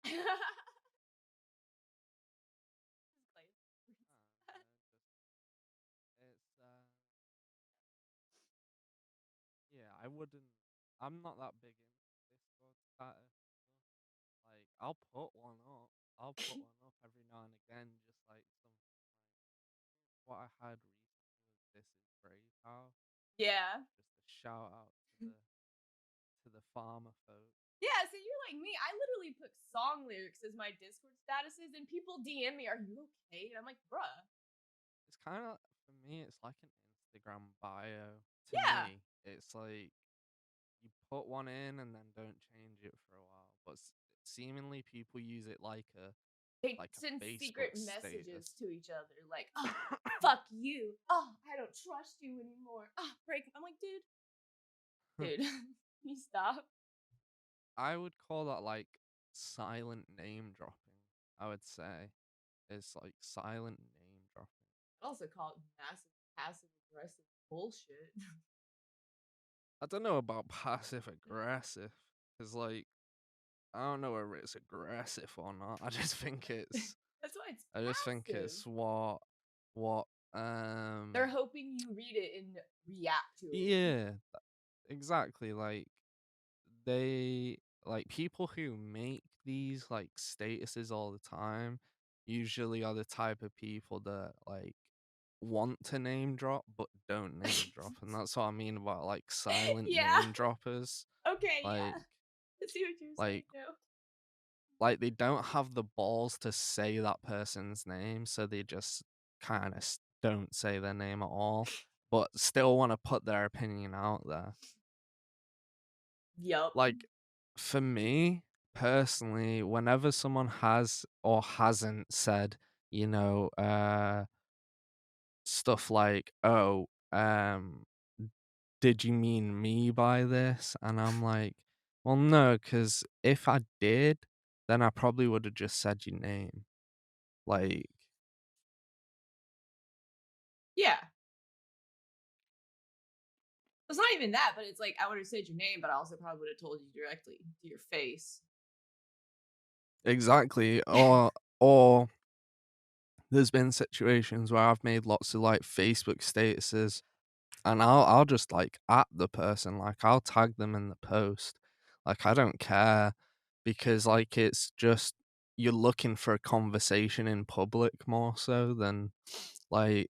It's yeah, I wouldn't. I'm not that big into Discord status stuff. Like, I'll put one up. I'll put one up every now and again, just like something like what I had recently was "This is Brave House." Yeah. Just a shout out to the farmer folk. Yeah, so you're like me. I literally put song lyrics as my Discord statuses, and people DM me, "Are you okay?" And I'm like, "Bruh, It's kind of for me. It's like an Instagram bio. To yeah." me, it's like you put one in and then don't change it for a while. But seemingly, people use it They like a send Facebook secret status. messages to each other, like, "Oh, fuck you. Oh, I don't trust you anymore. Oh, break." I'm like, dude, you stop. I would call that like silent name dropping. I would say it's like silent name dropping. I also call it massive passive aggressive bullshit. I don't know about passive aggressive because like I don't know whether it's aggressive or not. I just think it's That's why it's I just think passive. it's what They're hoping you read it and react to it. yeah, exactly, like they like people who make these like statuses all the time usually are the type of people that like want to name drop but don't name drop, and that's what I mean about like silent Yeah. name droppers. Okay, like yeah. I see what you're saying like now. like they don't have the balls to say that person's name, so they just kind of don't say their name at all, but still want to put their opinion out there. Yup. Like for me personally, whenever someone has or hasn't said, you know, stuff like, "Oh, did you mean me by this?" And I'm like, "Well, no, because if I did, then I probably would have just said your name." Like, Yeah. It's not even that, but it's like I would have said your name, but I also probably would have told you directly to your face. exactly. Or there's been situations where I've made lots of like Facebook statuses and I'll just like at the person, like I'll tag them in the post. Like I don't care because like it's just you're looking for a conversation in public more so than like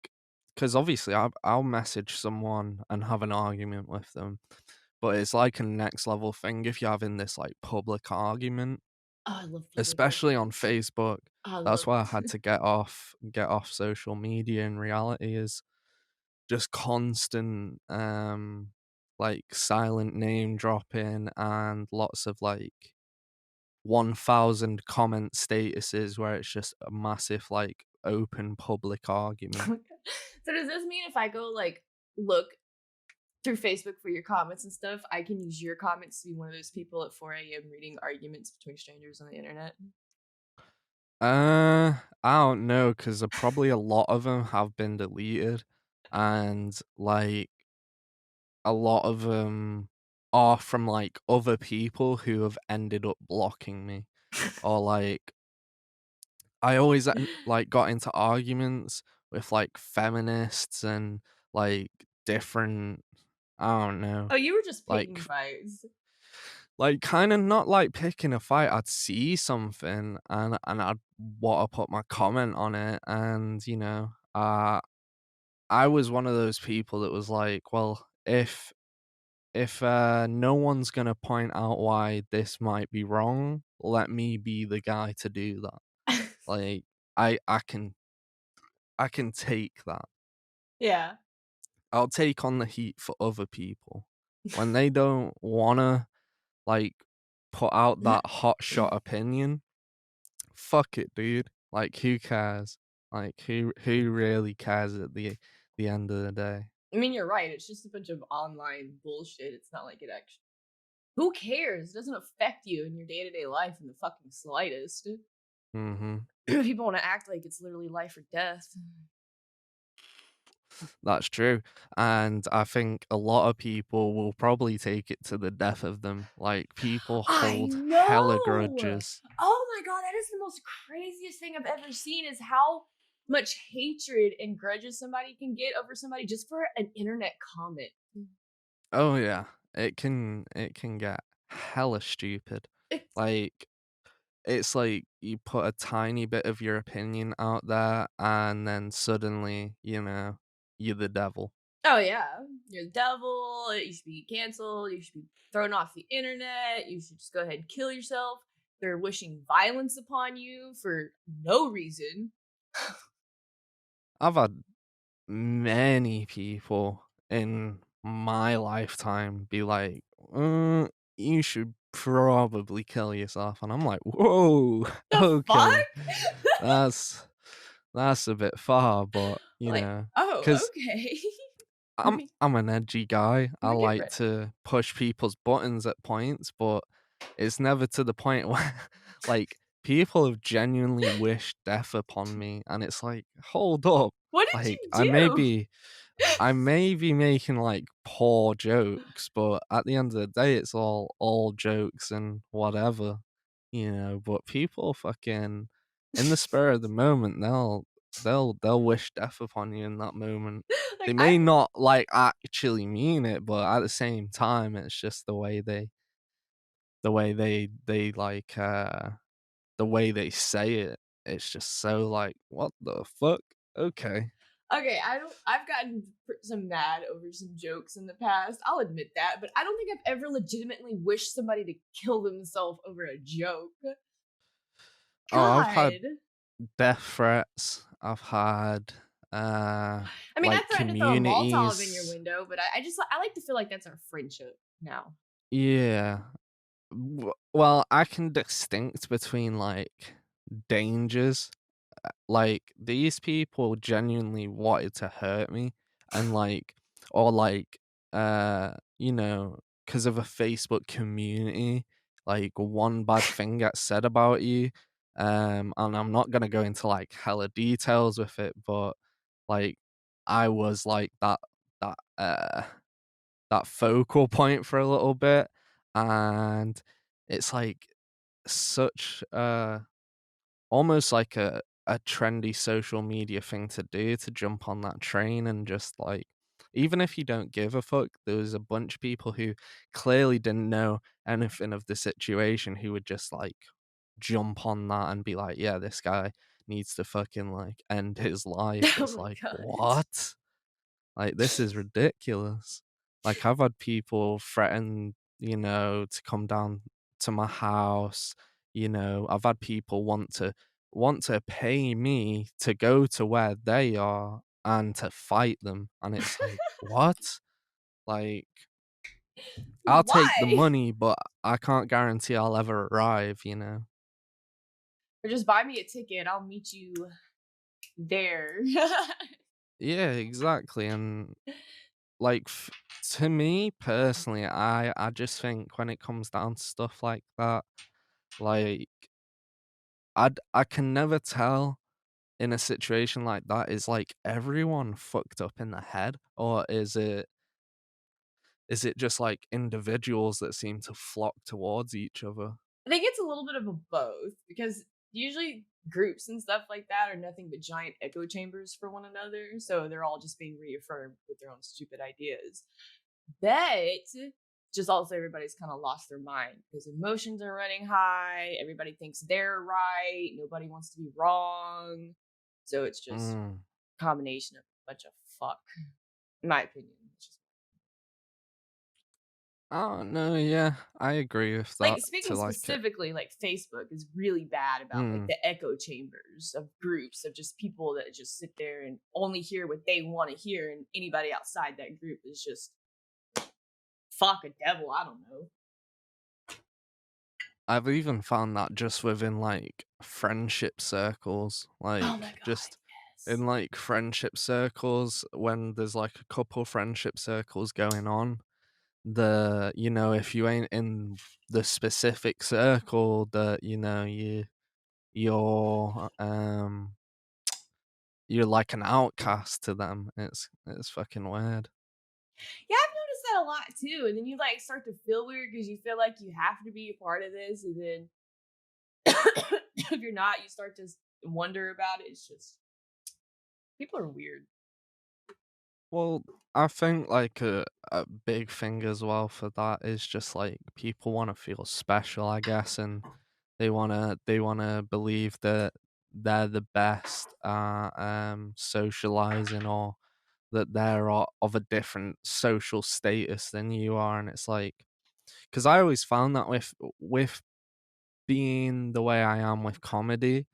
because obviously I'll message someone and have an argument with them, but it's like a next level thing if you're having this like public argument, Oh, I love public especially on arguments. Facebook. Oh, I That's love why I had it. to get off social media in reality is just constant like silent name dropping and lots of like 1,000 comment statuses where it's just a massive like open public argument. So does this mean if I go like look through Facebook for your comments and stuff, I can use your comments to be one of those people at 4 a.m. reading arguments between strangers on the internet? I don't know because probably a lot of them have been deleted, and like a lot of them are from like other people who have ended up blocking me, or like I always like got into arguments with like feminists and like different, I don't know, Oh, you were just like picking fights. kind of not like picking a fight. I'd see something and I'd want to put my comment on it, and I was one of those people that was like, well, if no one's gonna point out why this might be wrong, let me be the guy to do that. Like I can take that. Yeah. I'll take on the heat for other people when they don't wanna like put out that hot shot opinion. Fuck it, dude. Like who cares? Like who really cares at the end of the day? I mean, you're right. It's just a bunch of online bullshit. It's not like it actually. Who cares? It doesn't affect you in your day to day life in the fucking slightest. Mm-hmm. People want to act like it's literally life or death. That's true, and I think a lot of people will probably take it to the death of them, like, people I hold hella know! grudges. Oh my god, that is the most craziest thing I've ever seen is how much hatred and grudges somebody can get over somebody just for an internet comment. Oh, yeah, it can get hella stupid, It's like, it's like you put a tiny bit of your opinion out there, and then suddenly, you're the devil. oh yeah, you're the devil, you should be canceled, you should be thrown off the internet, you should just go ahead and kill yourself. They're wishing violence upon you for no reason. I've had many people in my lifetime be like, you should probably kill yourself," and I'm like, "Whoa, The fuck? okay, that's that's a bit far," but, Like, because oh, okay. let me I'm an edgy guy. let I me get like ready. to push people's buttons at points, but it's never to the point where, like, people have genuinely wished death upon me, and it's like, "Hold up." What Like, did you do? I may be making, like, poor jokes, but at the end of the day, it's all jokes and whatever, but people fucking in the spur of the moment, they'll wish death upon you in that moment. They like may I not, like, actually mean it, but at the same time, it's just the way they say it. It's just so like, "What the fuck? Okay." okay, I don't I've gotten some mad over some jokes in the past. I'll admit that, but I don't think I've ever legitimately wished somebody to kill themselves over a joke. Oh, I've had God. death threats. I've had, I mean, I like, threatened to throw a Molotov in your communities. window, but I just I like to feel like that's our friendship now. Yeah. Well, I can distinct between, like, dangers. Like, these people genuinely wanted to hurt me and, like or, like, because of a Facebook community, like, one bad thing gets said about you, and I'm not gonna go into, like, hella details with it, but, like, I was, like, that, that focal point for a little bit, and it's, like, such a almost like a trendy social media thing to do to jump on that train and just, like even if you don't give a fuck, there was a bunch of people who clearly didn't know anything of the situation who would just, like, jump on that and be like, "Yeah, this guy needs to fucking, like, end his life." Oh It's my like, god. "What?" Like, this is ridiculous. Like, I've had people threaten, to come down to my house, I've had people want to pay me to go to where they are and to fight them, and it's like, "What?" Like, I'll take the Why? money, but I can't guarantee I'll ever arrive, you know? Or just buy me a ticket. I'll meet you there. Yeah, exactly, and, like, to me personally, I just think when it comes down to stuff like that, like, I can never tell in a situation like that, is, like, everyone fucked up in the head, or is it just, like, individuals that seem to flock towards each other? I think it's a little bit of a both because usually groups and stuff like that are nothing but giant echo chambers for one another. So they're all just being reaffirmed with their own stupid ideas. But just also everybody's kind of lost their mind because emotions are running high. Everybody thinks they're right. Nobody wants to be wrong. So it's just Mm. a combination of a bunch of fuck, in my opinion. It's just Oh, no, yeah, I agree with like that speaking to, like, a specifically, like Facebook is really bad about like mm. the echo chambers of groups of just people that just sit there and only hear what they want to hear, and anybody outside that group is just fuck a devil. I don't know. I've even found that just within, like, friendship circles, Oh my like, god, just yes. in, like, friendship circles, when there's, like, a couple friendship circles going on, if you ain't in the specific circle that, you're, you're like an outcast to them. It's fucking weird. Yeah, I've noticed that a lot too. And then you like start to feel weird because you feel like you have to be a part of this, and then if you're not, you start to wonder about it. It's just people are weird. Well, I think like a big thing as well for that is just like people want to feel special, I guess, and they wanna believe that they're the best at socializing, or that of a different social status than you are, and it's like because I always found that with being the way I am with comedy,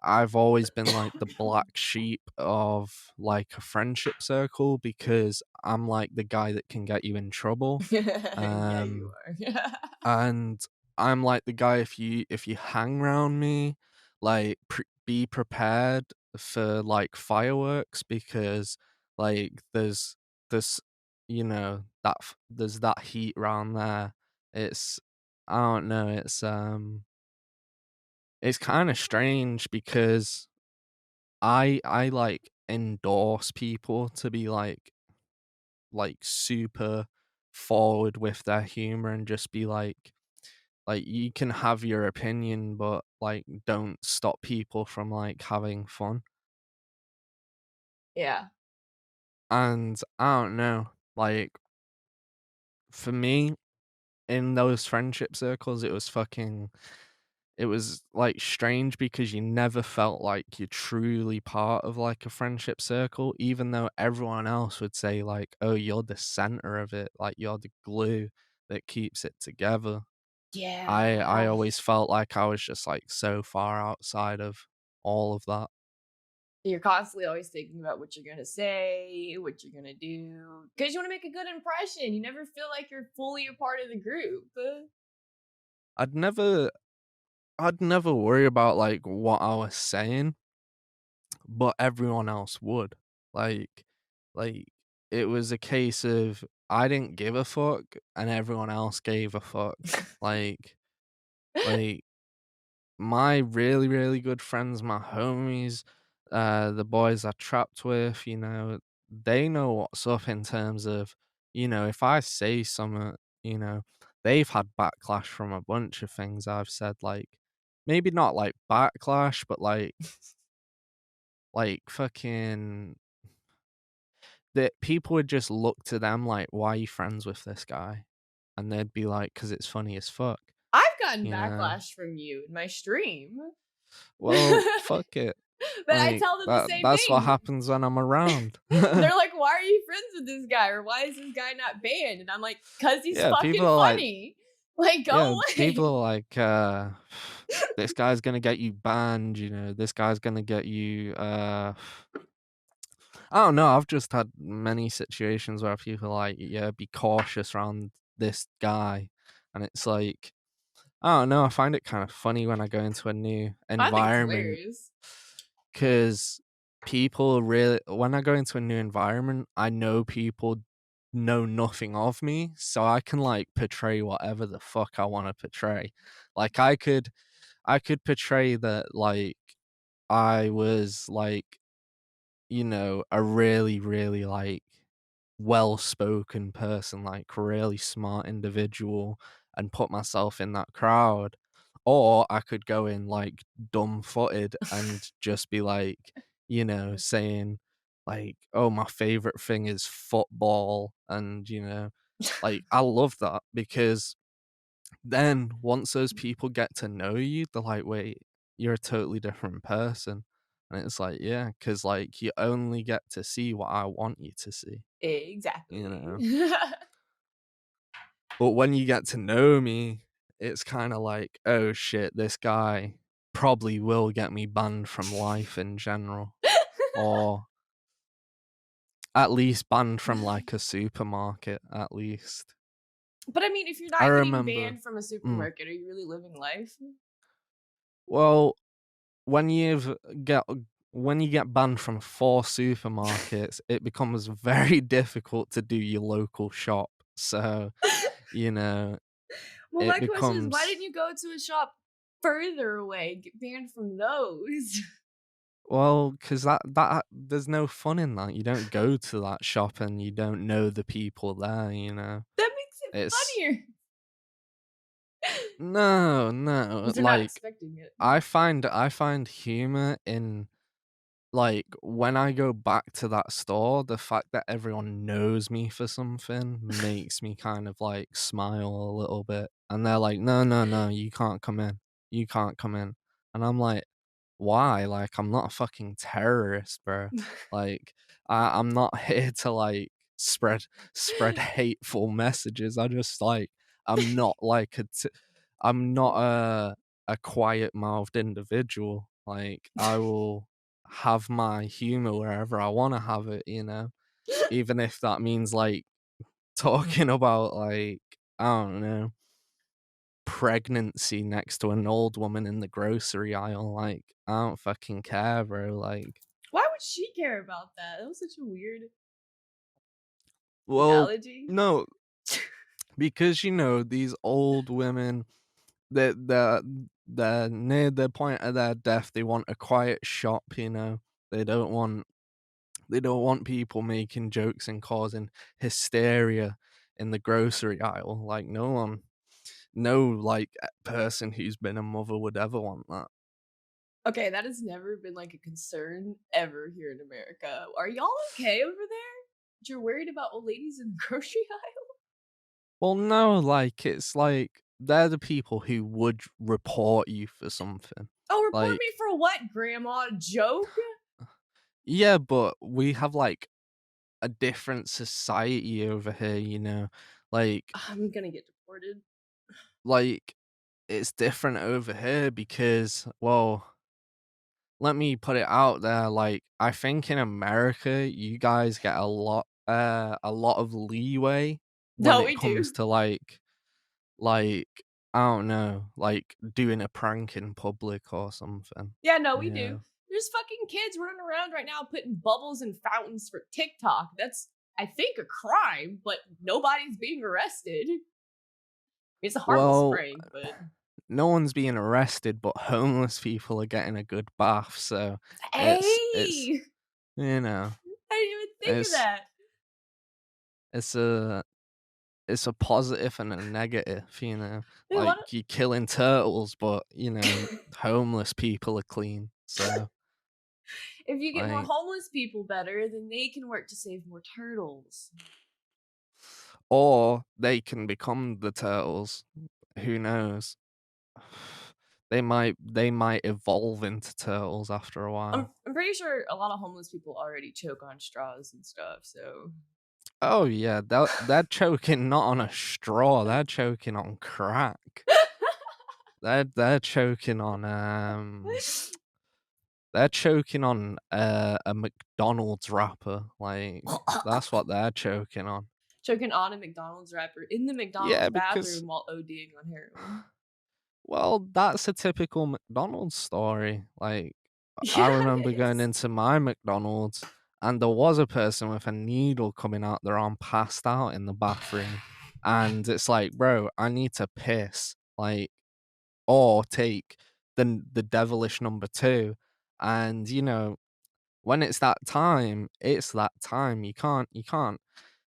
I've always been like the black sheep of like a friendship circle because I'm like the guy that can get you in trouble. Yeah, you Um are. and I'm like the guy if you hang around me, like be prepared for like fireworks because like there's there's that heat around there. It's I don't know, it's kind of strange because I like endorse people to be like super forward with their humor and just be like you can have your opinion but like don't stop people from like having fun. Yeah. And I don't know, like for me in those friendship circles it was like strange because you never felt like you're truly part of like a friendship circle, even though everyone else would say like, "Oh, you're the center of it, like you're the glue that keeps it together." I Yeah. always felt like I was just like so far outside of all of that. You're constantly always thinking about what you're gonna say, what you're gonna do, because you want to make a good impression. You never feel like you're fully a part of the group. I'd never I'd never worry about like what I was saying, but everyone else would. Like like it was a case of I didn't give a fuck and everyone else gave a fuck. Like like my really, really good friends, my homies, the boys I trapped with, they know what's up in terms of, if I say something, they've had backlash from a bunch of things I've said, like maybe not like backlash, but like fucking that people would just look to them like, why are you friends with this guy? And they'd be like, because it's funny as fuck, I've gotten you know? backlash from you in my stream. Well, fuck it. But I Like, tell them the same that's what thing. happens when I'm around. They're like, "Why are you friends with this guy?" Or "Why is this guy not banned?" And I'm like, "'Cause he's Yeah, people fucking are like funny. Like, yeah, go people away." are like, "This guy's gonna get you banned," "This guy's gonna get you," I don't know, I've just had many situations where people are like, "Yeah, be cautious around this guy," and it's like, I don't know, I find it kind of funny when I go into a new I think it's environment. hilarious. 'Cause people really when I go into a new environment, I know people know nothing of me, so I can, like, portray whatever the fuck I wanna portray. Like, I could portray that, like, I was, like, a really, really, like, well-spoken person, like, really smart individual and put myself in that crowd. Or I could go in, like, dumb-footed and just be, like, saying, like, "Oh, my favorite thing is football," and, like, I love that because then once those people get to know you, they're like, "Wait, you're a totally different person." And it's like, yeah, because like, you only get to see what I want you to see, you Exactly. know? But when you get to know me, it's kinda like, "Oh shit, this guy probably will get me banned from life in general, or at least banned from, like, a supermarket, at least." But I mean, if you're I not getting remember banned from a mm, supermarket, are you really living life? well, when you've get when you get banned from 4 supermarkets, it becomes very difficult to do your local shop, so, you know, Well, it my question is, why becomes didn't you go to a shop further away, get banned from those? Well, because that there's no fun in that. You don't go to that shop and you don't know the people there, you know? That makes it It's funnier. no, no, 'Cause they're not like, expecting it. I find humor in, like, when I go back to that store, the fact that everyone knows me for something makes me kind of, like, smile a little bit, and they're like, "No, no, no, you can't come in. You can't come in." And I'm like, "Why? Like, I'm not a fucking terrorist, bro. Like, I'm not here to, like, spread hateful messages. I just, like I'm not like I'm not a quiet-mouthed individual. Like, I will have my humor wherever I wanna have it, you know? Even if that means, like, talking about, like, I don't know, pregnancy next to an old woman in the grocery aisle, like, I don't fucking care, bro, like Why would she care about that? That was such a weird well, analogy. no, because, these old women, they're near the point of their death, they want a quiet shop, you know? They don't want They don't want people making jokes and causing hysteria in the grocery aisle. Like, no, like, person who's been a mother would ever want that. Okay, that has never been, like, a concern ever here in America. Are y'all okay over there? That you're worried about old ladies in the grocery aisle? Well, no, like, it's like they're the people who would report you for something. "Oh, report me Like, for what, grandma? A joke?" yeah, but we have, like, a different society over here, you know? Like I'm gonna get deported. like, it's different over here because, well, let me put it out there, like, I think in America, you guys get a lot of leeway when No, it we comes do. to, like, I don't know, like, doing a prank in public or something. Yeah, no, we do. Yeah. There's fucking kids running around right now putting bubbles in fountains for TikTok. That's, I think, a crime, but nobody's being arrested. It's a harmless Well, prank, but no one's being arrested, but homeless people are getting a good bath, so it's hey, you know, I didn't even think of it's that. it's a it's a positive and a negative, you know? Hey, a Like, lot of you're killing turtles, but, homeless people are clean, so, if you get more like homeless people better, then they can work to save more turtles. or they can become the turtles, who knows? They might evolve into turtles after a while. I'm pretty sure a lot of homeless people already choke on straws and stuff. So Oh, yeah, they're choking not on a straw, they're choking on crack. They're choking on, they're choking on, a McDonald's wrapper, like, that's what they're choking on. choking on a McDonald's wrapper in the Yeah, McDonald's because bathroom while ODing on heroin. well, that's a typical McDonald's story, like, I Yeah, remember it going is. into my McDonald's, and there was a person with a needle coming out their arm passed out in the bathroom, and it's like, "Bro, I need to piss," like, or take the devilish number 2, and, when it's that time. You can't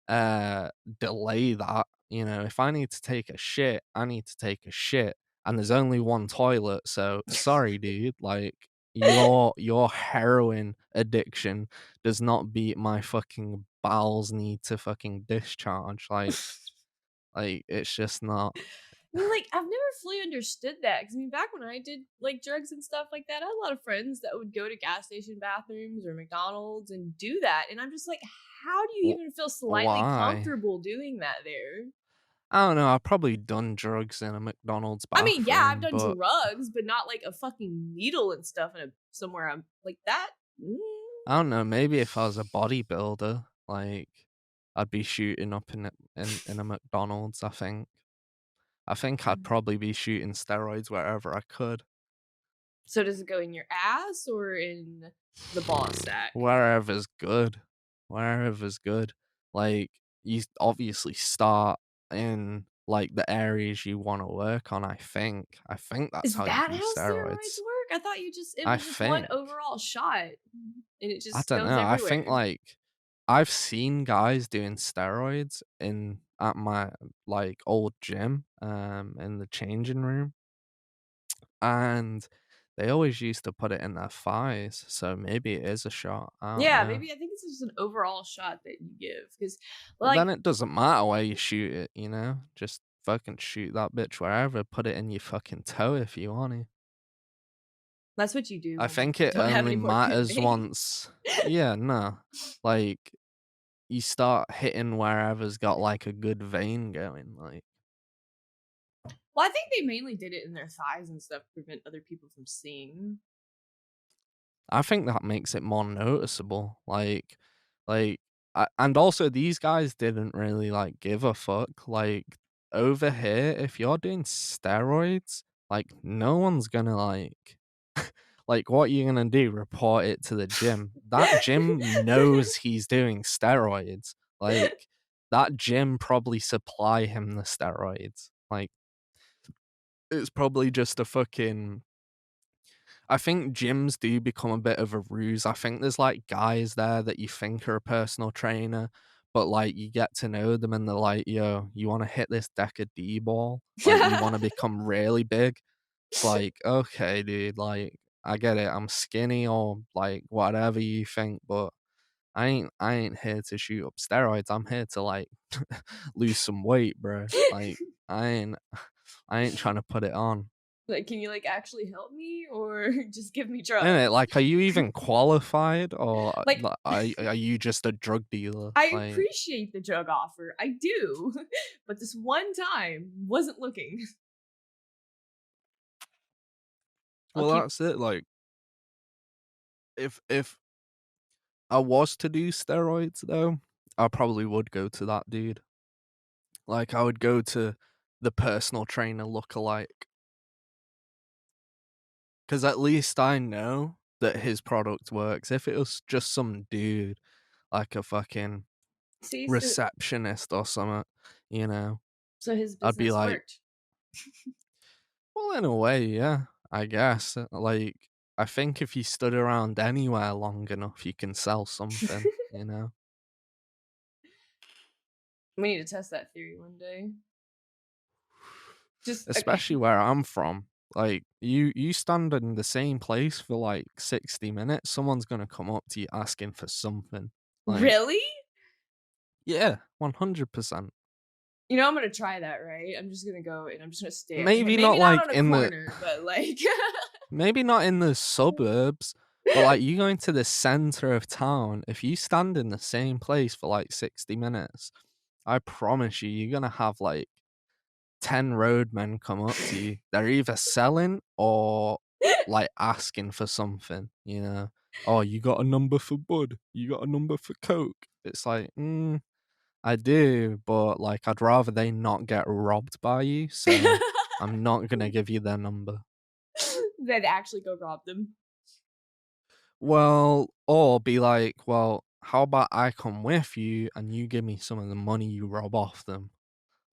uh delay that. If I need to take a shit, I need to take a shit. And there's only one toilet, so sorry, dude. Like your heroin addiction does not beat my fucking bowels need to fucking discharge. Like it's just not. I mean, like, I've never fully understood that because I mean, back when I did like drugs and stuff like that, I had a lot of friends that would go to gas station bathrooms or McDonald's and do that, and I'm just like, how do you wh- even feel slightly why? comfortable doing that there? I don't know. I've probably done drugs in a McDonald's I mean, yeah, I've bathroom, done but drugs, but not like a fucking needle and stuff in a somewhere I'm like that. Mm. I don't know, maybe if I was a bodybuilder, like, I'd be shooting up in a McDonald's, I think. I think I'd probably be shooting steroids wherever I could. So does it go in your ass or in the ball sack? Wherever's good. Wherever's good. Like, obviously start in, like, the areas you wanna work on, I think. I think that's Is how you that do how steroids steroids. work? I thought you just it I was just one think. overall shot, and it I just don't goes know. I think everywhere. like I've seen guys doing steroids in at my like old gym, in the changing room, and they always used to put it in their thighs. So maybe it is a shot. I don't Yeah, know. maybe I think it's just an overall shot that you give because, But then like, it doesn't matter where you shoot it, Just fucking shoot that bitch wherever. Put it in your fucking toe if you want to. that's what you do I when think you it don't have only any more good matters veins. once. Yeah, no. Like you start hitting wherever's got like a good vein going. Like Well, I think they mainly did it in their thighs and stuff to prevent other people from seeing. I think that makes it more noticeable. Like, and also these guys didn't really like give a fuck. Like over here, if you're doing steroids, like no one's gonna like what you gonna do? Report it to the gym. That gym knows he's doing steroids. Like that gym probably supply him the steroids. Like it's probably just a fucking I think gyms do become a bit of a ruse. I think there's like guys there that you think are a personal trainer, but like you get to know them and they're like, yo, you want to hit this deck of D ball? Like you want to become really big? It's like, okay, dude, like I get it. I'm skinny or like whatever you think, but I ain't here to shoot up steroids. I'm here to like lose some weight, bro. Like I ain't I ain't trying to put it on. Like, can you like actually help me or just give me Innit? drugs? Like, are you even qualified or Like, are you just a drug dealer? I Like, appreciate the drug offer. I do. But this one time wasn't looking. I'll well, keep that's it. Like, if I was to do steroids though, I probably would go to that dude. Like, I would go to the personal trainer lookalike because at least I know that his product works. If it was just some dude, like a fucking see receptionist or something, you know, so his I'd be business like, worked. well, in a way, yeah, I guess. Like, I think if you stood around anywhere long enough, you can sell something, you know? We need to test that theory one day. Just okay. Especially where I'm from. Like, you stand in the same place for like 60 minutes, someone's gonna come up to you asking for something. Like, Really? yeah, 100%. You know, I'm gonna try that, right? I'm just gonna go and I'm just gonna stay up there. Maybe Maybe not not like on a in the corner, but like maybe not in the suburbs, but like you go into the center of town, if you stand in the same place for like 60 minutes, I promise you, you're gonna have like 10 roadmen come up to you. They're either selling or like asking for something, you know? Oh, you got a number for Bud? You got a number for Coke? It's like, I do, but like I'd rather they not get robbed by you, so I'm not gonna give you their number. then actually go rob them. Well, or be like, well, how about I come with you and you give me some of the money you rob off them?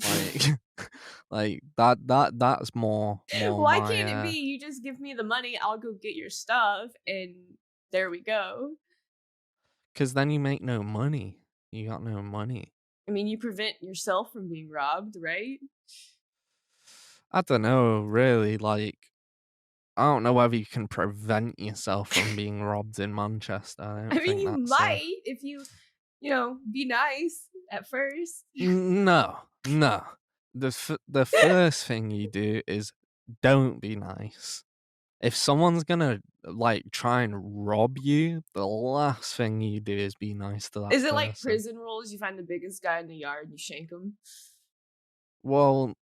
Like, like that's more Why my can't it be you just give me the money, I'll go get your stuff, and there we go. because then you make no money. You got no money. I mean, you prevent yourself from being robbed, right? I don't know, really. Like, I don't know whether you can prevent yourself from being robbed in Manchester. I I don't mean, think you that's a might if you be nice at first. no, no. The first thing you do is don't be nice. If someone's gonna like try and rob you, the last thing you do is be nice to that Is it like person. prison rules? You find the biggest guy in the yard and you shank him? Well,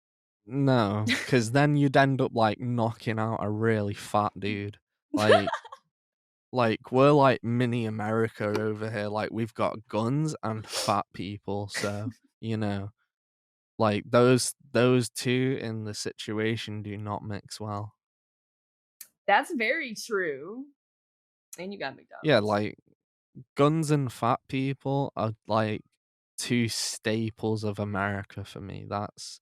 no, because then you'd end up like knocking out a really fat dude. Like, like we're like mini America over here. Like we've got guns and fat people, so you know, like those two in the situation do not mix well. That's very true. And you got Yeah, McDonald's. like guns and fat people are like two staples of America for me. That's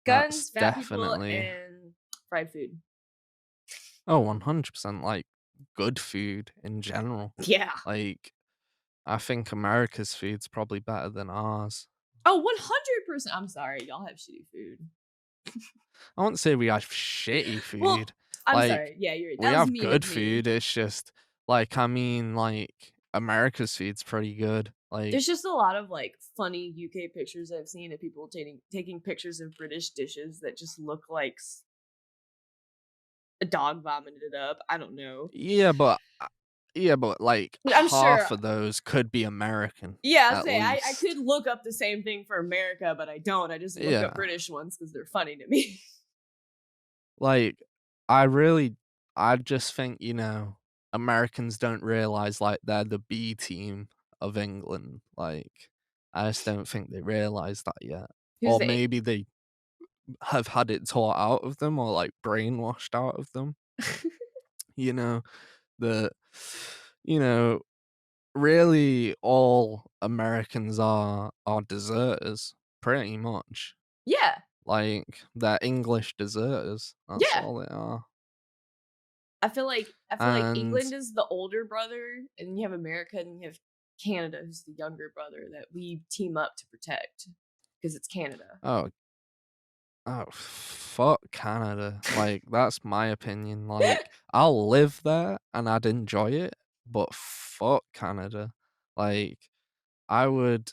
Guns, fat people, definitely and fried food. Oh, 100%, like, good food in general. Yeah. Like, I think America's food's probably better than ours. Oh, 100%. I'm sorry, y'all have shitty food. I wouldn't say we have shitty Well, food. I'm Like, sorry. Yeah, you're right. we That was have mean of good me. food, it's just like, I mean, like, America's food's pretty good. Like, There's just a lot of, like, funny UK pictures I've seen of people taking pictures of British dishes that just look like a dog vomited it up. I don't know. yeah, but, like, I'm sure. half of those could be American, Yeah, I at say I least. could look up the same thing for America, but I don't. I just look up Yeah. British ones because 'cause they're funny to me. Like, I really I just think, Americans don't realize, like, they're the B team of England, like, I just don't think they realize that yet. Who's Or the maybe they have had it taught out of them or, like, brainwashed out of them, you know, that, you know, really all Americans are deserters, pretty much. Yeah, Like, they're English deserters, that's yeah. all they are, I feel like and England is the older brother, and then you have America, and you have Canada, who's the younger brother that we team up to protect because it's Canada. oh oh, fuck Canada, like, that's my opinion, like, I'll live there and I'd enjoy it, but fuck Canada. Like, I would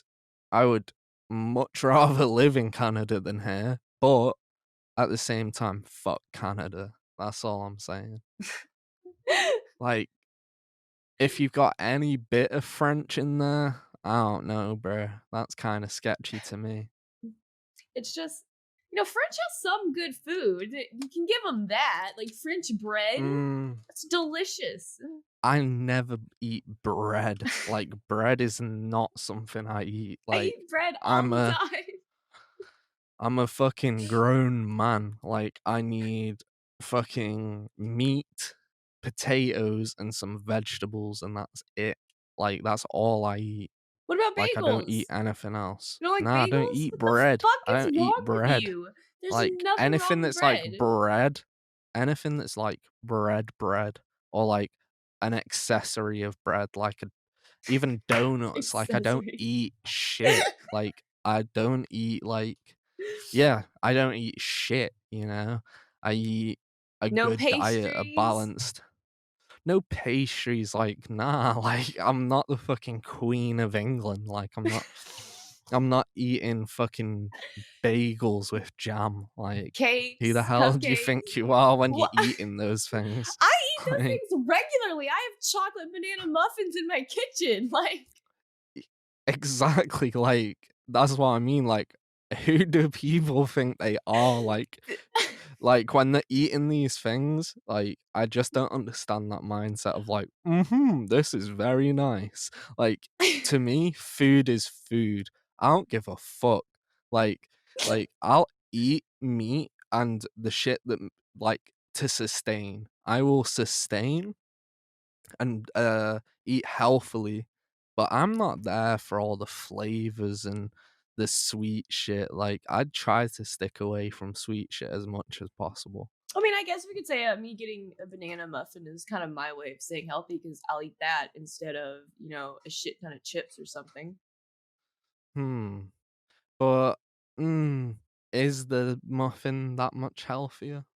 I would much rather live in Canada than here, but at the same time, fuck Canada. That's all I'm saying. Like, if you've got any bit of French in there, I don't know, bruh. That's kinda sketchy to me. It's just French has some good food. You can give them that, like French bread. Mm. That's delicious. I never eat bread. Like, bread is not something I eat. I Like, eat bread all I'm the a time. I'm a fucking grown man. Like, I need fucking meat, potatoes, and some vegetables, and that's it. Like, that's all I eat. What about Like, I don't eat bagels? anything else. You don't like No, I don't bagels? eat What the bread. fuck I is don't eat wrong with bread. you? There's Like, nothing wrong anything with that's like bread. anything that's like bread, or like an accessory of bread, like even donuts, like, I don't Accessory. eat shit. Like, I don't eat, like yeah, I don't eat shit, you know? I eat a No good diet, a pastries. balanced no pastries, like, nah, like, I'm not the fucking queen of England, like, I'm not eating fucking bagels with jam, like, who the Cakes, hell do you cupcakes. think you are when you're What? eating those things? I eat those Like things regularly. I have chocolate banana muffins in my kitchen. Like, exactly, like, that's what I mean, like, who do people think they are? Like, when they're eating these things, like, I just don't understand that mindset of like, "Mhm, this is very nice." Like, to me, food is food. I don't give a fuck. Like I'll eat meat and the shit that like, to sustain. I will sustain and, eat healthily, but I'm not there for all the flavors and the sweet shit, like, I'd try to stick away from sweet shit as much as possible. I mean, I guess we could say me getting a banana muffin is kind of my way of staying healthy because I'll eat that instead of, a shit ton of chips or something. Hmm, but, mm, is the muffin that much healthier?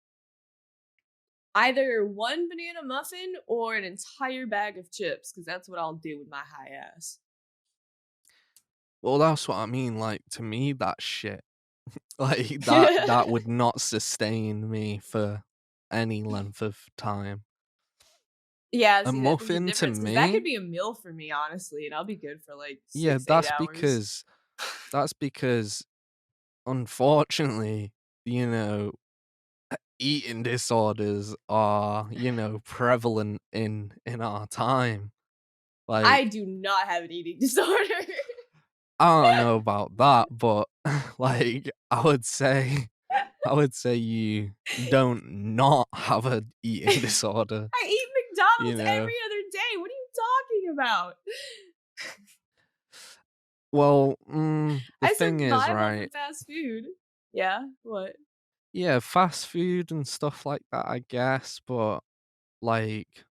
Either one banana muffin or an entire bag of chips because that's what I'll do with my high ass. Well, that's what I mean, like, to me, that's shit. Like, that would not sustain me for any length of time. Yeah, A see, there's a muffin to difference because that could me be a meal for me, honestly, and I'll be good for like yeah, 6, 8 hours. that's because unfortunately, you know, eating disorders are, prevalent in our time. I Like, do not have an eating disorder. I don't know about that, but like I would say you don't not have an eating disorder, I eat you McDonald's know. every other day. What are you talking about? Well, the I thing is, survive off right? of fast food. Yeah, what? Yeah, fast food and stuff like that, I guess, but like,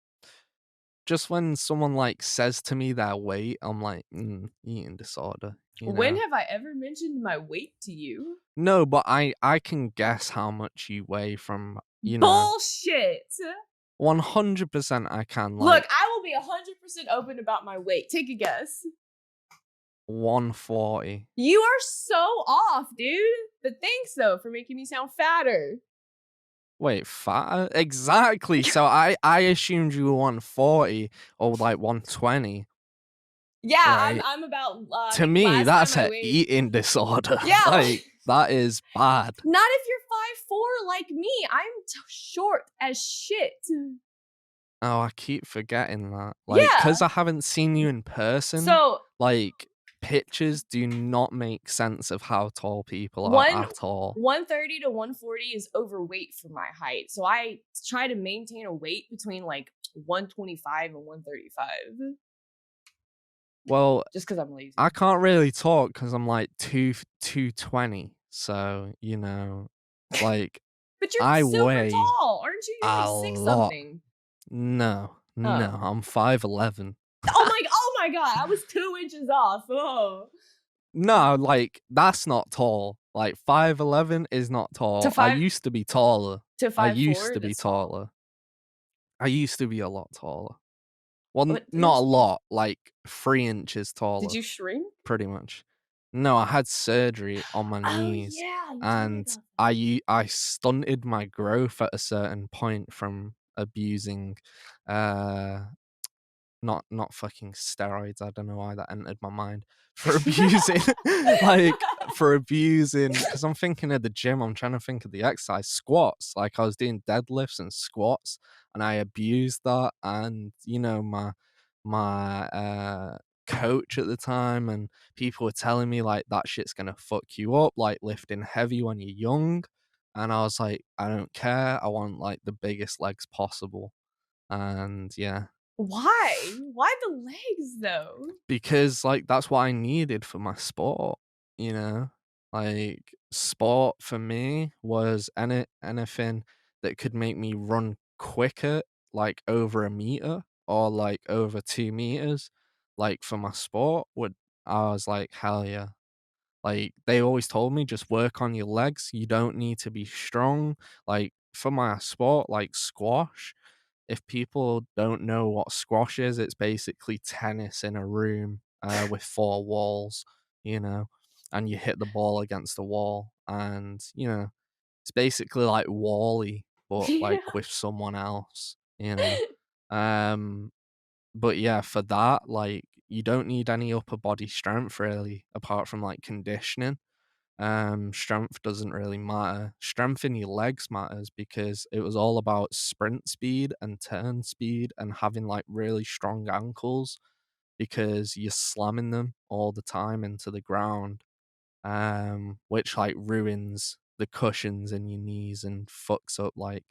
just when someone, like, says to me their weight, I'm like, eating disorder, you When know? have I ever mentioned my weight to you? No, but I can guess how much you weigh from, Bullshit. 100% I can, Look, like, I will be 100% open about my weight. Take a guess. 140. You are so off, dude. But thanks though for making me sound fatter. Wait, fatter? Exactly, so I assumed you were 140 or, like, 120, Yeah, right? I'm about I To think me, last time that's I a weighed. eating disorder, Yeah, like, that is bad. not if you're 5'4" like me. I'm short as shit. Oh, I keep forgetting that. Like, Yeah. cause I haven't seen you in person, So like, pictures do not make sense of how tall people are one at all. 130 to 140 is overweight for my height. So I try to maintain a weight between like 125 and 135 Well, just because I'm I lazy. can't really talk because 'cause I'm, like, 220, so, like, But you're I super weigh tall. Aren't you? You're like a six lot. something. No, no, Oh. I'm 5'11". Oh my god, I was 2 inches off. Oh. No, like, that's not tall. Like, 5'11" is not To tall. I five used to be taller. to I 5'4", used to be that's tall. taller. I used to be a lot taller. Well, What not a there's lot, like 3 inches Did taller, you shrink? pretty much. No, I had surgery on my Oh knees, yeah, you told me and about I stunted my growth at a certain point from abusing, uh not fucking steroids, I don't know why that entered my mind. For abusing like, for abusing, because 'cause I'm thinking of the gym, I'm trying to think of the exercise, squats, like, I was doing deadlifts and squats, and I abused that, and, my coach at the time and people were telling me, like, "That shit's gonna fuck you up, like, lifting heavy when you're young," and I was like, "I don't care, I want, like, the biggest legs possible," and yeah. Why? Why the legs though? Because, like, that's what I needed for my sport, you know? Like, sport for me was anything that could make me run quicker, like, over a meter or, like, over 2 meters, like, for my sport would I was like, "Hell yeah." Like, they always told me, "Just work on your legs, you don't need to be strong." Like, for my sport, like squash, if people don't know what squash is, it's basically tennis in a room, with 4 walls, you know, and you hit the ball against the wall, and, it's basically like Wall-E, but, Yeah. like, with someone else, you know? Um, but yeah, for that, like, you don't need any upper body strength really, apart from, like, conditioning. Strength doesn't really matter. Strength in your legs matters because it was all about sprint speed and turn speed and having like really strong ankles because you're slamming them all the time into the ground, which like ruins the cushions in your knees and fucks up like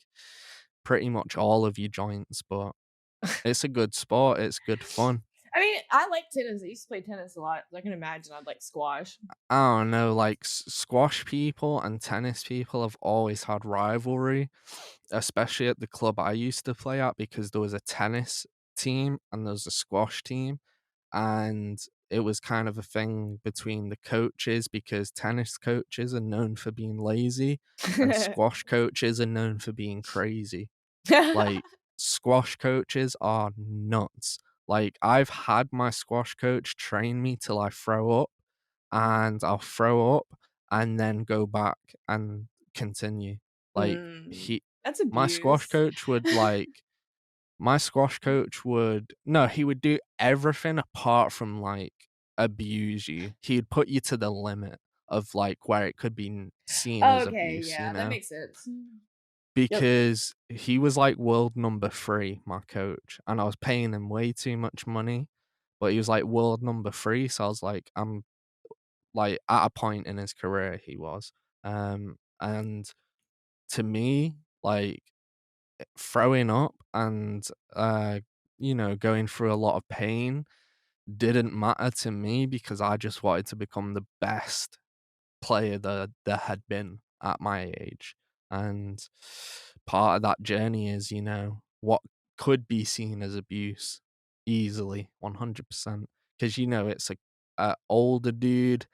pretty much all of your joints. But it's a good sport. It's good fun. I mean, I like tennis. I used to play tennis a lot. So I can imagine I'd like squash. I don't know, like squash people and tennis people have always had rivalry, especially at the club I used to play at because there was a tennis team and there was a squash team. And it was kind of a thing between the coaches because tennis coaches are known for being lazy and squash coaches are known for being crazy. Like, squash coaches are nuts. Like, I've had my squash coach train me till I throw up, and I'll throw up and then go back and continue. Like, Mm, he that's my squash abuse. coach would, like my squash coach would no, he would do everything apart from, like, abuse you. He'd put you to the limit of, like, where it could be seen as Okay, abuse, yeah, that makes sense. Yep. because he was like world number 3, my coach, and I was paying him way too much money, but he was like world number 3, so I was like, I'm like at a point in his career he was. And to me, like throwing up and going through a lot of pain didn't matter to me because I just wanted to become the best player that there had been at my age. And part of that journey is, what could be seen as abuse easily, 100%. Because it's a older dude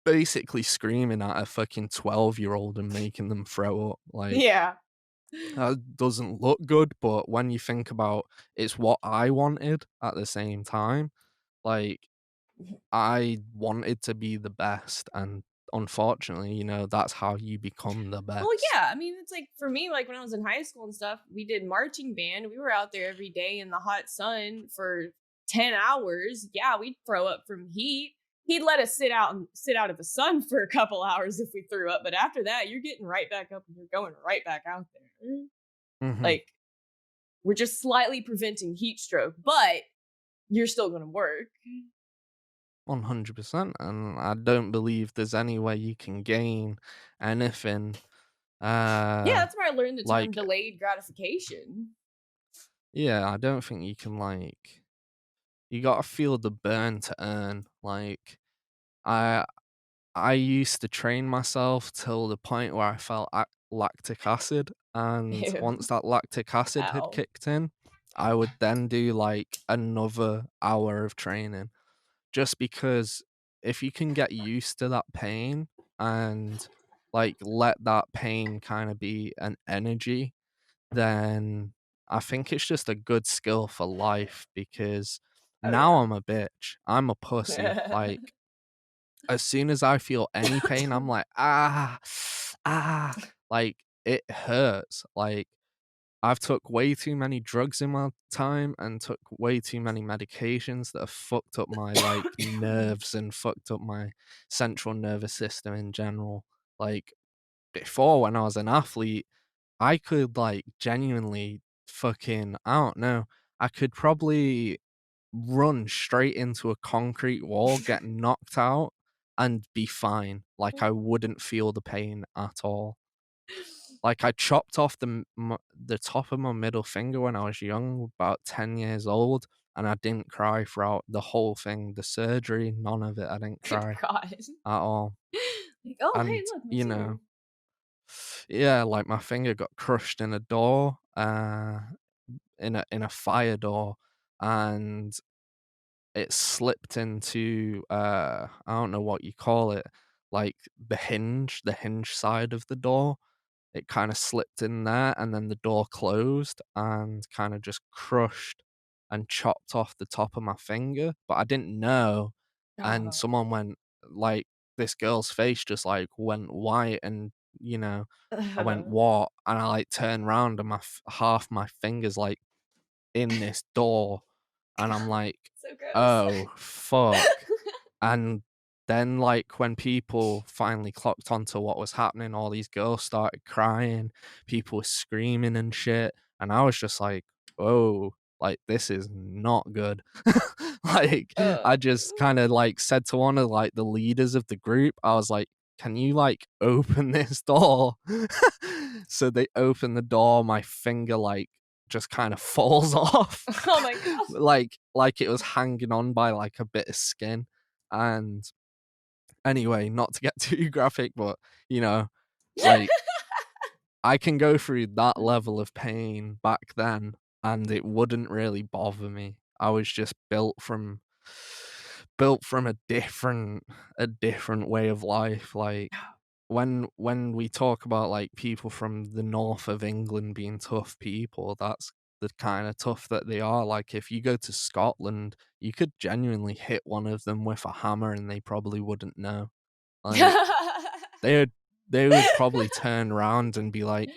basically screaming at a fucking 12-year-old and making them throw up. Like, Yeah. that doesn't look good, but when you think about it's what I wanted at the same time, like, I wanted to be the best, and unfortunately, that's how you become the Well, best. yeah. I mean, it's like for me, like when I was in high school and stuff, we did marching band. We were out there every day in the hot sun for 10 hours. Yeah, we'd throw up from heat. He'd let us sit out of the sun for a couple hours if we threw up, but after that, you're getting right back up and you're going right back out there. Mhm. Like we're just slightly preventing heat stroke, but you're still going to work. 100%, and I don't believe there's any way you can gain anything, Yeah, uh, that's where I learned the term like delayed gratification. yeah, I don't think you can, you gotta feel the burn to earn, I I used to train myself till the point where I felt lactic acid, and Ew. once that lactic acid had Ow. kicked in, I would then do, another hour of training. Just because if you can get used to that pain and, let that pain kinda be an energy, then I think it's just a good skill for life because Oh now yeah. I'm a bitch. I'm a pussy. As soon as I feel any pain, I'm like, "Ah, ah," it hurts. I've took way too many drugs in my time and took way too many medications that have fucked up my, nerves and fucked up my central nervous system in general. Like, before when I was an athlete, I could, genuinely fucking I don't know, I could probably run straight into a concrete wall, get knocked out, and be fine. Like, I wouldn't feel the pain at all. Like, I chopped off the top of my middle finger when I was young, about 10 years old, and I didn't cry throughout the whole thing. The surgery, none of it, I didn't Good cry God. at all. Like, oh, hey, And, look, my you know, tear. yeah, my finger got crushed in a door, in a fire door, and it slipped into, I don't know what you call it, the hinge side of the door. It kinda slipped in there, and then the door closed and kinda just crushed and chopped off the top of my finger, but I didn't know, and Oh. someone went like, this girl's face just, went white and, I went, "What?" And I, turned round and half my finger's, in this door, and I'm like, So gross. "Oh, fuck." And then, when people finally clocked onto what was happening, all these girls started crying, people were screaming and shit, and I was just like, "Oh, this is not good." uh, I just kinda, said to one of, the leaders of the group, I was like, "Can you, open this door?" So they opened the door, my finger, just kinda falls off, oh my gosh. like it was hanging on by, a bit of skin, and anyway, not to get too graphic, but, you know, like, I can go through that level of pain back then, and it wouldn't really bother me. I was just built from a different way of life, when we talk about, people from the north of England being tough people, that's the kinda tough that they are. Like, if you go to Scotland, you could genuinely hit one of them with a hammer and they probably wouldn't know. Like, they would they would probably turn around and be like,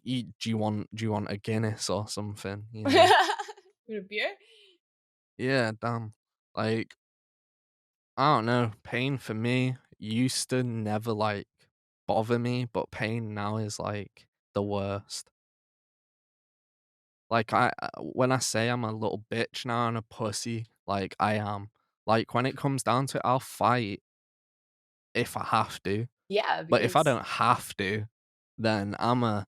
"Do you want a Guinness or something?" You know? Want a beer? Yeah, damn. Like, I don't know, pain for me used to never, bother me, but pain now is, the worst. When I say I'm a little bitch now and a pussy, I am. When it comes down to it, I'll fight if I have to. Yeah, But if I because don't have to, then I'm a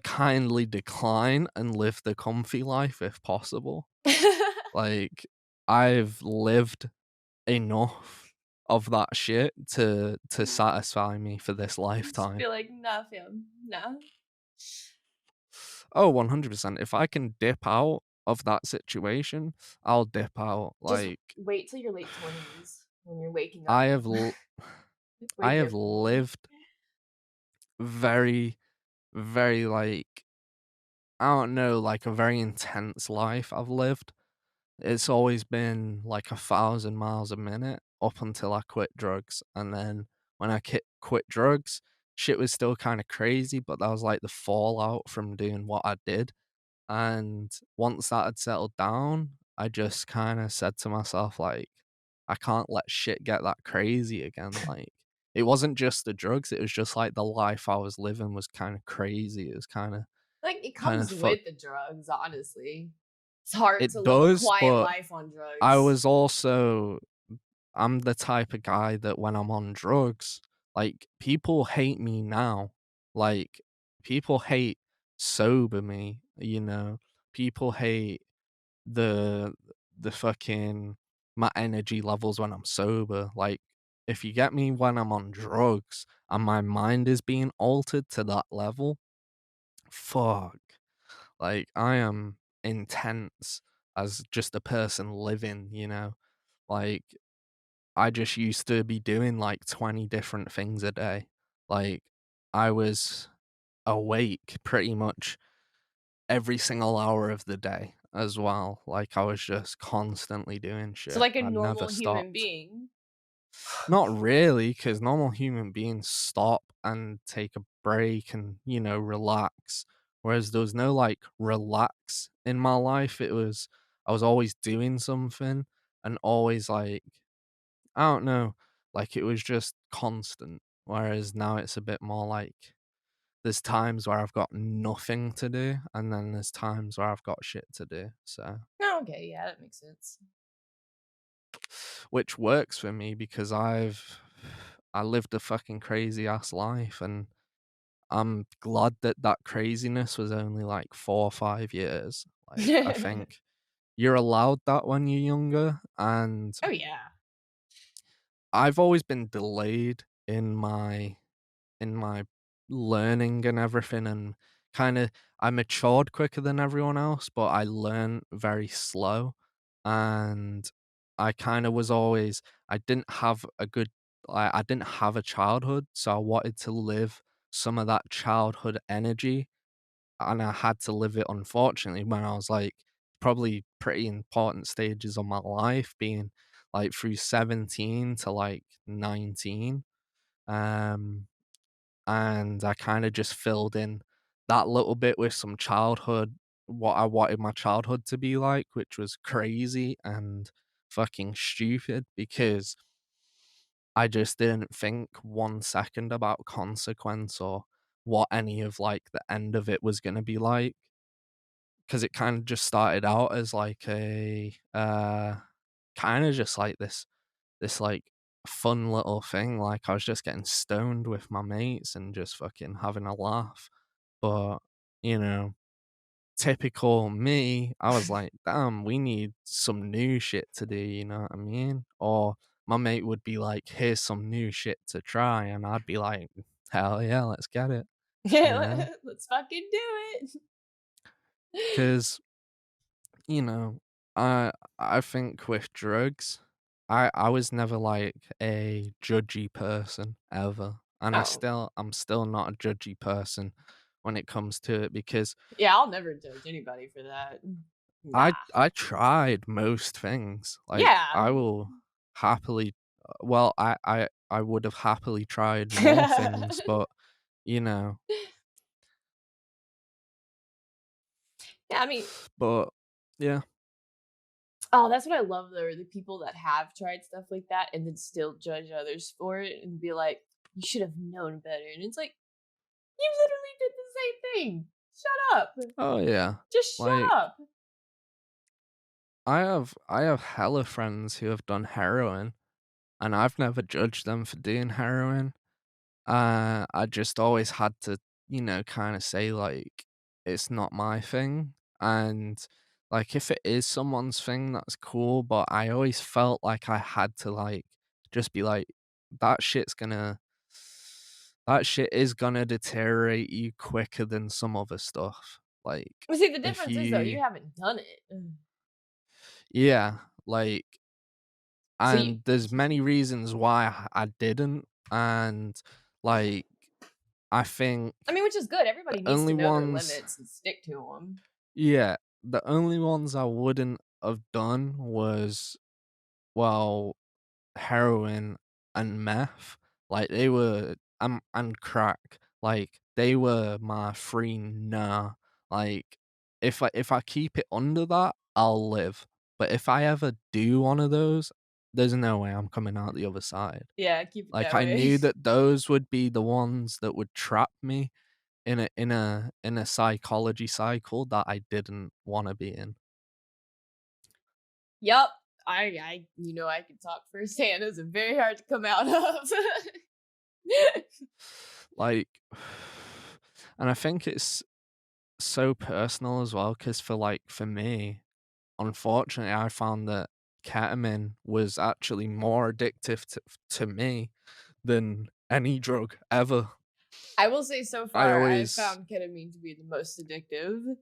kindly decline and live the comfy life if possible. Like, I've lived enough of that shit to satisfy me for this just lifetime. be like, nah, fam, nah. Oh, 100%. If I can dip out of that situation, I'll dip out. Just Like, wait till your late 20s when you're waking up I have l I waking have up in the morning. lived very, very, like, I don't know, like, a very intense life I've lived. It's always been like 1,000 miles a minute up until I quit drugs, and then when I quit drugs, shit was still kinda crazy, but that was, like, the fallout from doing what I did. And once that had settled down, I just kinda said to myself, like, "I can't let shit get that crazy again." Like, it wasn't just the drugs, it was just, like, the life I was living was kinda crazy. It was Like, it kinda comes fuck with the drugs, honestly. It's hard to it live a does, quiet but life on I drugs. was also I'm the type of guy that when I'm on drugs, like, people hate me now. Like, people hate sober me, you know? People hate the fucking my energy levels when I'm sober. Like, if you get me when I'm on drugs and my mind is being altered to that level, fuck. Like, I am intense as just a person living, you know? Like, I just used to be doing like 20 different things a day. Like, I was awake pretty much every single hour of the day as well. Like, I was just constantly doing So, shit. like a I never normal human stopped. being. Not really, because normal human beings stop and take a break and, relax. Whereas there was no like relax in my life. I was always doing something and always like, I don't know, like it was just constant. Whereas now it's a bit more like there's times where I've got nothing to do, and then there's times where I've got shit to do. So, Oh, okay, yeah, that makes sense. which works for me because I lived a fucking crazy ass life, and I'm glad that that craziness was only like 4 or 5 years. Like, I think you're allowed that when you're younger, and Oh, yeah. I've always been delayed in my learning and everything, and kinda I matured quicker than everyone else, but I learned very slow, and I kinda was always I didn't have a good I didn't have a childhood, so I wanted to live some of that childhood energy, and I had to live it, unfortunately, when I was, like, probably pretty important stages of my life, being, like, through 17 to, like, 19, um and I kinda just filled in that little bit with some childhood what I wanted my childhood to be like, which was crazy and fucking stupid because I just didn't think 1 second about consequence or what any of, like, the end of it was gonna be like, because it kinda just started out as like kinda just like this, like, fun little thing, like, I was just getting stoned with my mates and just fucking having a laugh, but, you know, typical me, I was like, "Damn, we need some new shit to do," you know what I mean? Or my mate would be like, "Here's some new shit to try," and I'd be like, "Hell yeah, let's get it," you know? Yeah, let's fucking do it. Because you know, I think with drugs, I was never like a judgy person ever, and Oh, I'm still not a judgy person when it comes to it because yeah, I'll never judge anybody for that. Nah. I tried most things. Like, Yeah. I will happily well, I would have happily tried more things, but, you know, Yeah, I mean, but yeah. oh, that's what I love though, are the people that have tried stuff like that and then still judge others for it and be like, "You should have known better." And it's like, "You literally did the same thing. Shut up. Oh, yeah. Just shut Like, up." I have hella friends who have done heroin, and I've never judged them for doing heroin. I just always had to, kinda say, like, "It's not my thing," and, like, if it is someone's thing, that's cool, but I always felt like I had to, like, just be like, "That shit's gonna that shit is gonna deteriorate you quicker than some other stuff." Like, Well, see, the if difference is though, you you haven't done it. Ugh. yeah, like, So you and there's many reasons why I didn't, and, like, I think I mean, which is good. the Everybody needs to only know their ones limits and stick to them. yeah, the only ones I wouldn't have done was, well, heroin and meth, like, they were and crack, like, they were my free nah, like, if I keep it under that, I'll live, but if I ever do one of those, there's no way I'm coming out the other side. Yeah, keep it Like, that I way. knew that those would be the ones that would trap me in a psychology cycle that I didn't wanna be in. Yup. I can talk firsthand. Those are very hard to come out of. Like and I think it's so personal as well, because for me, unfortunately, I found that ketamine was actually more addictive to me than any drug ever. I will say so I far, I've always found ketamine to be the most addictive.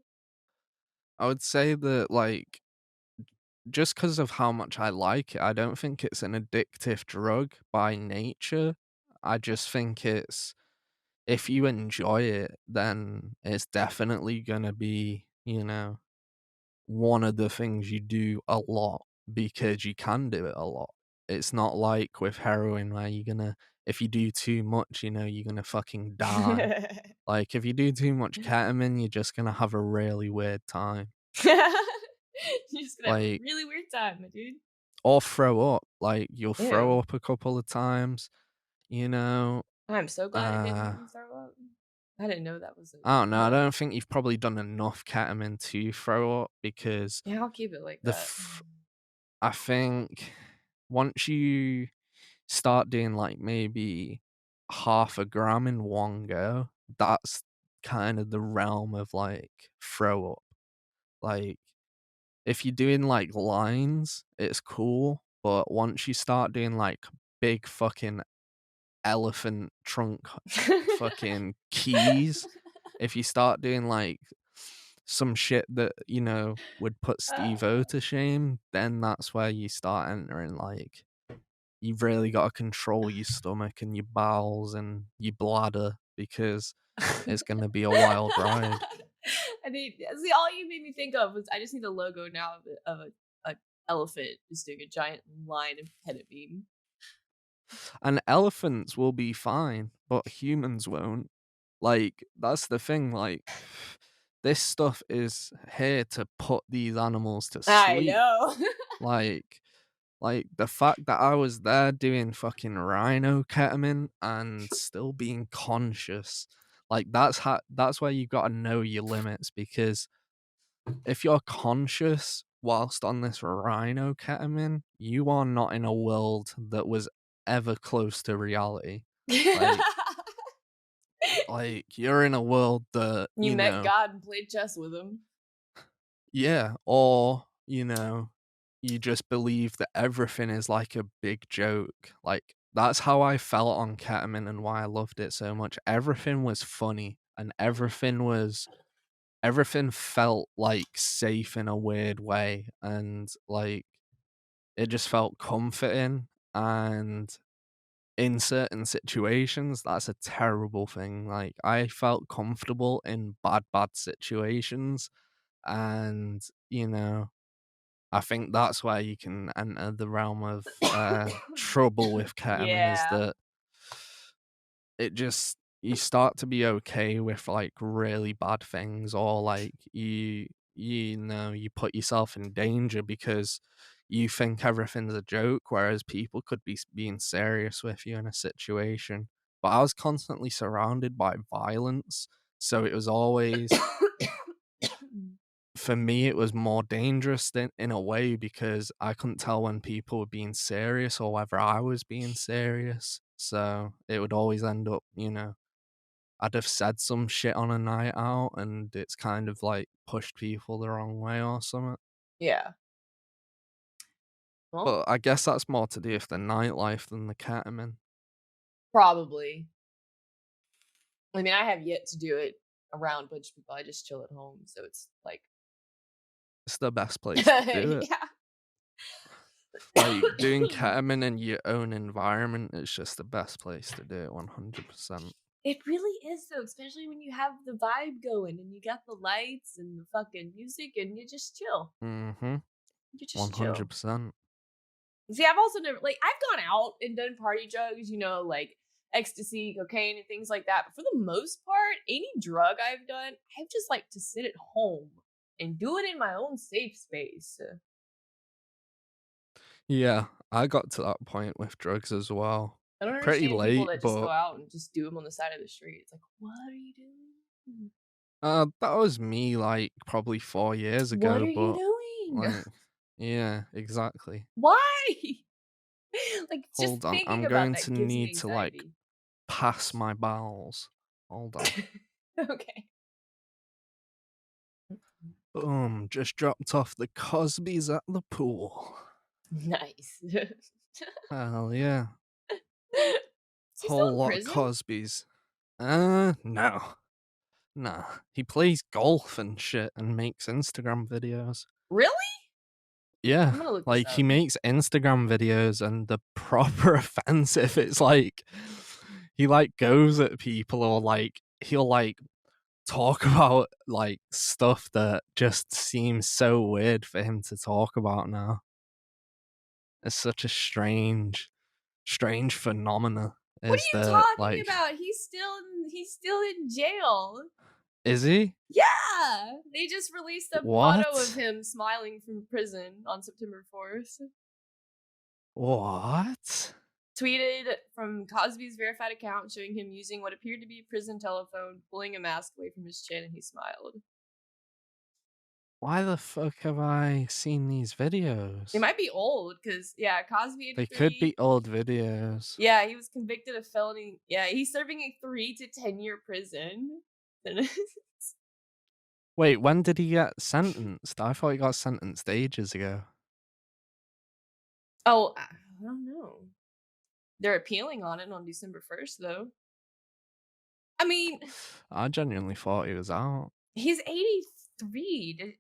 I would say that, like, just because of how much I like it, I don't think it's an addictive drug by nature. I just think it's if you enjoy it, then it's definitely gonna be, one of the things you do a lot because you can do it a lot. It's not like with heroin where if you do too much, you're gonna fucking die. Like, if you do too much ketamine, you're just gonna have a really weird time. You're just gonna have a Like, really weird time, my dude. or throw up. Like, you'll throw Ew. up a couple of times, you know. I'm so glad it didn't Uh, make me throw up. I didn't know that was a I don't know. I no. don't think you've probably done enough ketamine to throw up because Yeah, I'll keep it like the that. f- I think once you start doing like maybe half a gram in one go, that's kind of the realm of like throw up. Like, if you're doing like lines, it's cool, but once you start doing like big fucking elephant trunk fucking keys, if you start doing like some shit that, would put Steve O to shame, then that's where you start entering like you've really got to control your stomach and your bowels and your bladder because it's gonna be a wild ride. I need see all you made me think of was I just need a logo now of a elephant just doing a giant line of ketamine. And elephants will be fine, but humans won't. Like, that's the thing, like, this stuff is here to put these animals to I sleep. know. Like the fact that I was there doing fucking rhino ketamine and still being conscious, like, that's where you gotta know your limits because if you're conscious whilst on this rhino ketamine, you are not in a world that was ever close to reality. Like you're in a world that, You met God and played chess with him. yeah, or, you just believe that everything is like a big joke. Like, that's how I felt on ketamine and why I loved it so much. Everything was funny and everything felt like safe in a weird way and like it just felt comforting and in certain situations that's a terrible thing. Like, I felt comfortable in bad situations and I think that's where you can enter the realm of trouble with ketamine is Yeah. that you start to be okay with like really bad things or like you put yourself in danger because you think everything's a joke whereas people could be being serious with you in a situation. But I was constantly surrounded by violence, so it was always for me it was more dangerous than in a way because I couldn't tell when people were being serious or whether I was being serious. So it would always end up, I'd have said some shit on a night out and it's kind of like pushed people the wrong way or something. Yeah. Well, But I guess that's more to do with the nightlife than the ketamine. probably. I mean, I have yet to do it. around a bunch of people. I just chill at home, so it's like It's the best place to do it. yeah. Like, doing ketamine in your own environment is just the best place to do it 100%. It really is though, especially when you have the vibe going and you got the lights and the fucking music and you just chill. Mhm. You just chill. 100%. See, I've also never like I've gone out and done party drugs, like ecstasy, cocaine, and things like that. But for the most part, any drug I've done, I've just like to sit at home and do it in my own safe space. Yeah, I got to that point with drugs as well. I don't Pretty understand people late, that just go but, out and just do them on the side of the street. It's like, what are you doing? that was me, like, probably 4 years What ago, are you but, doing? like yeah, exactly. Why? Like, just Hold on, thinking I'm about going that to gives me need to, like, anxiety. pass my bowels. Hold on. Okay. Boom, just dropped off the Cosbys at the pool. Nice. Hell yeah. Is he still Whole in lot of prison? Cosbys. No. Nah. He plays golf and shit and makes Instagram videos. Really? Yeah. I'm gonna look this Like, he up. makes Instagram videos and the proper offensive. It's like, he, like, goes at people or, like, he'll, like, talk about, like, stuff that just seems so weird for him to talk about now. It's such a strange phenomena What are is you that, talking like about? He's still in jail. is he? Yeah. They just released a photo of What? him smiling from prison on September 4th. What? Tweeted from Cosby's verified account showing him using what appeared to be a prison telephone, pulling a mask away from his chin, and he smiled. Why the fuck have I seen these They videos? might be old because, yeah, Cosby They had could be three. old videos. Yeah, he was convicted of felony. Yeah, he's serving a 3 to 10 year prison. Wait, when did he get sentenced? I thought he got sentenced ages ago. Oh, I don't know. They're appealing on it on December 1st, though. I mean, I genuinely thought he was out. he's 83. Do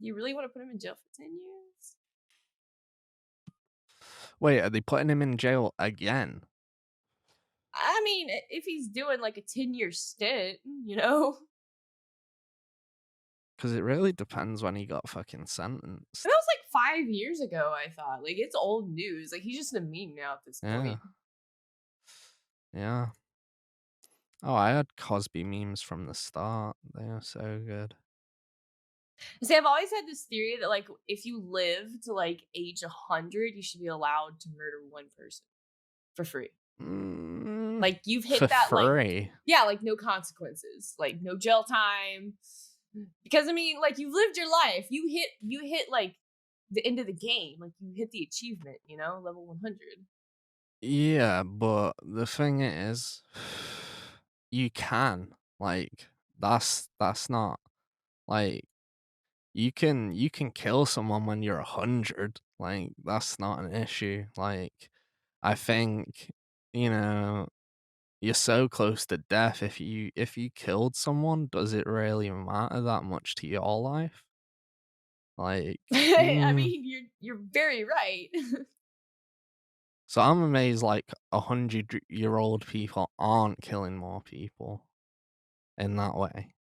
you really want to put him in jail for 10 years? Wait, are they putting him in jail again? I mean, if he's doing like a 10-year stint. Because it really depends when he got fucking That sentenced. was like 5 years ago, I thought. Like, it's old news. Like, he's just a meme now at this Yeah. point. Yeah. Oh, I had Cosby memes from the start. They are so good. See, I've always had this theory that, like, if you live to like age 100, you should be allowed to murder one person for free. Like, you've For hit that, like, free. yeah, like, no consequences, like, no jail time. Because, I mean, like, you've lived your life. You hit, like, the end of the game. Like, you hit the achievement, level 100. Yeah, but the thing is, you can. Like, that's not like you can kill someone when you're 100. Like, that's not an issue. Like, I think, you know, you're so close to death. If you killed someone, does it really matter that much to your life? Like, I mean, you're very right. so I'm amazed like 100-year-old people aren't killing more people in that way.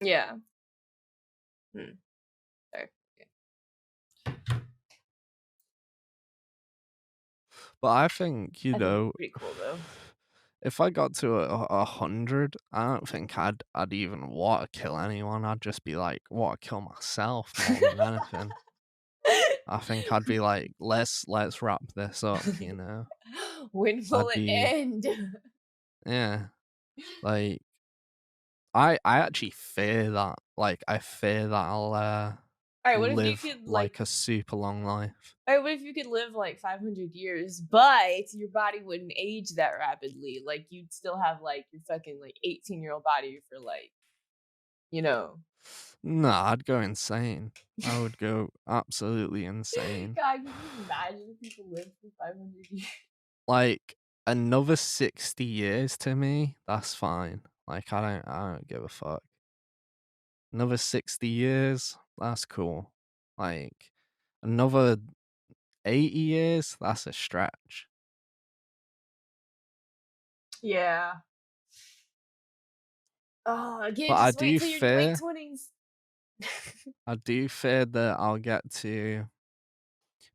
Yeah. Hmm. Sorry. Yeah. But I think, I think it'd be pretty cool though. if I got to 100, I don't think I'd even want to kill anyone. I'd just be like, want to kill myself more than anything. I think I'd be like, let's wrap this up. When will I'd it be end? yeah, like I actually fear that. Like, I fear that I'll All right, what if you live could like like a super long life. all right, what if you could live like 500 years, but your body wouldn't age that rapidly? Like, you'd still have like your fucking like 18-year-old body for like, you know. Nah, I'd go insane. I would go absolutely insane. God, can you imagine if people lived for 500 years? Like, another 60 years to me, that's fine. Like I don't give a fuck. Another 60 years, that's cool. Like another 80 years, that's a stretch. Yeah. Oh, But again, just wait till your late 20s. I do fear that I'll get to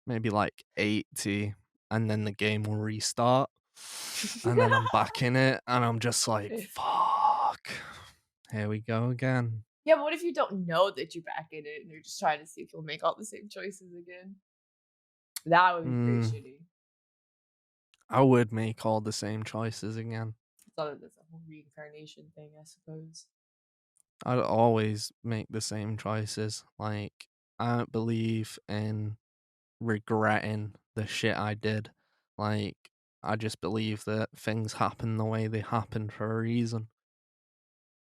maybe like 80 and then the game will restart and then I'm back in it and I'm just like, fuck. Here we go again. Yeah, but what if you don't know that you're back in it and you're just trying to see if you'll make all the same choices again? That would be pretty Mm, shitty. I would make all the same choices again. So that's a whole reincarnation thing, I suppose. I'd always make the same choices. Like, I don't believe in regretting the shit I did. Like, I just believe that things happen the way they happen for a reason.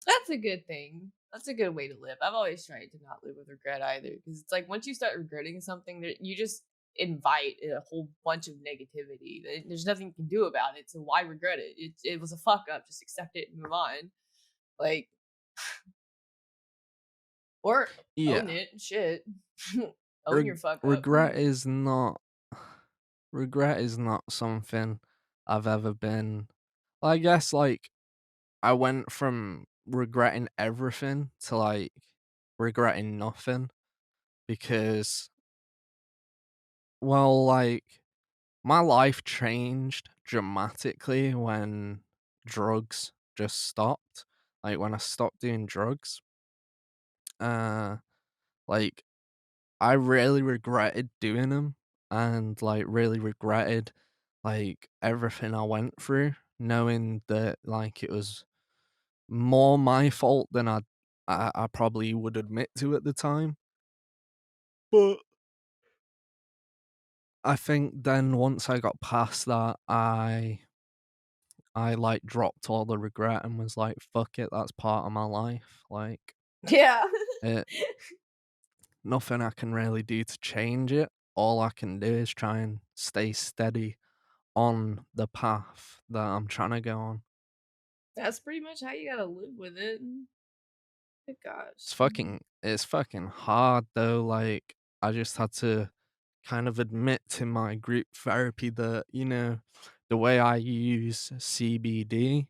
That's a good thing. That's a good way to live. I've always tried to not live with regret either, because it's like once you start regretting something, that you just invite a whole bunch of negativity. There's nothing you can do about it. So why regret it? It was a fuck up. Just accept it and move on. Like, or own Yeah. it. Shit, own your fuck up. Regret is not regret is not something I've ever been. I guess like I went from regretting everything to like regretting nothing because well like my life changed dramatically when drugs just stopped. Like when I stopped doing drugs, uh like I really regretted doing them and like really regretted like everything I went through, knowing that like it was more my fault than I probably would admit to at the time. But I think then once I got past that, I like dropped all the regret and was like, fuck it, that's part of my life. Like Yeah. it nothing I can really do to change it. All I can do is try and stay steady on the path that I'm trying to go on. That's pretty much how you gotta live with it. Good gosh. It's fucking hard though. Like I just had to kind of admit to my group therapy that, the way I use CBD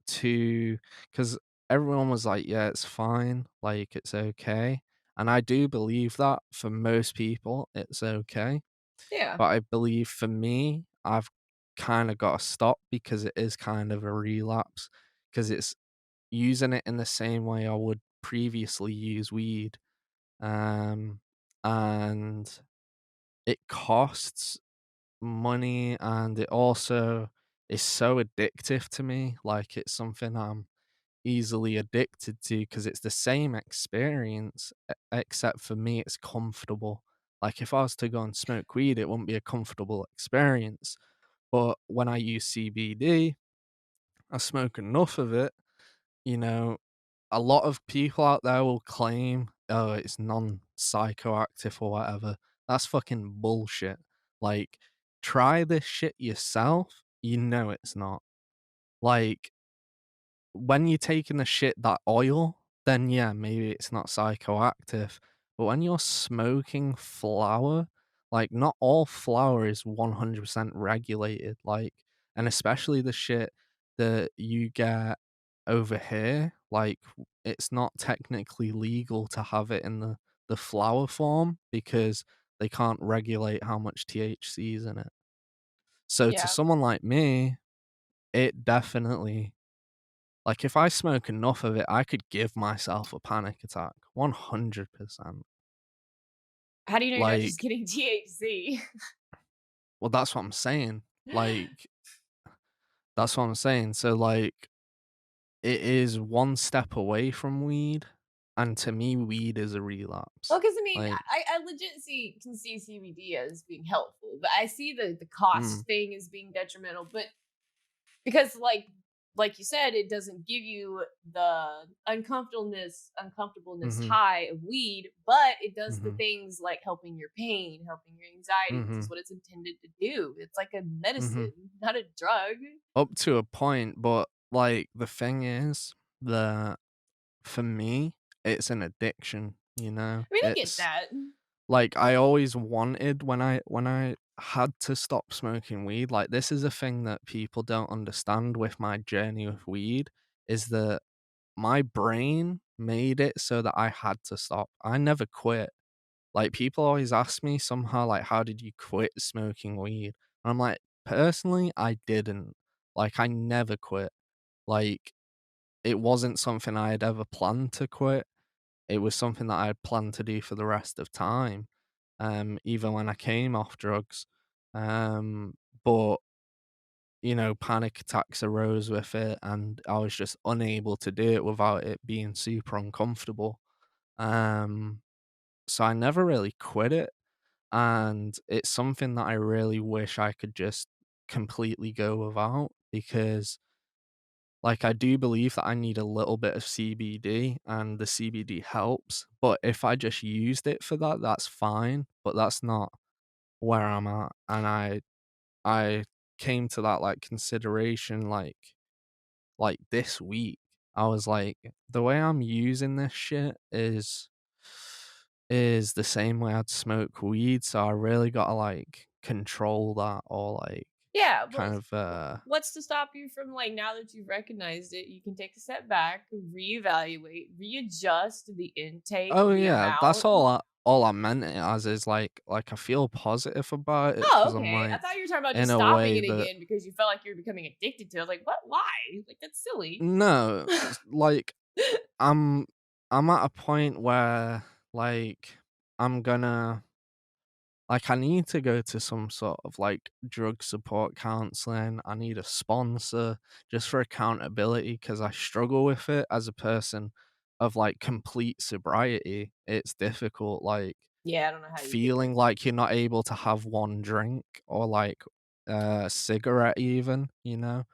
to because everyone was like, yeah, it's fine, like it's okay. And I do believe that for most people it's okay. Yeah. But I believe for me, I've kind of got to stop because it is kind of a relapse because it's using it in the same way I would previously use weed. Um, and it costs money and it also is so addictive to me. Like it's something I'm easily addicted to because it's the same experience, except for me, it's comfortable. Like if I was to go and smoke weed, it wouldn't be a comfortable experience. But when I use CBD, I smoke enough of it, you know, a lot of people out there will claim, oh, it's non psychoactive or whatever. That's fucking bullshit. Like, try this shit yourself. You know it's not. Like, when you're taking the shit, that oil, then yeah, maybe it's not psychoactive. But when you're smoking flower, like not all flower is 100% regulated. Like, and especially the shit that you get over here, like it's not technically legal to have it in the flower form because they can't regulate how much THC is in it. So to Yeah. someone like me, it definitely like, if I smoke enough of it, I could give myself a panic attack, 100%. How do you know you're not just Like, getting THC? well, that's what I'm saying. Like, that's what I'm saying. So, like, it is one step away from weed, and to me, weed is a Well, relapse. because I mean, Like, I legit can see CBD as being helpful, but I see the cost mm, thing as being detrimental. But because like you said, it doesn't give you the uncomfortableness mhm, high of weed, but it does the mhm, things like helping your pain, helping your anxiety, which is mhm, what it's intended to do. It's like a mhm. medicine, not a drug. Up to a point, but like, the thing is that for me, it's an addiction, you know? I mean, I get It's that. like, I always wanted when I had to stop smoking weed, like, this is a thing that people don't understand with my journey with weed, is that my brain made it so that I had to stop. I never quit. Like, people always ask me somehow, like, "How did you quit smoking weed?" And I'm like, "Personally, I didn't." Like, I never quit. Like, it wasn't something I had ever planned to quit. It was something that I had planned to do for the rest of time, even when I came off drugs. Um, but, panic attacks arose with it, and I was just unable to do it without it being super uncomfortable. Um, so I never really quit it, and it's something that I really wish I could just completely go without because like, I do believe that I need a little bit of CBD and the CBD helps, but if I just used it for that, that's fine, but that's not where I'm at, and I came to that, like, consideration, like, this week. I was like, "The way I'm using this shit is the same way I'd smoke weed, so I really gotta, like, control that or, like, Yeah, well, kind of, what's to stop you from, like, now that you've recognized it, you can take a step back, reevaluate, readjust the intake, Oh, the yeah, that's amount. all I meant it as is, like, I feel positive about it Oh, because 'cause I'm, okay. I like, thought you were talking about in just a stopping way it that again because you felt like you were becoming addicted to it. I was like, "What? Why? Like, that's silly." no, like, I'm I'm at a point where, like, I'm gonna like, I need to go to some sort of, like, drug support counseling. I need a sponsor just for accountability because I struggle with it as a person of, like, complete sobriety. It's difficult, like, Yeah, I don't know how you do feeling it. like you're not able to have one drink or, like, a cigarette even, you know?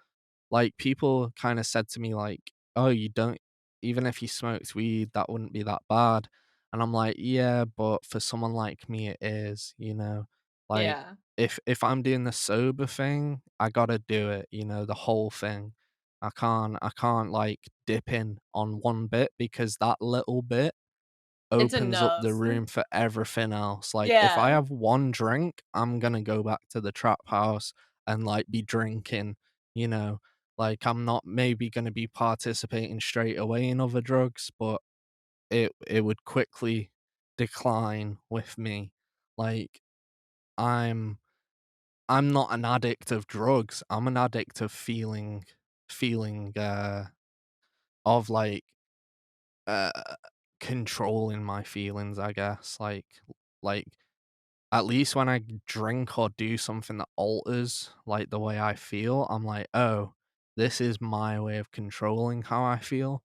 Like, people kinda said to me, like, "Oh, you don't even if you smoked weed, that wouldn't be that bad." And I'm like, "Yeah, but for someone like me, it is," you know? Like, Yeah. if I'm doing the sober thing, I gotta do it, the whole thing. I can't, like, dip in on one bit because that little bit It's opens up the enough. room for everything else. Like, if I Yeah. have one drink, I'm gonna go back to the trap house and, like, be drinking, you know? Like, I'm not maybe gonna be participating straight away in other drugs, but it would quickly decline with me. Like, I'm I'm not an addict of drugs. I'm an addict of feeling, of, uh, controlling my feelings, I guess. Like at least when I drink or do something that alters, like, the way I feel, I'm like, "Oh, this is my way of controlling how I feel."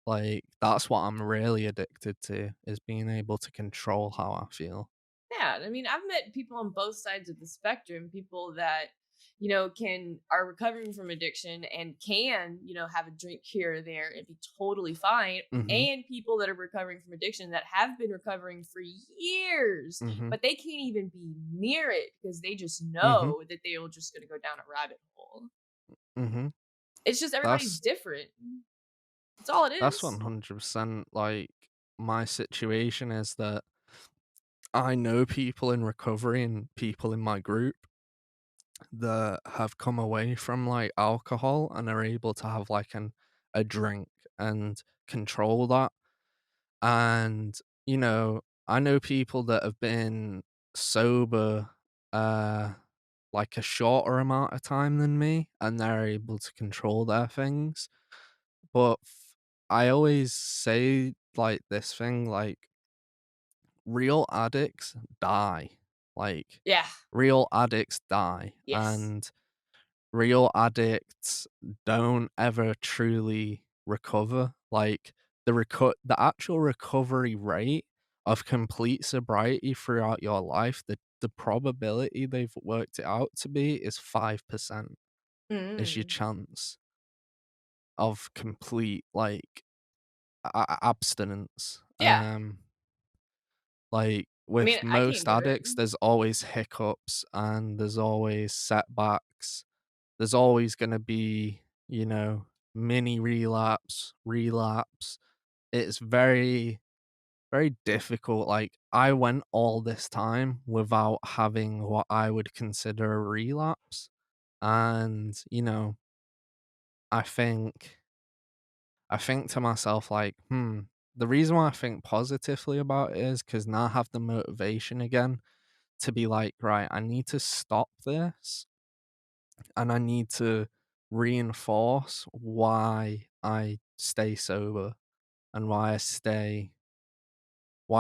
Like, that's what I'm really addicted to, is being able to control how I feel. Yeah, I mean, I've met people on both sides of the spectrum, people that, can are recovering from addiction and can, have a drink here or there and be totally fine, Mhm, and people that are recovering from addiction that have been recovering for years, mhm, but they can't even be near it because they just mhm, know that they are just going to go down a rabbit hole. mhm. It's just everybody's That's different. That's all it that's is. 100% like, my situation is that I know people in recovery and people in my group that have come away from, like, alcohol and are able to have, like, a drink and control that, and, I know people that have been sober, uh, like, a shorter amount of time than me, and they're able to control their things, but I always say, like, this thing, like, real addicts die, like, Yeah. real addicts die, Yes. and real addicts don't ever truly recover. Like the actual recovery rate of complete sobriety throughout your life, the probability they've worked it out to be is 5% is your Mm. chance of complete like abstinence. Yeah. Like I mean, with I can't most do it. addicts, there's always hiccups and there's always setbacks. There's always gonna be, mini relapse, relapse. It's very, very difficult. Like, I went all this time without having what I would consider a relapse. And, I think I think to myself like, the reason why I think positively about it is because now I have the motivation again to be like, right, I need to stop this and I need to reinforce why I stay sober and why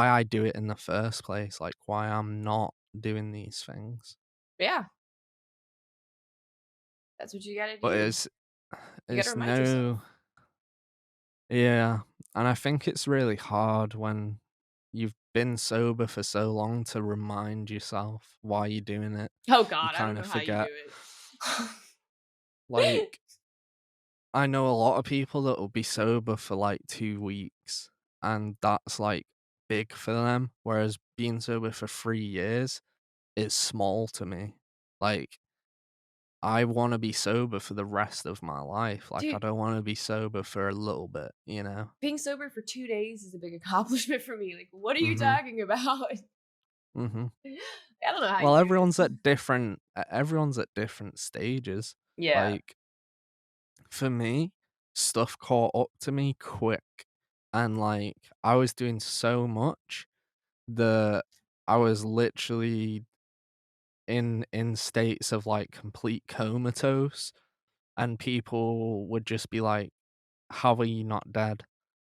I do it in the first place, like why I'm not doing these things. Yeah, that's what you gotta But do. You gotta it's remind yourself. no yeah, and I think it's really hard when you've been sober for so long to remind yourself why you're doing it. Oh You god, I don't kind know of how you forget. do it. Like, I know a lot of people that will be sober for like 2 weeks, and that's like big for them. Whereas being sober for 3 years is small to me. Like, I want to be sober for the rest of my life. Like, I Dude, don't want to be sober for a little bit, you know? being sober for 2 days is a big accomplishment for me. Like, what are you Mm hmm. talking about? Mm hmm. I don't know how Well, you do it. everyone's at different stages. Yeah. Like, for me, stuff caught up to me quick, and, like, I was doing so much that I was literally in states of, like, complete comatose, and people would just be like, "How are you not dead?"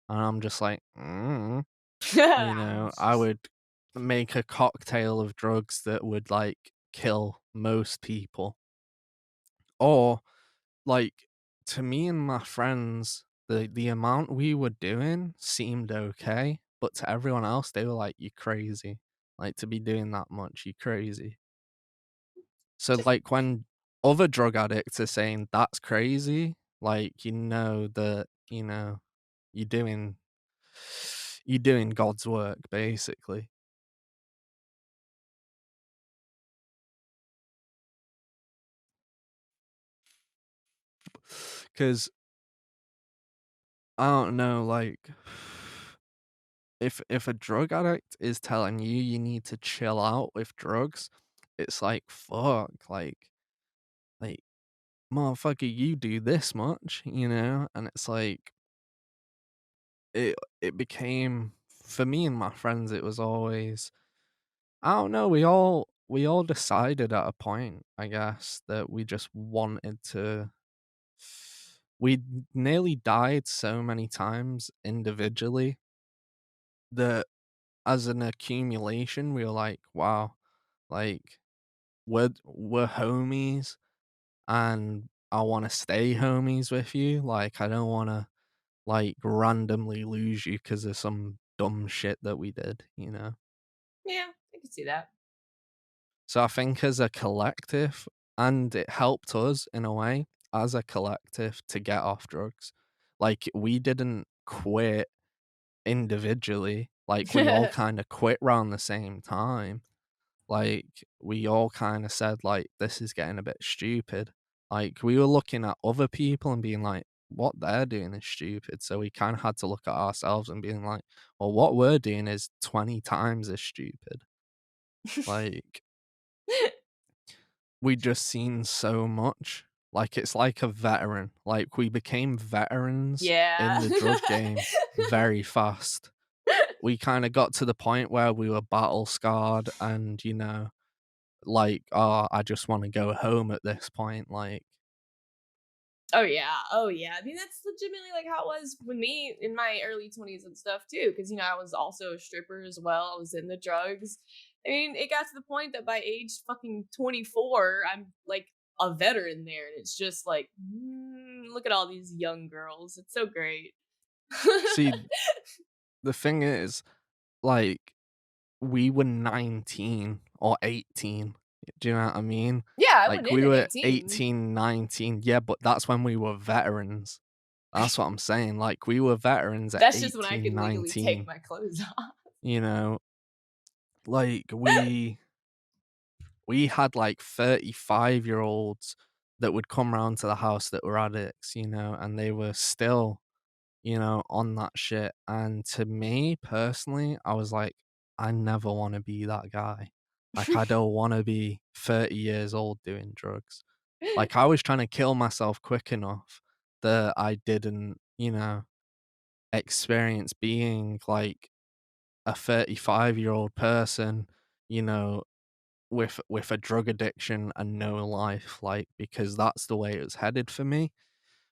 And I'm just like, "Mm." I Ouch. would make a cocktail of drugs that would, like, kill most people. Or, like, to me and my friends, the amount we were doing seemed okay, but to everyone else, they were like, "You're crazy. Like, to be doing that much, you're crazy." So, Just like, when other drug addicts are saying, "That's crazy," like, that, you're doing you're doing God's work, basically. Because I don't know, like, if a drug addict is telling you you need to chill out with drugs, it's like, fuck, like, motherfucker, you do this much, and it's like it became for me and my friends, it was always I don't know, we all decided at a point, I guess, that we just wanted to we nearly died so many times individually that as an accumulation, we were like, wow, like we're homies and I want to stay homies with you. Like I don't want to like randomly lose you because of some dumb shit that we did. yeah, I can see that. So I think as a collective, and it helped us in a way as a collective to get off drugs. Like we didn't quit individually. Like we all kind of quit around the same time. Like, we all kinda said, like, "This is getting a bit stupid." Like, we were looking at other people and being like, "What they're doing is stupid." So we kinda had to look at ourselves and being like, "Well, what we're doing is 20 times as stupid." Like, we just seen so much. Like, it's like a veteran. Like, we became veterans in Yeah. the drug game very fast. We kinda got to the point where we were battle scarred and, like, "Oh, I just wanna go home at this point," like Oh yeah. Oh yeah. I mean, that's legitimately like how it was with me in my early 20s and stuff too. Cause I was also a stripper as well. I was in the drugs. I mean, it got to the point that by age fucking 24, I'm like a veteran there. And it's just like, look at all these young girls. It's so great. see, the thing is, like, we were 19 or 18, do you know what I mean? Yeah, I went Like, in we at were 18. 18, 19, yeah, but that's when we were veterans. That's what I'm saying, like, we were veterans at That's just when I 18, could legally take 19, my clothes off. you know? Like, we had, like, 35-year-olds that would come round to the house that were addicts, and they were still, on that shit. And to me personally, I was like, I never want to be that guy. Like, I don't want to be 30 years old doing drugs. Like, I was trying to kill myself quick enough that I didn't, experience being like a 35-year-old person, you know, with a drug addiction and no life, like, because that's the way it was headed for me.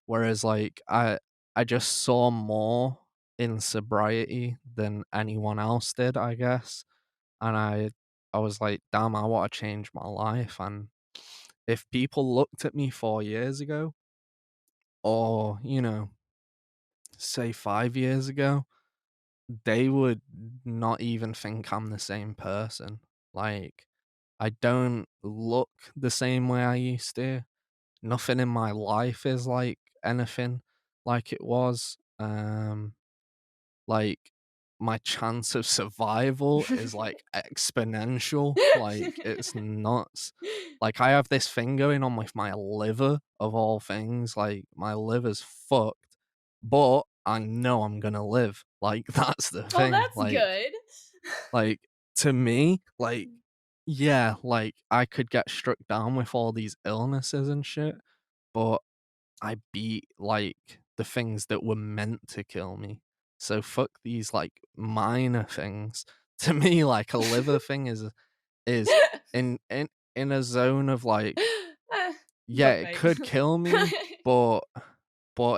Whereas, like, I just saw more in sobriety than anyone else did, I guess, and I was like, "Damn, I wanna change my life," and if people looked at me 4 years ago or, say 5 years ago, they would not even think I'm the same person. Like, I don't look the same way I used to. Nothing in my life is like anything like it was. Like, my chance of survival is like exponential. Like, it's nuts. Like, I have this thing going on with my liver of all things. Like, my liver's fucked, but I know I'm gonna live. Like, that's the Oh, thing. that's good. Like, to me, like, yeah, like, I could get struck down with all these illnesses and shit, but I beat, like, the things that were meant to kill me. So fuck these, like, minor things. To me, like, a liver thing is in in a zone of, like, Eh, yeah, bug it bite. could kill me, but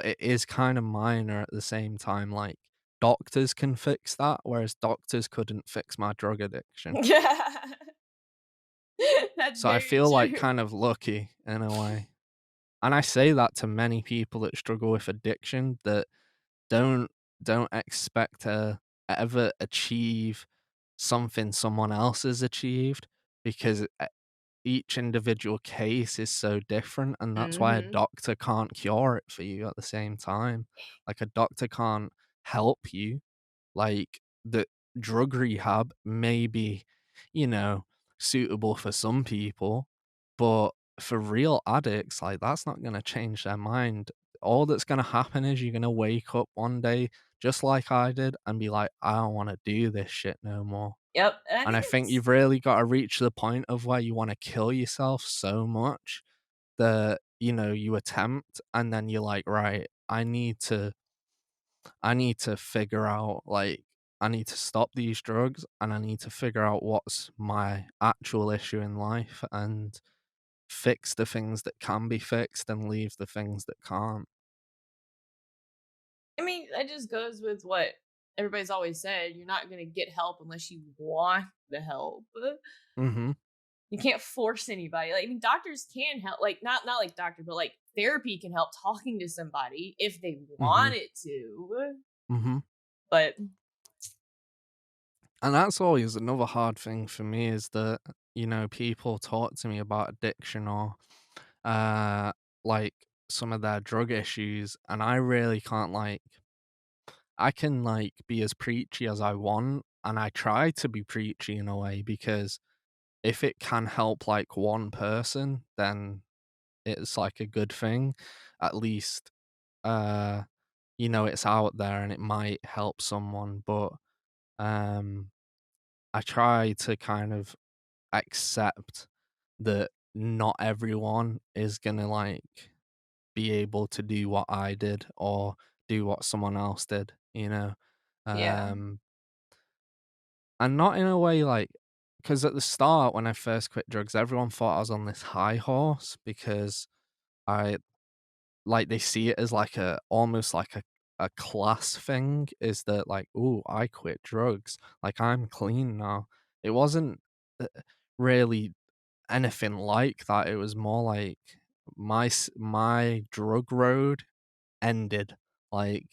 it is kinda minor at the same time. Like, doctors can fix that, whereas doctors couldn't fix my drug addiction. Yeah. That's So I very feel, like, true. kind of lucky in a way. And I say that to many people that struggle with addiction that don't don't expect to ever achieve something someone else has achieved because each individual case is so different, and that's why a Mhm. doctor can't cure it for you at the same time. Like, a doctor can't help you. Like, the drug rehab may be, you know, suitable for some people, but for real addicts, like, that's not gonna change their mind. All that's gonna happen is you're gonna wake up one day, just like I did, and be like, "I don't wanna do this shit no more." Yep, and I And I think think it's you've really gotta reach the point of where you wanna kill yourself so much that, you attempt, and then you're like, "Right, I need to figure out, like, I need to stop these drugs, and I need to figure out what's my actual issue in life and fix the things that can be fixed and leave the things that can't." I mean, that just goes with what everybody's always said, you're not gonna get help unless you want the help. Mhm, You can't force anybody. Like, I mean, doctors can help, like, not like doctor, but like therapy can help talking to somebody if they mhm, want it to. mhm. But And that's always another hard thing for me is that, people talk to me about addiction or, uh, like, some of their drug issues, and I really can't, like I can, like, be as preachy as I want, and I try to be preachy in a way because if it can help, like, one person, then it's, like, a good thing. At least, uh, it's out there and it might help someone, but, um, I try to kind of accept that not everyone is gonna, like, be able to do what I did or do what someone else did, you know? yeah. Um And not in a way like, because at the start, when I first quit drugs, everyone thought I was on this high horse because I like, they see it as like almost like a class thing, is that like, "Ooh, I quit drugs, like, I'm clean now." It wasn't, uh, really anything like that, it was more like my drug road ended. Like,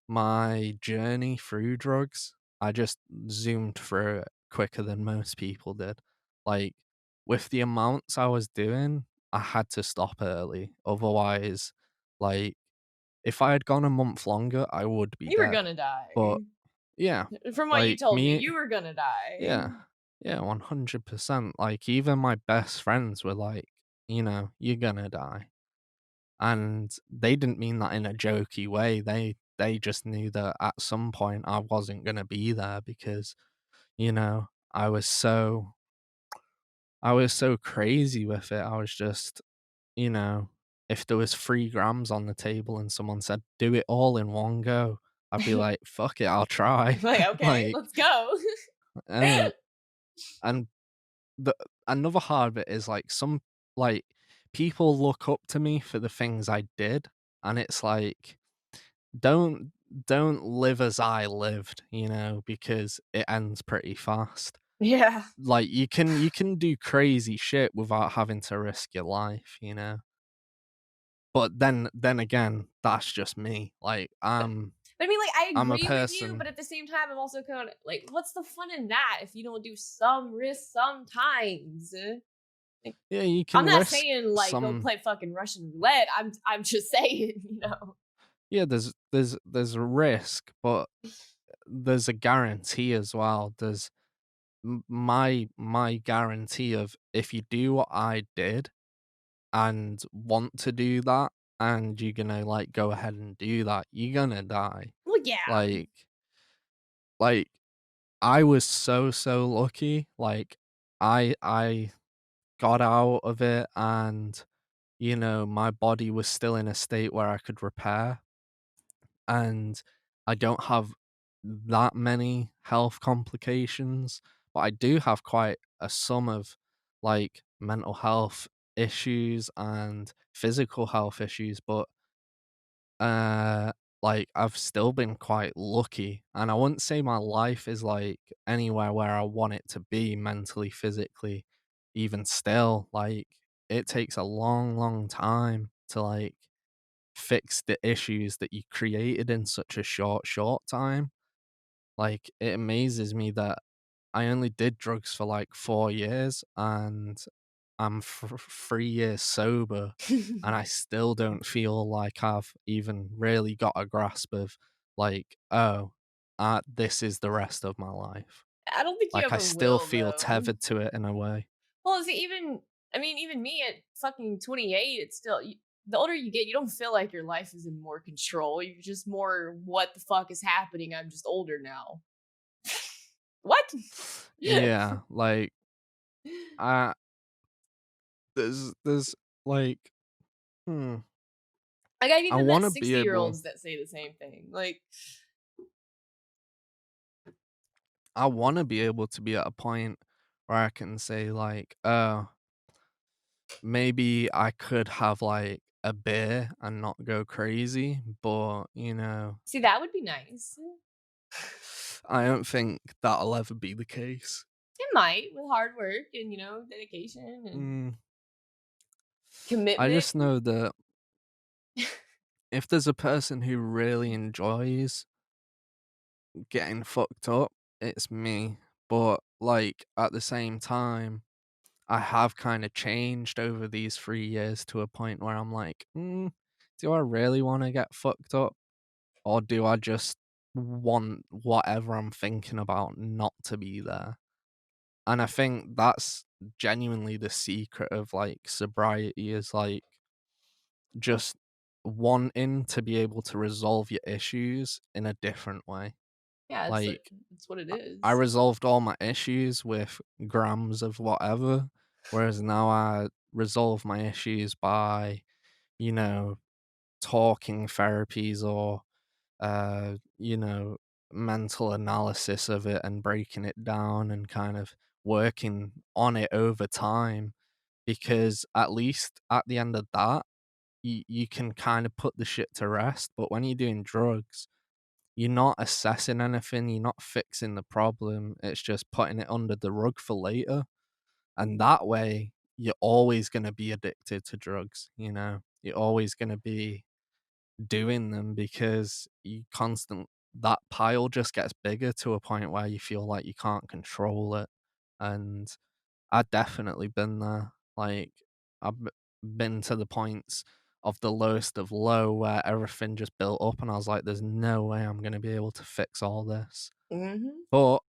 my journey through drugs, I just zoomed through it quicker than most people did. Like, with the amounts I was doing, I had to stop early. Otherwise, like, if I had gone a month longer, I would be You were dead. gonna But die. yeah, From what you like told me, me, you were gonna die. yeah, yeah, 100%. Like, even my best friends were like, "You're gonna die." and they didn't mean that in a jokey way. They just knew that at some point I wasn't gonna be there because, you know, I was so crazy with it. I was just, you know, if there was 3 grams on the table and someone said, "Do it all in one go," I'd be like, "Fuck it, I'll try." Like, okay, Like, let's go. uh, and the another part of it is, like, like, people look up to me for the things I did, and it's like, don't don't live as I lived, you know, because it ends pretty fast. Yeah. Like, you can do crazy shit without having to risk your life, you know? But then again, that's just me. Like, But but I mean, like, I I'm a agree with you, person. but at the same time, I'm also kind of like, what's the fun in that if you don't do some risk sometimes? Like, Yeah, you I'm can not risk saying like go some. play fucking Russian roulette. I'm just saying, you know. Yeah, there's a risk, but there's a guarantee as well. There's my guarantee of if you do what I did and want to do that, and you're gonna like go ahead and do that, you're gonna die. Well, yeah. Like like I was so lucky. Like I got out of it, and you know, my body was still in a state where I could repair, and I don't have that many health complications, but I do have quite a sum of like mental health issues and physical health issues, but uh like I've still been quite lucky, and I wouldn't say my life is like anywhere where I want it to be mentally, physically. Even still, like it takes a long time to like fix the issues that you created in such a short time. Like, it amazes me that I only did drugs for, like, 4 years, and I'm 3 years sober, and I still don't feel like I've even really got a grasp of, like, "Oh, this is the rest of my life." I don't think you Like, I ever still will feel though. tethered to it in a way. Well, see, even I mean, even me at fucking 28, it's still the older you get, you don't feel like your life is in more control. You're just more, what the fuck is happening? I'm just older now. What? Yeah, like, I there's, like, hmm, Like, I've I even met wanna be 60-year-olds able that say the same thing. Like, I wanna be able to be at a point where I can say like, "Oh, maybe I could have like a beer and not go crazy," but, you know, see, that would be nice. I don't think that'll ever be the case. It might with hard work and, dedication and Mm, I commitment. just know that if there's a person who really enjoys getting fucked up, it's me. But, like, at the same time, I have kinda changed over these 3 years to a point where I'm like, do I really wanna get fucked up? Or do I just want whatever I'm thinking about not to be there? And I think that's genuinely the secret of, like, sobriety is, like, just wanting to be able to resolve your issues in a different way. Yeah, Like, it's what it I is. resolved all my issues with grams of whatever, whereas now I resolve my issues by, you know, talking therapies or you know, mental analysis of it and breaking it down and kind of working on it over time. Because at least at the end of that, you can kind of put the shit to rest. But when you're doing drugs, you're not assessing anything, you're not fixing the problem. It's just putting it under the rug for later. And that way, you're always going to be addicted to drugs, you know? You're always going to be doing them because you constant that pile just gets bigger to a point where you feel like you can't control it. And I've definitely been there. Like been to the points of the lowest of low where everything just built up and I was like, there's no way I'm gonna be able to fix all this. Mhm. But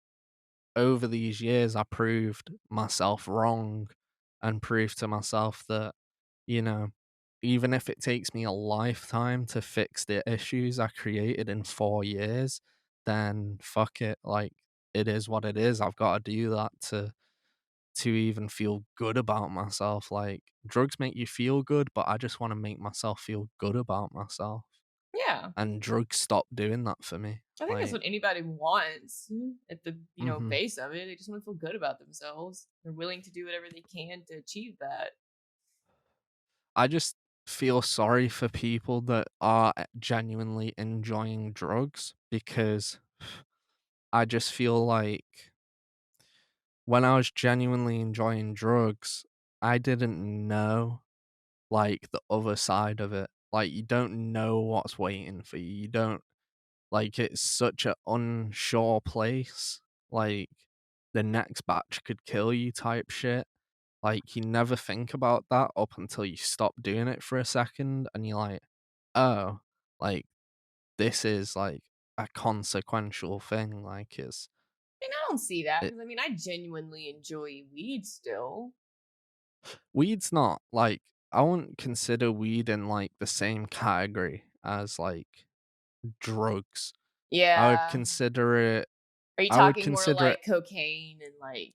over these years I proved myself wrong and proved to myself that, you know, even if it takes me a lifetime to fix the issues I created in 4 years, then fuck it, like, it is what it is. I've gotta do that to even feel good about myself. Like, drugs make you feel good, but I just wanna make myself feel good about myself, Yeah. and drugs stop doing that for me. I think that's Like what anybody wants at the, mhm. base of it. They just want to feel good about themselves. They're willing to do whatever they can to achieve that. I just feel sorry for people that are genuinely enjoying drugs because I just feel like when I was genuinely enjoying drugs, I didn't know, like, the other side of it. Like, you don't know what's waiting for you. You don't like, it's such a unsure place. Like, the next batch could kill you type shit. Like, you never think about that up until you stop doing it for a second, and you're like, "Oh, like, this is, like, a consequential thing." Like, And I don't see that it because I genuinely enjoy weed still. weed's not like, I wouldn't consider weed in, like, the same category as, like, drugs. I would Yeah. consider it Are you I would talking more consider it like cocaine and like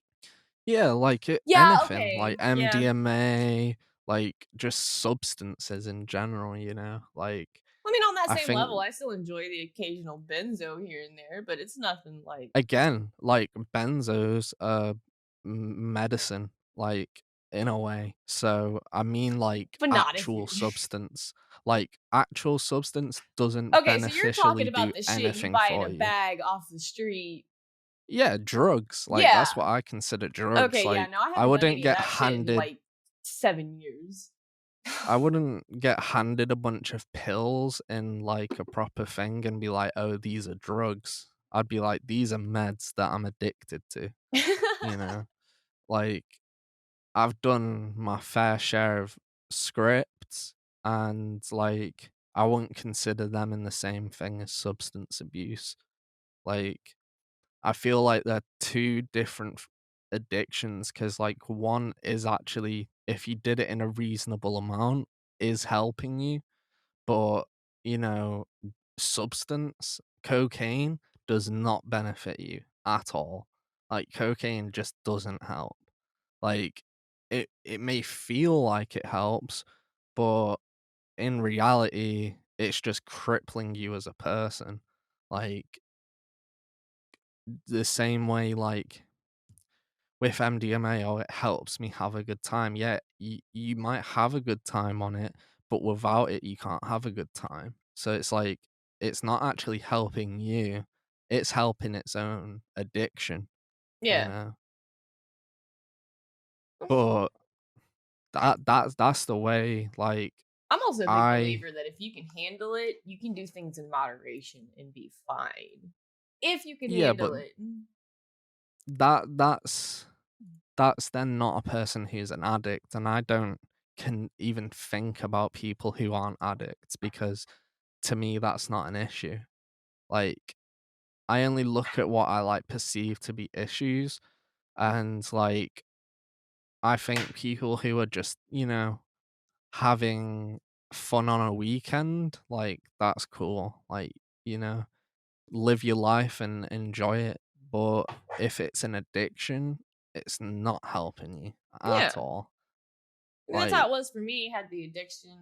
yeah, like, yeah, anything, like okay. Yeah. MDMA, like, just substances in general, you know? Like, On that I same level, think I still enjoy the occasional benzo here and there, but it's nothing like again, like, benzos are medicine, like, in a way. So, I mean, like, but not if actual you're substance. Like, actual substance doesn't Okay, so you're talking beneficially do about the shit you anything buy in for a you. bag off the street. Yeah, drugs, like, that's Yeah. what I consider drugs. Okay, yeah, Like, no, I I haven't done wouldn't any of get that shit in handed like 7 years. I wouldn't get handed a bunch of pills in, like, a proper thing and be like, "Oh, these are drugs." I'd be like, "These are meds that I'm addicted to," you know? Like, I've done my fair share of scripts, and, like, I wouldn't consider them in the same thing as substance abuse. Like, I feel like they're 2 different addictions because, like, one is actually, if you did it in a reasonable amount, is helping you, but, you know, substance, cocaine does not benefit you at all. Like, cocaine just doesn't help. Like, it may feel like it helps, but in reality, it's just crippling you as a person. Like, the same way, like, with MDMA, oh, it helps me have a good time. Yeah, you might have a good time on it, but without it, you can't have a good time. So it's like, it's not actually helping you, it's helping its own addiction, you Yeah. know? But that's the way, like, I'm also a big I believer that if you can handle it, you can do things in moderation and be fine. If you can yeah, but handle it. that that's that's then not a person who's an addict, and I don't can even think about people who aren't addicts because to me that's not an issue. Like, I only look at what I, like, perceive to be issues, and, like, I think people who are just, having fun on a weekend, like, that's cool. Like, you know, live your life and enjoy it. But if it's an addiction, it's not helping you at Yeah. all. And that's how Like, it was for me. Had the addiction,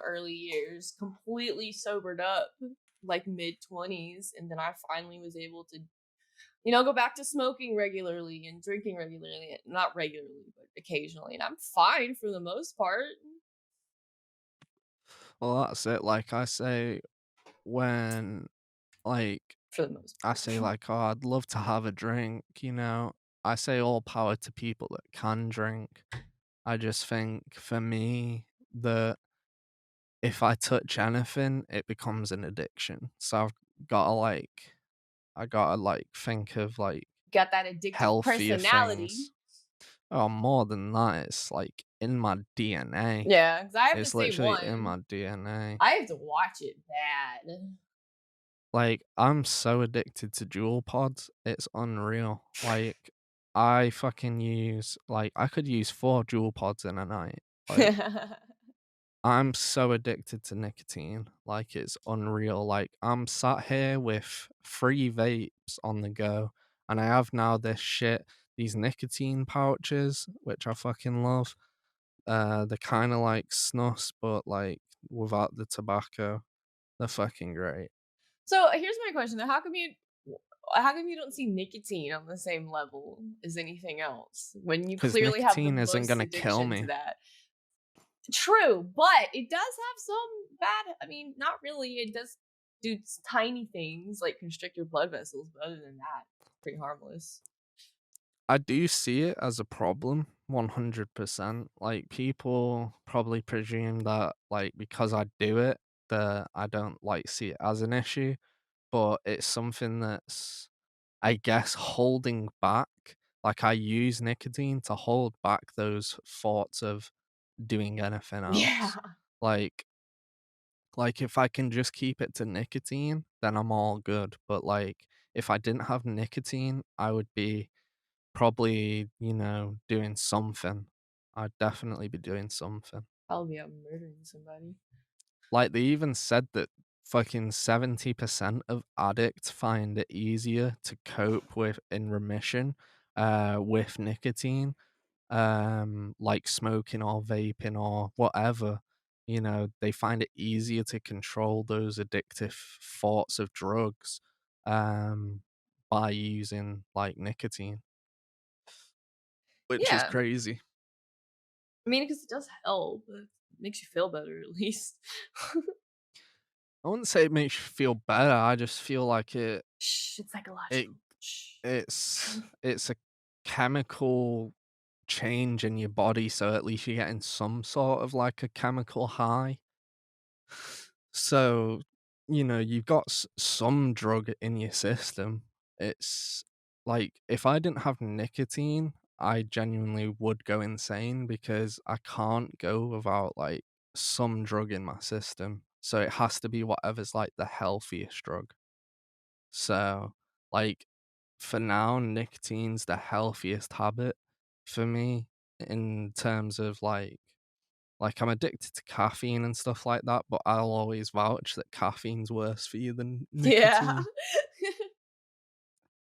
early years, completely sobered up, like mid 20s, and then I finally was able to, go back to smoking regularly and drinking regularly. Not regularly, but occasionally, and I'm fine for the most part. well, that's it. Like I say, when, like, For the most I part. say, like, oh, I'd love to have a drink, I say all power to people that can drink. I just think for me that if I touch anything, it becomes an addiction. So gotta like I gotta like think of like Got that addictive healthier personality. things. Oh, more than that, it's like in my DNA. Yeah, because I have the It's same literally in one. my DNA. I have to watch it bad. Like, I'm so addicted to Jewel pods, it's unreal. Like, I fucking use like I could use 4 Jewel pods in a night. Like, I'm so addicted to nicotine, like, it's unreal, like, I'm sat here with 3 vapes on the go, and I have now these nicotine pouches, which I fucking love. They're kinda like snus, but, like, without the tobacco. They're fucking great. So here's my question: how come you don't see nicotine on the same level as anything else when you 'Cause clearly have the nicotine isn't most gonna kill addiction to me. that? True, but it does have some bad. I mean, not really. It does do tiny things like constrict your blood vessels, but other than that, pretty harmless. I do see it as a problem, 100%. Like, people probably presume that, like, because I do it, that I don't, like, see it as an issue, but it's something that's, I guess, holding back. Like, I use nicotine to hold back those thoughts of doing anything Yeah, else. Like if I can just keep it to nicotine, then I'm all good, but, like, if I didn't have nicotine, I would be probably, doing something. I'd definitely be doing something. I'll be out murdering somebody. Like, they even said that fucking 70% of addicts find it easier to cope with in remission, with nicotine, like smoking or vaping or whatever. They find it easier to control those addictive thoughts of drugs, um, by using, like, nicotine, which is Yeah, crazy. I mean, because it does help. It makes you feel better, at least. I wouldn't say it makes you feel better, I just feel like Shh, it's it psychological. Shh. it's a chemical change in your body, so at least you're getting some sort of, like, a chemical high. So, you've got some drug in your system. It's like, if I didn't have nicotine, I genuinely would go insane because I can't go without, like, some drug in my system. So it has to be whatever's, like, the healthiest drug. So, like, for now, nicotine's the healthiest habit for me in terms of, I'm addicted to caffeine and stuff like that, but I'll always vouch that caffeine's worse for you than Yeah. nicotine.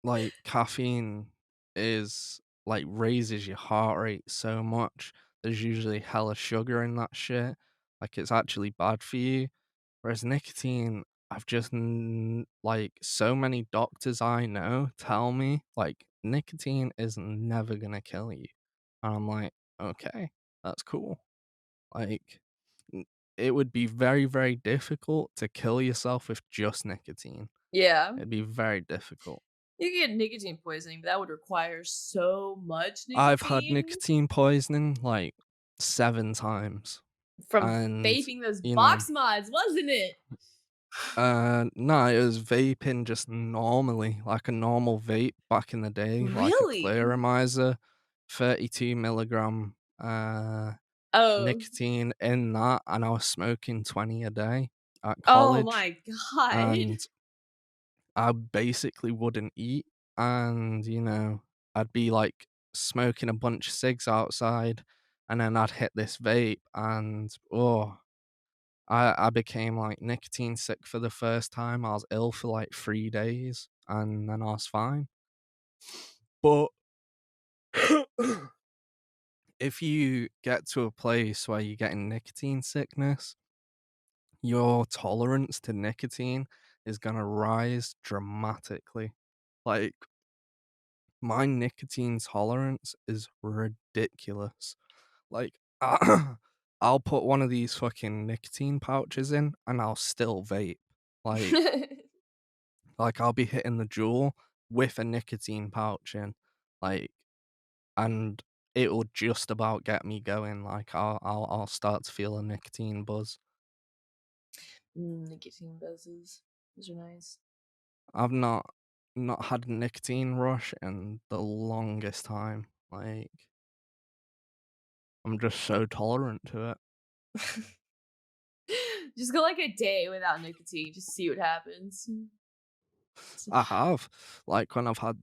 Like, caffeine raises your heart rate so much. There's usually hella sugar in that shit. Like, it's actually bad for you. Whereas nicotine, so many doctors I know tell me, like, nicotine is never gonna kill you. And I'm like, okay, that's cool. Like, n it would be very, very difficult to kill yourself with just nicotine. Yeah. It'd be very difficult. You can get nicotine poisoning, but that would require so much I've had nicotine nicotine poisoning, like, 7 times, from and, vaping those you know box mods, wasn't it? no, it was vaping just normally, like a normal vape back in the day, like a Really? Clearamizer, 32 milligram, Oh. nicotine in that, and I was smoking 20 a day at Oh college, my god. and I basically wouldn't eat, and, I'd be, like, smoking a bunch of cigs outside, and then I'd hit this vape, and, I became, like, nicotine sick for the first time. I was ill for, like, 3 days, and then I was fine. But if you get to a place where you're getting nicotine sickness, your tolerance to nicotine is gonna rise dramatically. Like, my nicotine tolerance is ridiculous. Like, I'll put one of these fucking nicotine pouches in, and I'll still vape. Like I'll be hitting the Juul with a nicotine pouch in, like, and it'll just about get me going, like, I'll start to feel a nicotine buzz. Nicotine buzzes. Those are nice. I've not had a nicotine rush in the longest time, like, I'm just so tolerant to it. Just go like a day without nicotine, just see what happens. I have, like, when I've had,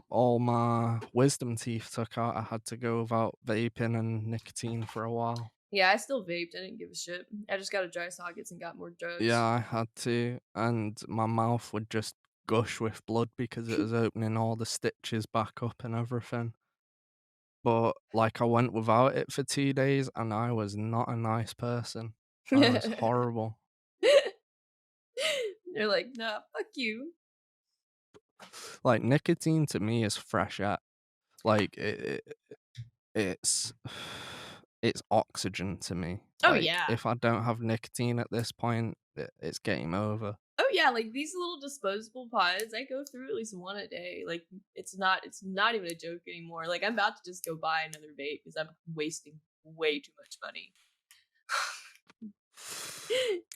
all my wisdom teeth took out, I had to go without vaping and nicotine for a while. Yeah, I still vaped. I didn't give a shit. I just got a dry sockets and got more Yeah, drugs. I had to, and my mouth would just gush with blood because it was opening all the stitches back up and everything. But, like, I went without it for 2 days, and I was not a nice person. I was horrible. They're like, "Nah, fuck you." Like, nicotine to me is fresh air. Like, it's it's oxygen to me. Oh, Like, yeah. if I don't have nicotine at this point, it's game over. Oh, yeah, like, these little disposable pods, I go through at least one a day. Like, it's not even a joke anymore. Like, I'm about to just go buy another vape because I'm wasting way too much money.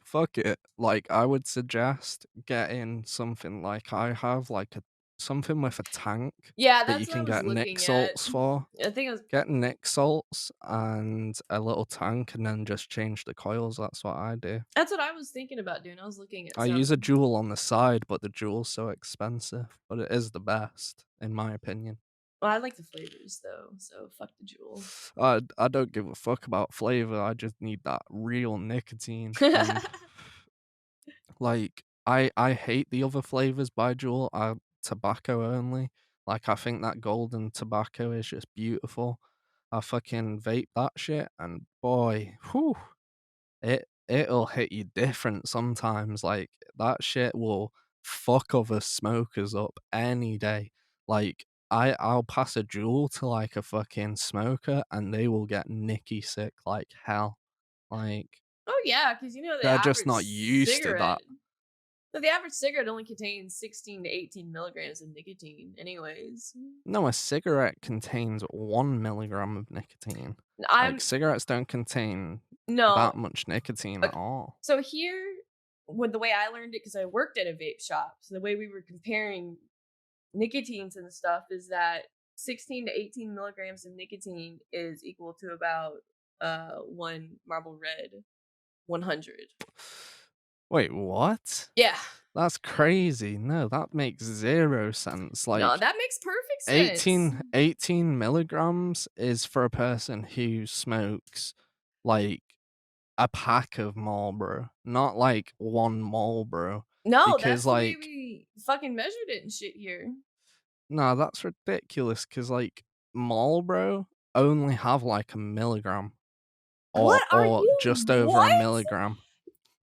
Fuck it. Like, I would suggest getting something like I have, like, a something with a tank Yeah, that you that's what I can was get Nick looking at. salts for. I think I was Get Nick salts and a little tank and then just change the coils, that's what I do. That's what I was thinking about doing. I was looking at I use a some. Juul on the side, but the Juul's so expensive, but it is the best, in my opinion. Well, I like the flavors though, so fuck the Juul. I don't give a fuck about flavor, I just need that real nicotine, and, like, I hate the other flavors by Juul, tobacco only. Like, I think that golden tobacco is just beautiful. I fucking vape that shit, and boy, whew. It'll hit you different sometimes, like, that shit will fuck other smokers up any day. Like, I'll pass a Juul to, like, a fucking smoker, and they will get nicky sick like hell. Like, Oh yeah, because the they're just average not used to that. cigarette. So the average cigarette only contains 16 to 18 milligrams of nicotine, anyways. No, a cigarette contains 1 milligram of nicotine. Like, I'm cigarettes don't contain no. that much nicotine at Okay. all. So here, with the way I learned it, because I worked at a vape shop, so the way we were comparing nicotines and stuff is that 16 to 18 milligrams of nicotine is equal to about one Marble Red 100. Wait, what? Yeah. That's crazy. No, that makes 0 sense. No, Like, that makes perfect sense. 18 milligrams is for a person who smokes, like, a pack of Marlboro, not, like, 1 Marlboro, No, because, that's the way like we fucking measured it and shit here. no, that's ridiculous. Because like, Marlboro only have, like, a milligram or What are just you? over a What? milligram.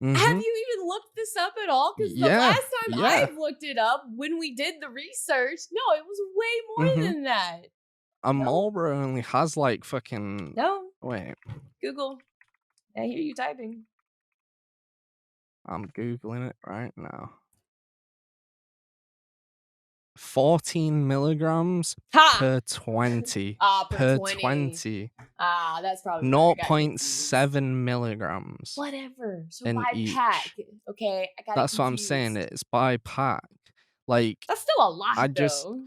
Have Mhm. you even looked this up at all? Because the Yeah, last time yeah. I've looked it up, when we did the research, no, it was way more Mhm. than that. A No, Marlboro only has, like, fucking no. wait, Google. I hear you typing. I'm Googling it right now. 14 milligrams Ha! per 20. Per Per 20. 20. That's probably where I Zero got point confused. 0.7 milligrams Whatever. So in by pack. each. Okay, I got it That's what I'm saying, confused. it's by pack. Like, That's still a lot I just though.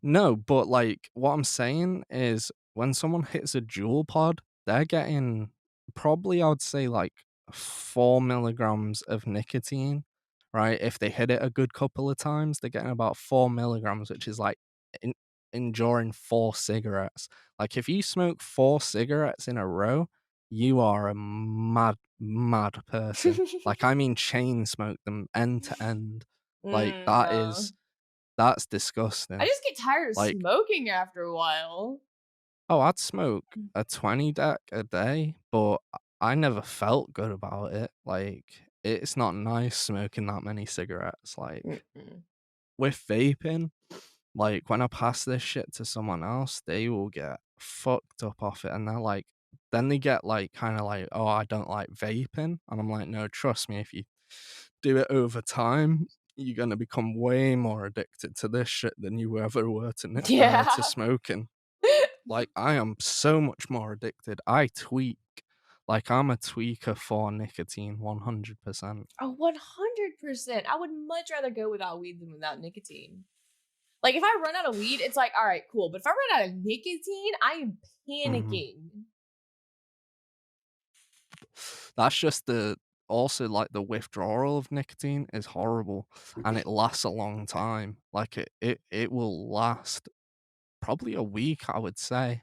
no, but, like, what I'm saying is when someone hits a Juul pod, they're getting probably, I would say, like, 4 milligrams of nicotine, right? If they hit it a good couple of times, they're getting about 4 milligrams, which is like en enduring 4 cigarettes. Like, if you smoke 4 cigarettes in a row, you are a mad, mad person. Like, I mean chain smoke them end to end. Like, No. that's I disgusting. just get tired of Like, smoking after a while. oh, I'd smoke a 20 deck a day, but I never felt good about it. Like, it's not nice smoking that many cigarettes. Like, Mm-mm. with vaping, like, when I pass this shit to someone else, they will get fucked up off it, and they're like then they get, like, kinda like, "Oh, I don't like vaping," and I'm like, "No, trust me, if you do it over time, you're gonna become way more addicted to this shit than you ever were to Yeah. smoking." Like, I am so much more addicted. I tweak. Like, I'm a tweaker for nicotine 100%. Oh, 100%. I would much rather go without weed than without nicotine. Like, if I run out of weed, it's like, all right, cool. But if I run out of nicotine, I am Mhm. panicking. That's just the also, like, the withdrawal of nicotine is horrible, and it lasts a long time. Like, it will last probably a week, I would say,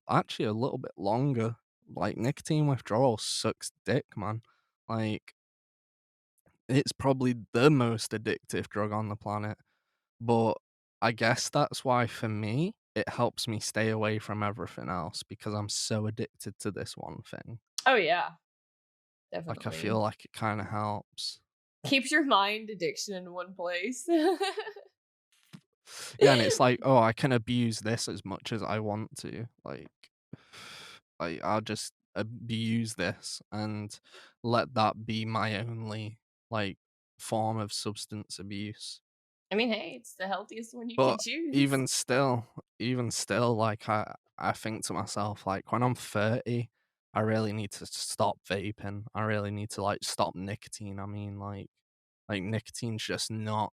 actually a little bit longer. like, nicotine withdrawal sucks dick, man. Like, it's probably the most addictive drug on the planet, but I guess that's why for me, it helps me stay away from everything else because I'm so addicted to this one thing. Oh, yeah, Like, I feel definitely. like it kinda helps. Keeps your mind addiction in one place. Yeah, and it's like, "Oh, I can abuse this as much as I want to." Like, I'll just abuse this and let that be my only, like, form of substance abuse. I mean, hey, it's the healthiest one you can But choose. even still even still, like, I think to myself, like, when I'm 30, I really need to stop vaping. I really need to, like, stop nicotine. I mean, like, nicotine's just not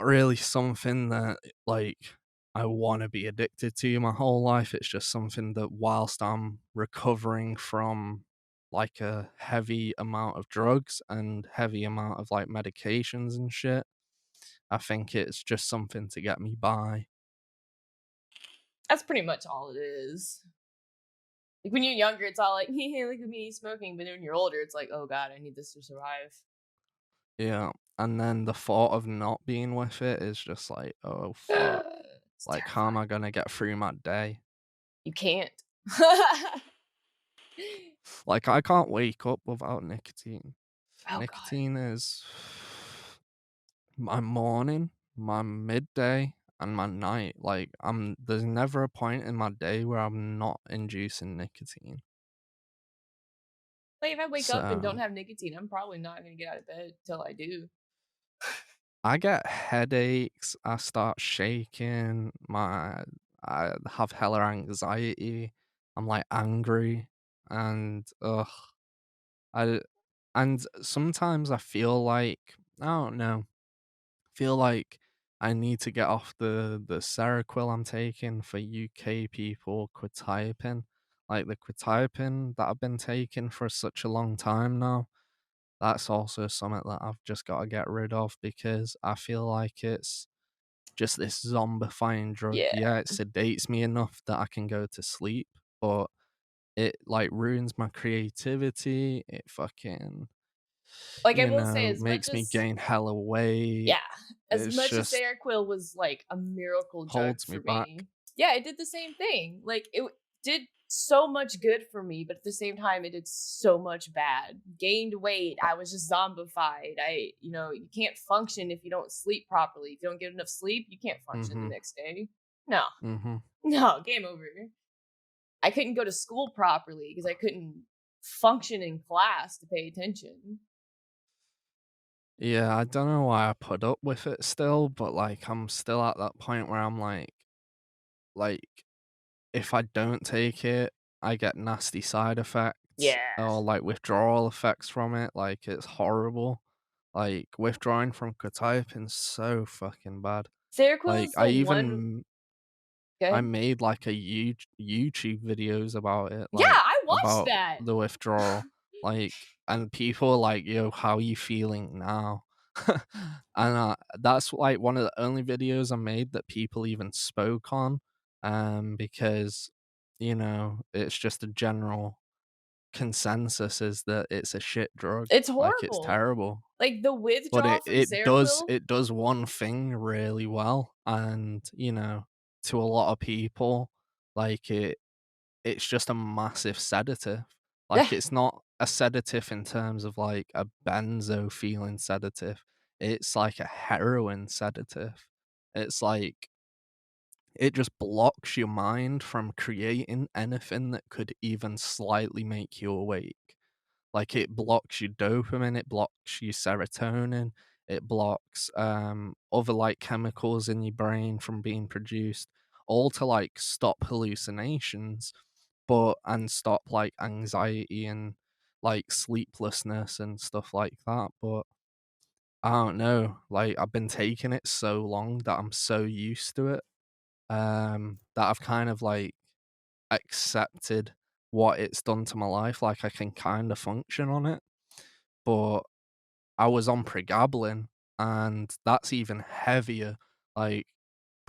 really something that, like, I wanna be addicted to my whole life. It's just something that whilst I'm recovering from, like, a heavy amount of drugs and heavy amount of, like, medications and shit, I think it's just something to get me by. That's pretty much all it is. Like, when you're younger, it's all like, "Hey, look at me smoking," but then when you're older, it's like, "Oh god, I need this to survive." Yeah, and then the thought of not being with it is just like, "Oh, fuck." It's Like, how am terrifying. I gonna get through my day? You can't. Like, I can't wake up without nicotine. Oh god. Nicotine is my morning, my midday, and my night. Like, there's never a point in my day where I'm not inducing nicotine. Like, if I wake up and don't So, have nicotine, I'm probably not gonna get out of bed till I do. I get headaches, I start shaking, I have hella anxiety, I'm, like, angry, and, ugh, I and sometimes I feel like I don't know, feel like I need to get off the Seroquel I'm taking for UK people, quetiapine. Like, the quetiapine that I've been taking for such a long time now, that's also something that I've just gotta get rid of because I feel like it's just this zombifying drug. Yeah. Yeah, it sedates me enough that I can go to sleep, but it, like, ruins my creativity, it fucking, Like, I will say makes me gain hella weight. yeah, as It's much as just Seroquel was, like, a miracle drug holds me for back. me, yeah, it did the same thing. Like, did so much good for me, but at the same time, it did so much bad. Gained weight, I was just zombified. You can't function if you don't sleep properly. If you don't get enough sleep, you can't function the Mhm, next day. No, mhm. no, game over. I couldn't go to school properly because I couldn't function in class to pay attention. Yeah, I don't know why I put up with it still, but, like, I'm still at that point where I'm like, if I don't take it, I get nasty side effects Yeah. or, like, withdrawal effects from it, like, it's horrible. Like, withdrawing from quetiapine's so fucking bad. Seroquel Like, is the one. I Good. made, like, a YouTube videos about it, Yeah, like, I watched about that. the withdrawal, like, and people are like, "Yo, how are you feeling now?" And, that's, like, one of the only videos I made that people even spoke on, because, it's just a general consensus is that it's a shit drug, It's like, it's horrible. terrible. Like, the But withdrawal it from it does Seroquel. it does one thing really well, and, to a lot of people, like, it's just a massive sedative. Yeah. Like, it's not a sedative in terms of, like, a benzo feeling sedative, it's like a heroin sedative. It's like it just blocks your mind from creating anything that could even slightly make you awake. Like, it blocks your dopamine, it blocks your serotonin, it blocks, other, like, chemicals in your brain from being produced, all to, like, stop hallucinations, and stop, like, anxiety and, like, sleeplessness and stuff like that, but I don't know, like, I've been taking it so long that I'm so used to it, that I've kind of, like, accepted what it's done to my life, like, I can kinda function on it. But I was on pregabalin, and that's even heavier. Like,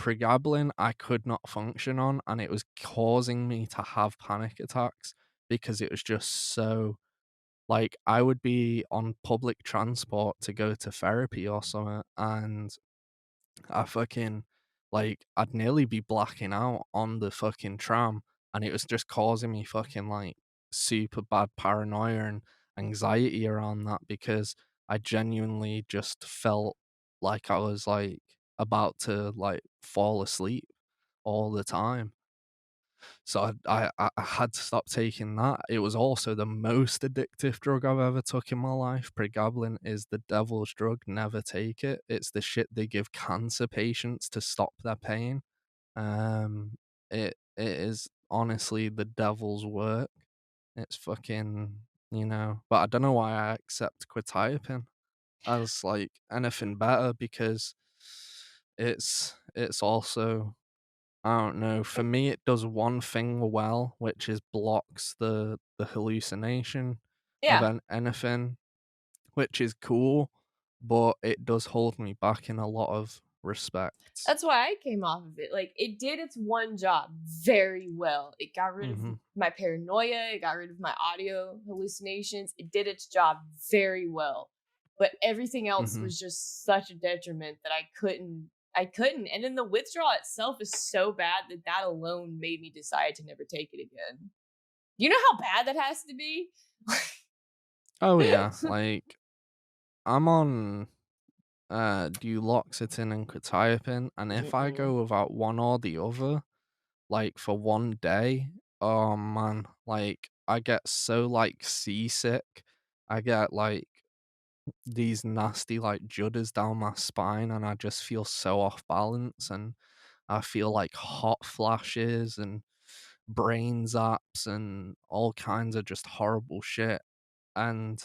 pregabalin I could not function on, and it was causing me to have panic attacks because it was just so like, I would be on public transport to go to therapy or something, and I fucking like, I'd nearly be blacking out on the fucking tram, and it was just causing me fucking, like, super bad paranoia and anxiety around that because I genuinely just felt like I was, like, about to, like, fall asleep all the time. So I had to stop taking that. It was also the most addictive drug I've ever took in my life. Pregabalin is the devil's drug. Never take it. It's the shit they give cancer patients to stop their pain. Um, it is honestly the devil's work. It's fucking but I don't know why I accept quetiapine as like anything better because it's also I don't know. For me, it does one thing well, which is blocks the hallucination of Yeah. anything, which is cool, but it does hold me back in a lot of respects. That's why I came off of it. Like, it did its one job very well. It got rid of Mhm, my paranoia, it got rid of my audio hallucinations. It did its job very well. But everything else mhm. was just such a detriment that I couldn't. And then the withdrawal itself is so bad that that alone made me decide to never take it again. You know how bad that has to be? Oh yeah, like I'm on duloxetine and quetiapine, and if I Mm-mm. go without one or the other, like for one day, oh man, like I get so like seasick. I get like these nasty like judders down my spine and I just feel so off balance and I feel like hot flashes and brain zaps and all kinds of just horrible shit. And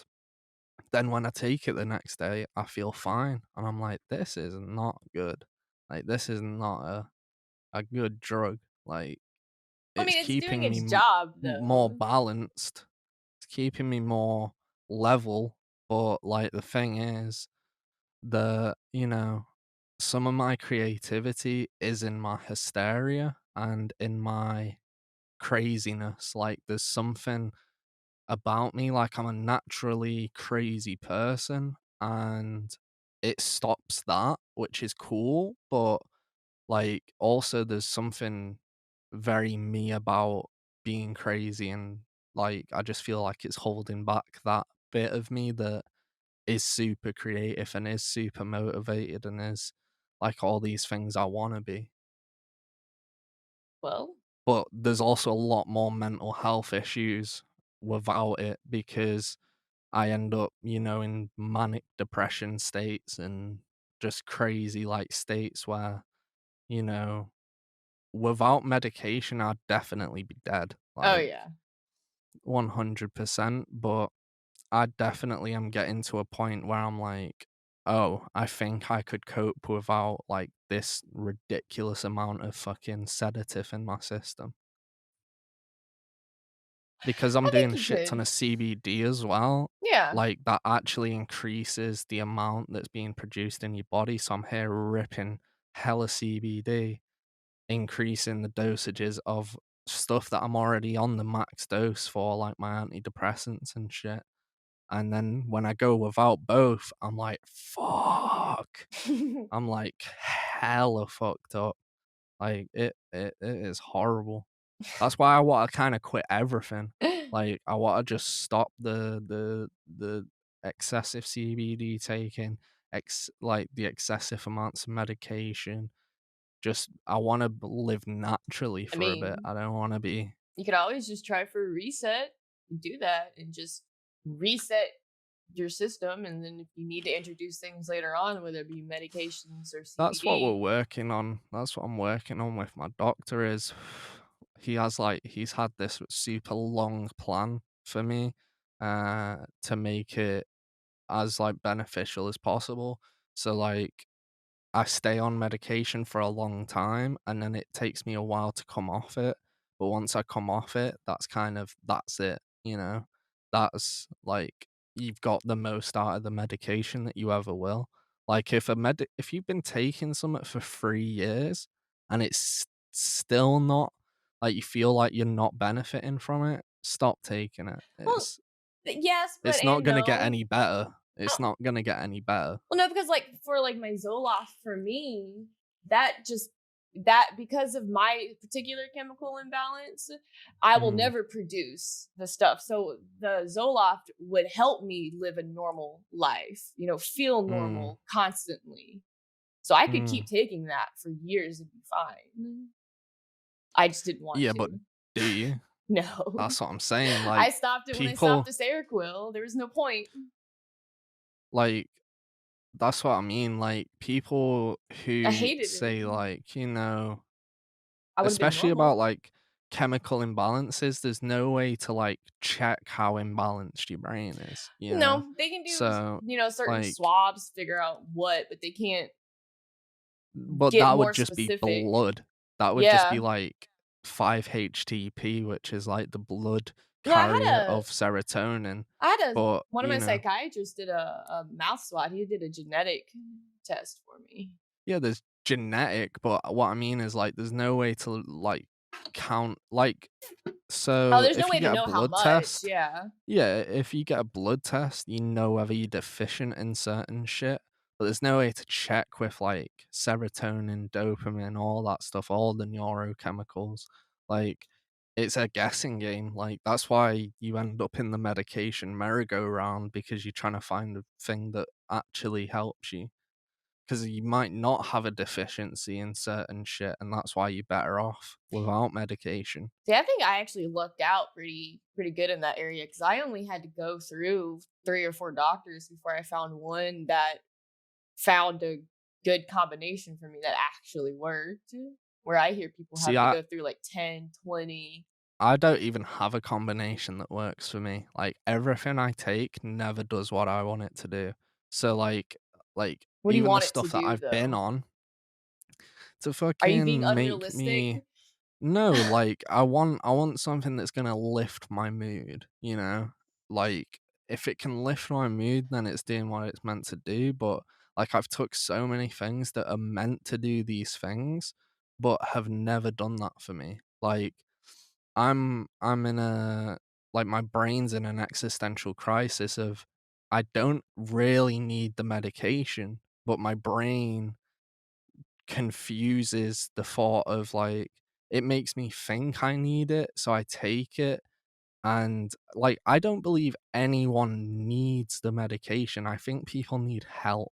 then when I take it the next day, I feel fine. And I'm like, this is not good. Like this is not a good drug. Like I it's mean, it's doing keeping me its job more though. balanced. It's keeping me more level. But like the thing is, some of my creativity is in my hysteria and in my craziness. Like, there's something about me, like, I'm a naturally crazy person, and it stops that, which is cool. But, like, also, there's something very me about being crazy, and, like, I just feel like it's holding back that bit of me that is super creative and is super motivated and is like all these things I wanna be. Well, But there's also a lot more mental health issues without it because I end up, in manic depression states and just crazy like states where, you know, without medication I'd definitely be dead. oh Like yeah. 100%, but I definitely am getting to a point where I'm like, "Oh, I think I could cope without, like, this ridiculous amount of fucking sedative in my system." Because I'm I think doing a you shit ton could. of CBD as well, Yeah. like, that actually increases the amount that's being produced in your body, so I'm here ripping hella CBD, increasing the dosages of stuff that I'm already on the max dose for, like my antidepressants and shit. And then when I go without both, I'm like, "Fuck." I'm, like, hella fucked up. Like, it is horrible. That's why I wanna kinda quit everything. Like, I wanna just stop the excessive CBD taking, the excessive amounts of medication. Just I wanna live naturally I for a bit. mean, I don't wanna be you could always just try for a reset. Do that and just reset your system. And then if you need to introduce things later on, whether it be medications or That's what we're CBD, working on. That's what I'm working on with my doctor is he's had this super long plan for me to make it as like beneficial as possible. So like I stay on medication for a long time and then it takes me a while to come off it. But once I come off it, that's it. That's like you've got the most out of the medication that you ever will. Like if you've been taking something for 3 years and it's still not like you feel like you're not benefiting from it, stop taking it. Well, yes, but It's not and gonna get no. any better. I It's don't not gonna get any better. Well, no, because like for like my Zoloft for me, that just that because of my particular chemical imbalance, I will Mm, never produce the stuff. So the Zoloft would help me live a normal life, feel mm, normal constantly. So I could mm. keep taking that for years and be fine. I just didn't want Yeah, but to. do you? No. That's what I'm saying, like, I stopped it when I stopped people the Seroquel. There was no point. like, that's what I mean, like, people I who hated it. say, like, I would have been especially about, normal. like, chemical imbalances, there's no way to, like, check how imbalanced your brain is, you know? No, they can do, So, certain like swabs, figure out what, but they can't but get that more would just be specific. blood. That would just be, Yeah. like, 5-HTP, which is, like, the blood No, carrier of serotonin, but, one of my psychiatrists did a mouth swab. He did a genetic test for me. yeah, there's genetic, but what I mean is, like, there's no way to, like, count like, Oh, so there's no if you way to get a know how blood much. test Yeah. yeah, if you get a blood test, you know whether you're deficient in certain shit, but there's no way to check with, like, serotonin, dopamine, all that stuff, all the neurochemicals. Like, it's a guessing game, like, that's why you end up in the medication merry-go-round because you're trying to find the thing that actually helps you. Because you might not have a deficiency in certain shit, and that's why you're better off without medication. See, I think I actually lucked out pretty good in that area because I only had to go through 3 or 4 doctors before I found one that found a good combination for me that actually worked. Where I hear people See, have to go through like 10, 20. I don't even have a combination that works for me. Like, everything I take never does what I want it to do. So, like, What do you even the want it to stuff that do I've been though? on to Are you being fucking make unrealistic? me no, like, I want something that's gonna lift my mood, you know? Like, if it can lift my mood, then it's doing what it's meant to do, but, like, I've took so many things that are meant to do these things, but have never done that for me. Like, I'm in a like, my brain's in an existential crisis of, I don't really need the medication, but my brain confuses the thought of, like, it makes me think I need it, so I take it, and, like, I don't believe anyone needs the medication, I think people need help.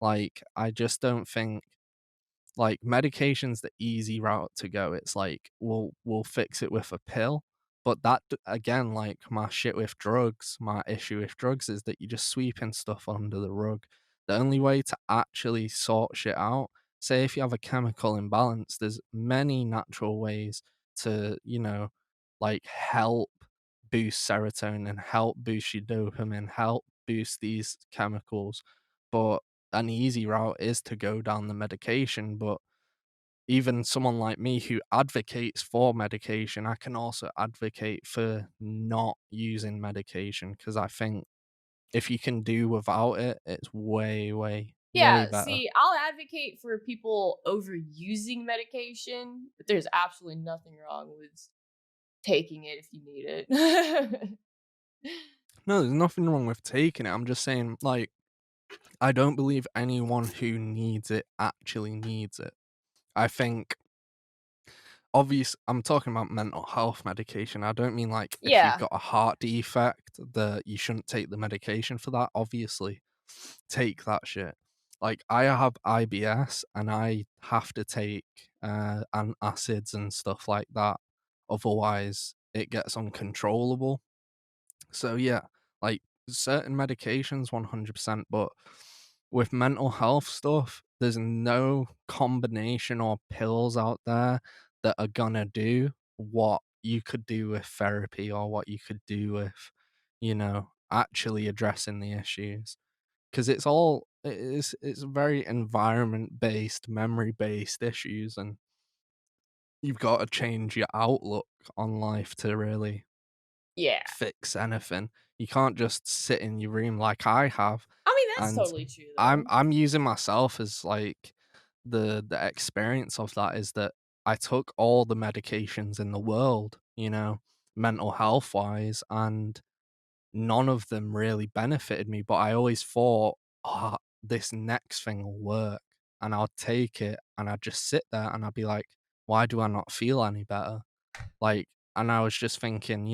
Like, I just don't think like, medication's the easy route to go, it's like, we'll fix it with a pill, but that d again, like, my shit with drugs, my issue with drugs is that you're just sweeping stuff under the rug. The only way to actually sort shit out say if you have a chemical imbalance, there's many natural ways to, like, help boost serotonin, help boost your dopamine, help boost these chemicals, but an easy route is to go down the medication, but even someone like me who advocates for medication, I can also advocate for not using medication because I think if you can do without it, it's way, way, way Yeah, better. see, I'll advocate for people overusing medication, but there's absolutely nothing wrong with taking it if you need it. No, there's nothing wrong with taking it. I'm just saying, like, I don't believe anyone who needs it actually needs it. I think I'm talking about mental health medication. I don't mean like if you've Yeah. got a heart defect that you shouldn't take the medication for that. Obviously, take that shit. Like I have IBS and I have to take acids and stuff like that. Otherwise, it gets uncontrollable. So yeah, like certain medications 100%, but with mental health stuff, there's no combination or pills out there that are gonna do what you could do with therapy or what you could do with, actually addressing the issues. Because it's very environment based, memory based issues, and you've got to change your outlook on life to really Yeah. fix anything. You can't just sit in your room like I have, I mean, that's and totally true I'm though. I'm using myself as like the experience of that is that I took all the medications in the world, mental health wise, and none of them really benefited me. But I always thought, oh, this next thing will work, and I'll take it, and I'd just sit there, and I'd be like, why do I not feel any better? Like, and I was just thinking,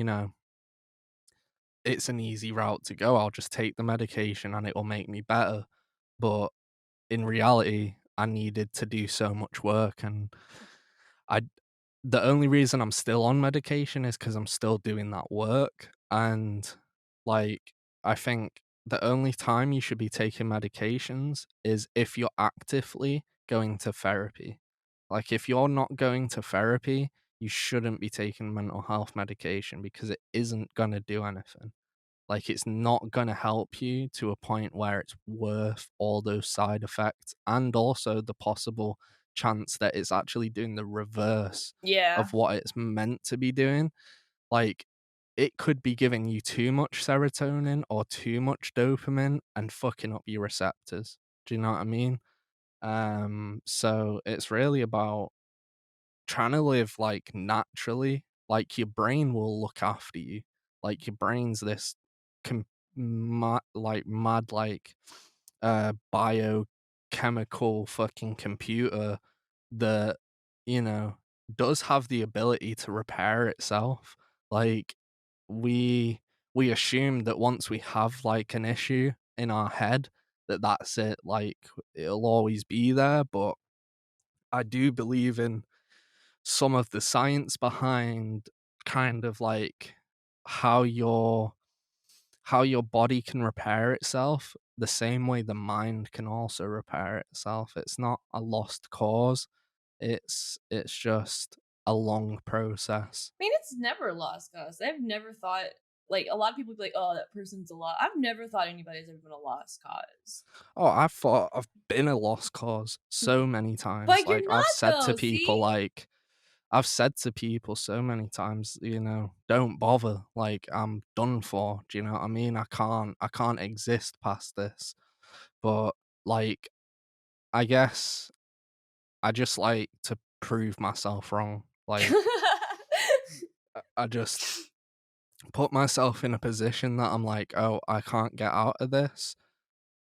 it's an easy route to go. I'll just take the medication, and it will make me better. But in reality, I needed to do so much work, and I the only reason I'm still on medication is because 'cause I'm still doing that work, and, like, I think the only time you should be taking medications is if you're actively going to therapy. Like, if you're not going to therapy, you shouldn't be taking mental health medication because it isn't gonna do anything. Like, it's not gonna help you to a point where it's worth all those side effects and also the possible chance that it's actually doing the reverse Yeah. of what it's meant to be doing. Like, it could be giving you too much serotonin or too much dopamine and fucking up your receptors. Do you know what I mean? So it's really about trying to live, like, naturally. Like, your brain will look after you. Like, your brain's this com mad, like, biochemical fucking computer that, you know, does have the ability to repair itself. Like, we we assume that once we have, like, an issue in our head, that that's it, like, it'll always be there, but I do believe in some of the science behind kind of like how your how your body can repair itself the same way the mind can also repair itself. It's not a lost cause. It's just a long process. I mean, it's never lost cause. I've never thought like a lot of people be like, "Oh, that person's a lot." I've never thought anybody's ever been a lost cause. Oh, I thought I've been a lost cause so many times. But Like you're not though. See? I've said to people so many times, "Don't bother, like, I'm done for." Do you know what I mean? I can't exist past this. But, like, I guess I just like to prove myself wrong. Like, I just put myself in a position that I'm like, "Oh, I can't get out of this,"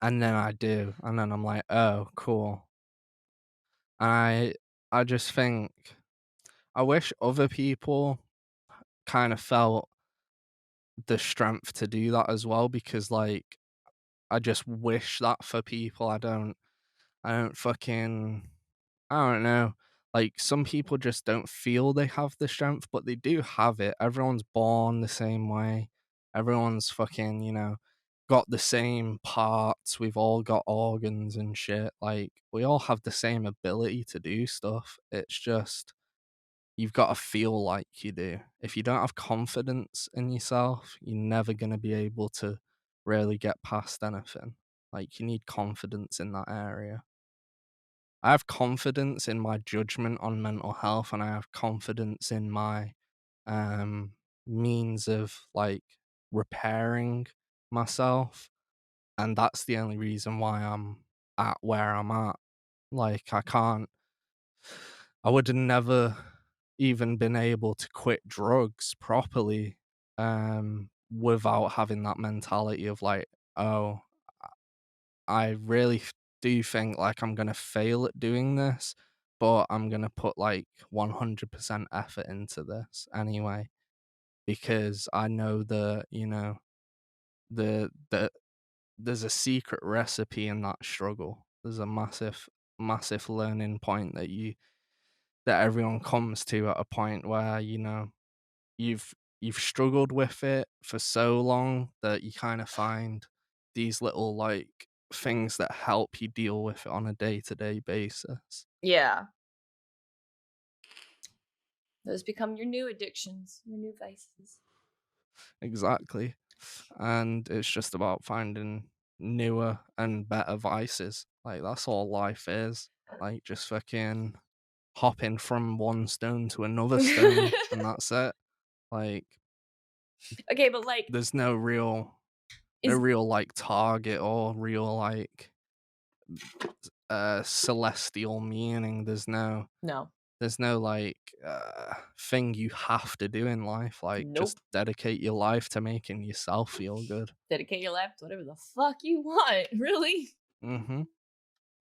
and then I do, and then I'm like, "Oh, cool." I I just think I wish other people kind of felt the strength to do that as well because, like, I just wish that for people. I don't fucking I don't know. Like, some people just don't feel they have the strength, but they do have it. Everyone's born the same way. Everyone's fucking, got the same parts. We've all got organs and shit. Like, we all have the same ability to do stuff. It's just you've got to feel like you do. If you don't have confidence in yourself, you're never going to be able to really get past anything. Like, you need confidence in that area. I have confidence in my judgment on mental health and I have confidence in my means of like repairing myself. And that's the only reason why I'm at where I'm at. Like, I would have never even been able to quit drugs properly without having that mentality of like, oh, I really do think like I'm gonna fail at doing this, but I'm gonna put like 100% effort into this anyway because I know that, the there's a secret recipe in that struggle. There's a massive learning point that everyone comes to at a point where, you've you've struggled with it for so long that you kind of find these little like things that help you deal with it on a day-to-day basis. Yeah. Those become your new addictions, your new vices. Exactly. And it's just about finding newer and better vices. Like, that's all life is. Like, just fucking hopping from one stone to another stone and that's it. Like, Okay, but like, there's no is real like target or real like celestial meaning. No. There's no like thing you have to do in life. Like just Nope. dedicate your life to making yourself feel good. Dedicate your life to whatever the fuck you want, really. Mhm.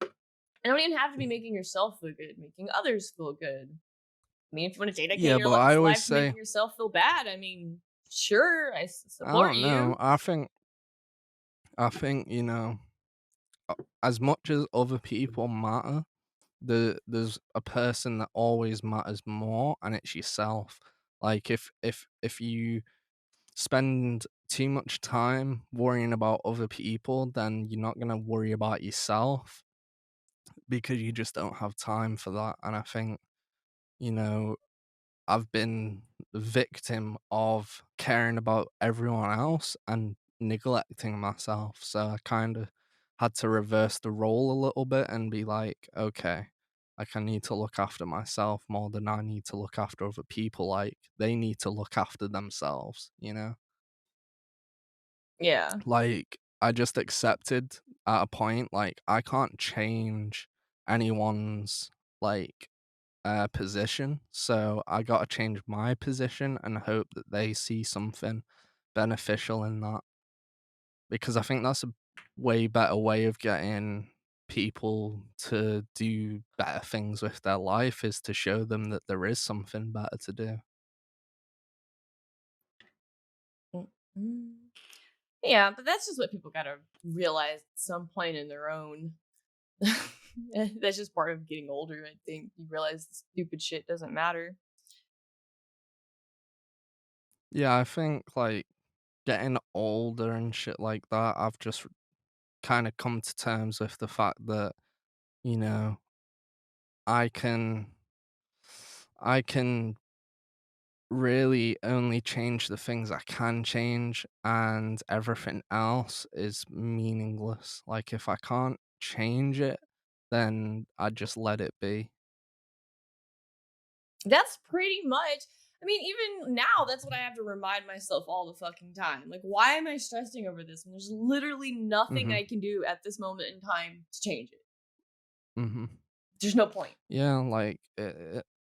I don't even have to be making yourself feel good, making others feel good. I mean, if you want to dedicate Yeah, your but I always life to say, making yourself feel bad, I mean, sure, I support don't know. you. I think as much as other people matter, there's a person that always matters more, and it's yourself. Like if you spend too much time worrying about other people, then you're not gonna worry about yourself because you just don't have time for that. And I think, you know, I've been the victim of caring about everyone else and neglecting myself. So I kind of had to reverse the role a little bit and be like, okay, like I need to look after myself more than I need to look after other people. Like they need to look after themselves, you know? Yeah. Like I just accepted at a point, like I can't change anyone's like position. So I got to change my position and hope that they see something beneficial in that, because I think that's a way better way of getting people to do better things with their life, is to show them that there is something better to do. Mm. Yeah, but that's just what people gotta realize at some point in their own. That's just part of getting older, I think. You realize stupid shit doesn't matter. Yeah, I think like getting older and shit like that, I've just kind of come to terms with the fact that, you know, I can I can really only change the things I can change, and everything else is meaningless. Like if I can't change it, then I just let it be. That's pretty much. I mean, even now, that's what I have to remind myself all the fucking time. Like, why am I stressing over this when there's literally nothing Mhm. I can do at this moment in time to change it? Mhm. There's no point. Yeah, like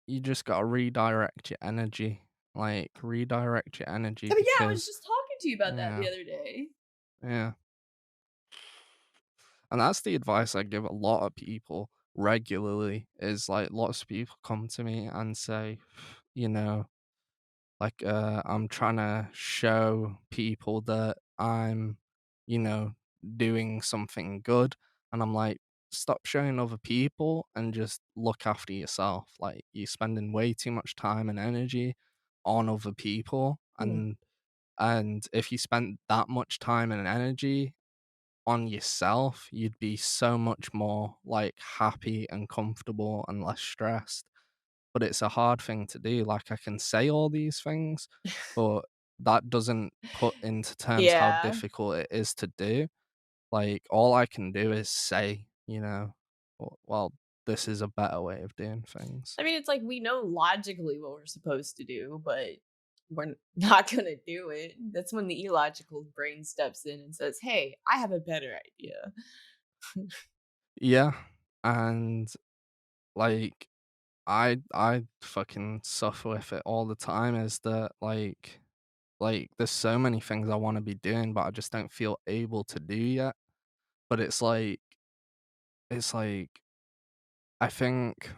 you just got to redirect your energy. Like redirect your energy I mean, yeah, I was because just talking to you about that yeah. the other day. Yeah. And that's the advice I give a lot of people regularly, is like lots of people come to me and say, you know, like I'm trying to show people that I'm, you know, doing something good. And I'm like, stop showing other people and just look after yourself. Like you're spending way too much time and energy on other people, Hmm. and if you spent that much time and energy on yourself, you'd be so much more like happy and comfortable and less stressed. But it's a hard thing to do. Like I can say all these things, but that doesn't put into terms how Yeah. difficult it is to do. Like all I can do is say, well, this is a better way of doing things. I mean, it's like we know logically what we're supposed to do, but we're not going to do it. That's when the illogical brain steps in and says, hey, I have a better idea. Yeah. And like I fucking suffer with it all the time, is that like there's so many things I want to be doing but I just don't feel able to do yet. But it's like I think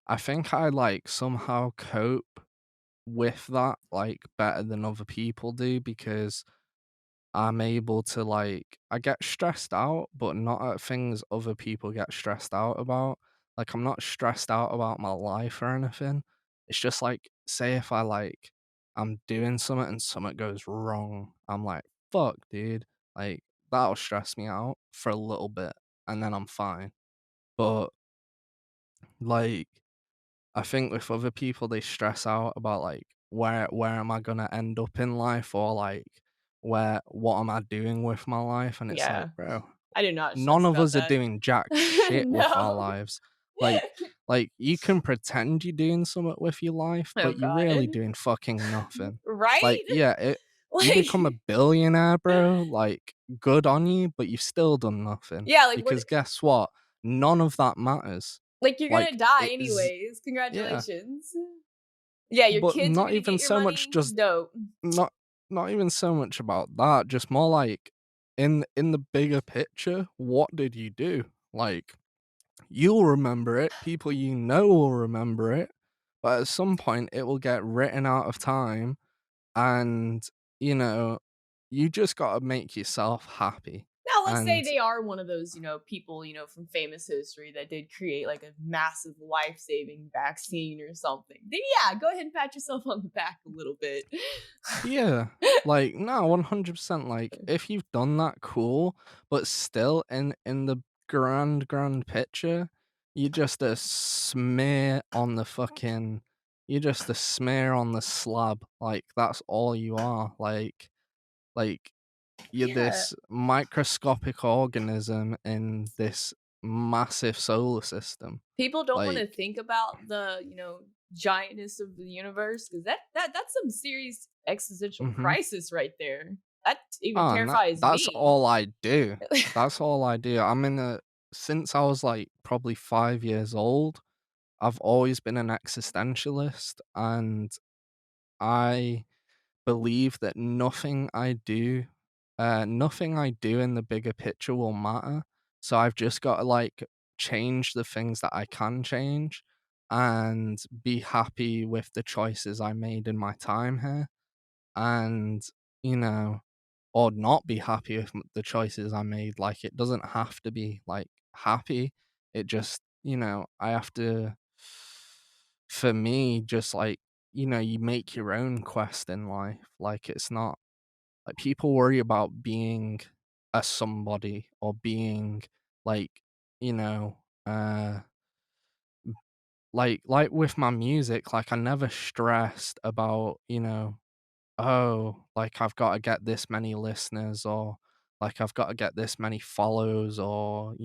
I think I like somehow cope with that like better than other people do, because I'm able to like I get stressed out, but not at things other people get stressed out about. Like I'm not stressed out about my life or anything. It's just like, say if I'm doing something and something goes wrong, I'm like, fuck, dude. Like that'll stress me out for a little bit and then I'm fine. But like I think with other people, they stress out about like where am I gonna end up in life, or like what am I doing with my life, and it's like, Yeah. bro, I do not none stress of about us are that. doing jack shit with our No. lives. Like like you can pretend you're doing something with your life, Oh, but you're God. really doing fucking nothing. Like Right? yeah, you Like, become a billionaire, bro. Like good on you, but you've still done nothing, yeah, like, what? because guess what? none of that matters. Like, you're gonna Like, die it is anyways. yeah, Congratulations. Yeah, your but kids are not gonna even get your so much money. just Dope. not not even so much about that, just more like in the bigger picture, what did you do? Like, you'll remember it, people you know will remember it, but at some point it will get written out of time and, you know, you just gotta make yourself happy. Now, let's say And they are one of those, people, from famous history that did create like a massive life-saving vaccine or something. Then yeah, go ahead and pat yourself on the back a little bit. yeah, like, no, 100%, like, if you've done that, cool, but still in the grand picture, you're just a smear on the fucking you're just a smear on the slab, like, that's all you are, like, you're Yeah. this microscopic organism in this massive solar system, People don't want like to think about the giantness of the universe because that's some serious existential mhm. crisis right there. That even Oh, no, terrifies that's me. all I do. That's all I do. I'm in a since I was, like, probably 5 years old, I've always been an existentialist, and I believe that nothing I do in the bigger picture will matter, so I've just gotta, like, change the things that I can change and be happy with the choices I made in my time here, and, you know or not be happy with the choices I made. Like, it doesn't have to be like happy. It just, I have to, for me, just like, you make your own quest in life. Like, it's not like people worry about being a somebody or being like, you know, uh, like with my music, like I never stressed about, oh, like I've got to get this many listeners or like I've got to get this many follows or,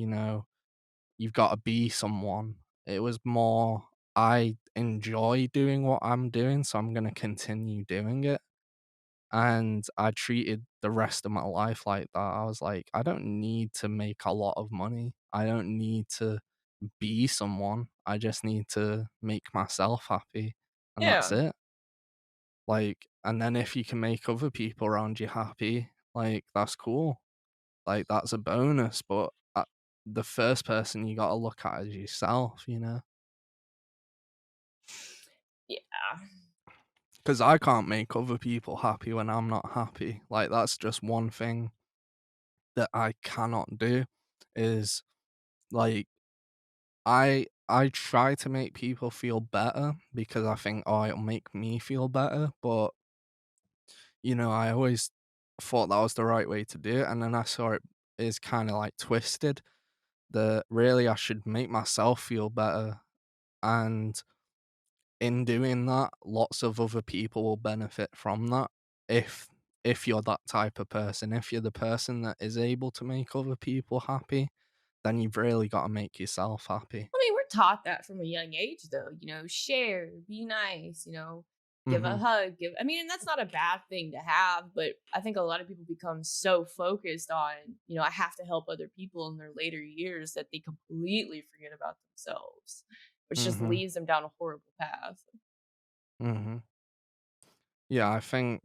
you've got to be someone. It was more I enjoy doing what I'm doing, so I'm going to continue doing it. And I treated the rest of my life like that. I was like, I don't need to make a lot of money. I don't need to be someone. I just need to make myself happy. And that's Yeah. it. Like, and then if you can make other people around you happy, like, that's cool. Like, that's a bonus, but, the first person you gotta look at is yourself, you know? Yeah. Because I can't make other people happy when I'm not happy. Like, that's just one thing that I cannot do is, like, I try to make people feel better because I think, "Oh, it'll make me feel better," but I always thought that was the right way to do it, and then I saw it is kinda, like, twisted, that really I should make myself feel better, and in doing that, lots of other people will benefit from that if if you're that type of person. If you're the person that is able to make other people happy, then you've really gotta make yourself happy. I mean, we're taught that from a young age, though. Share, be nice. Give a Mhm, hug. Give. I mean, and that's not a bad thing to have, but I think a lot of people become so focused on I have to help other people in their later years that they completely forget about themselves, which just mhm, leads them down a horrible path. mhm. Yeah, I think,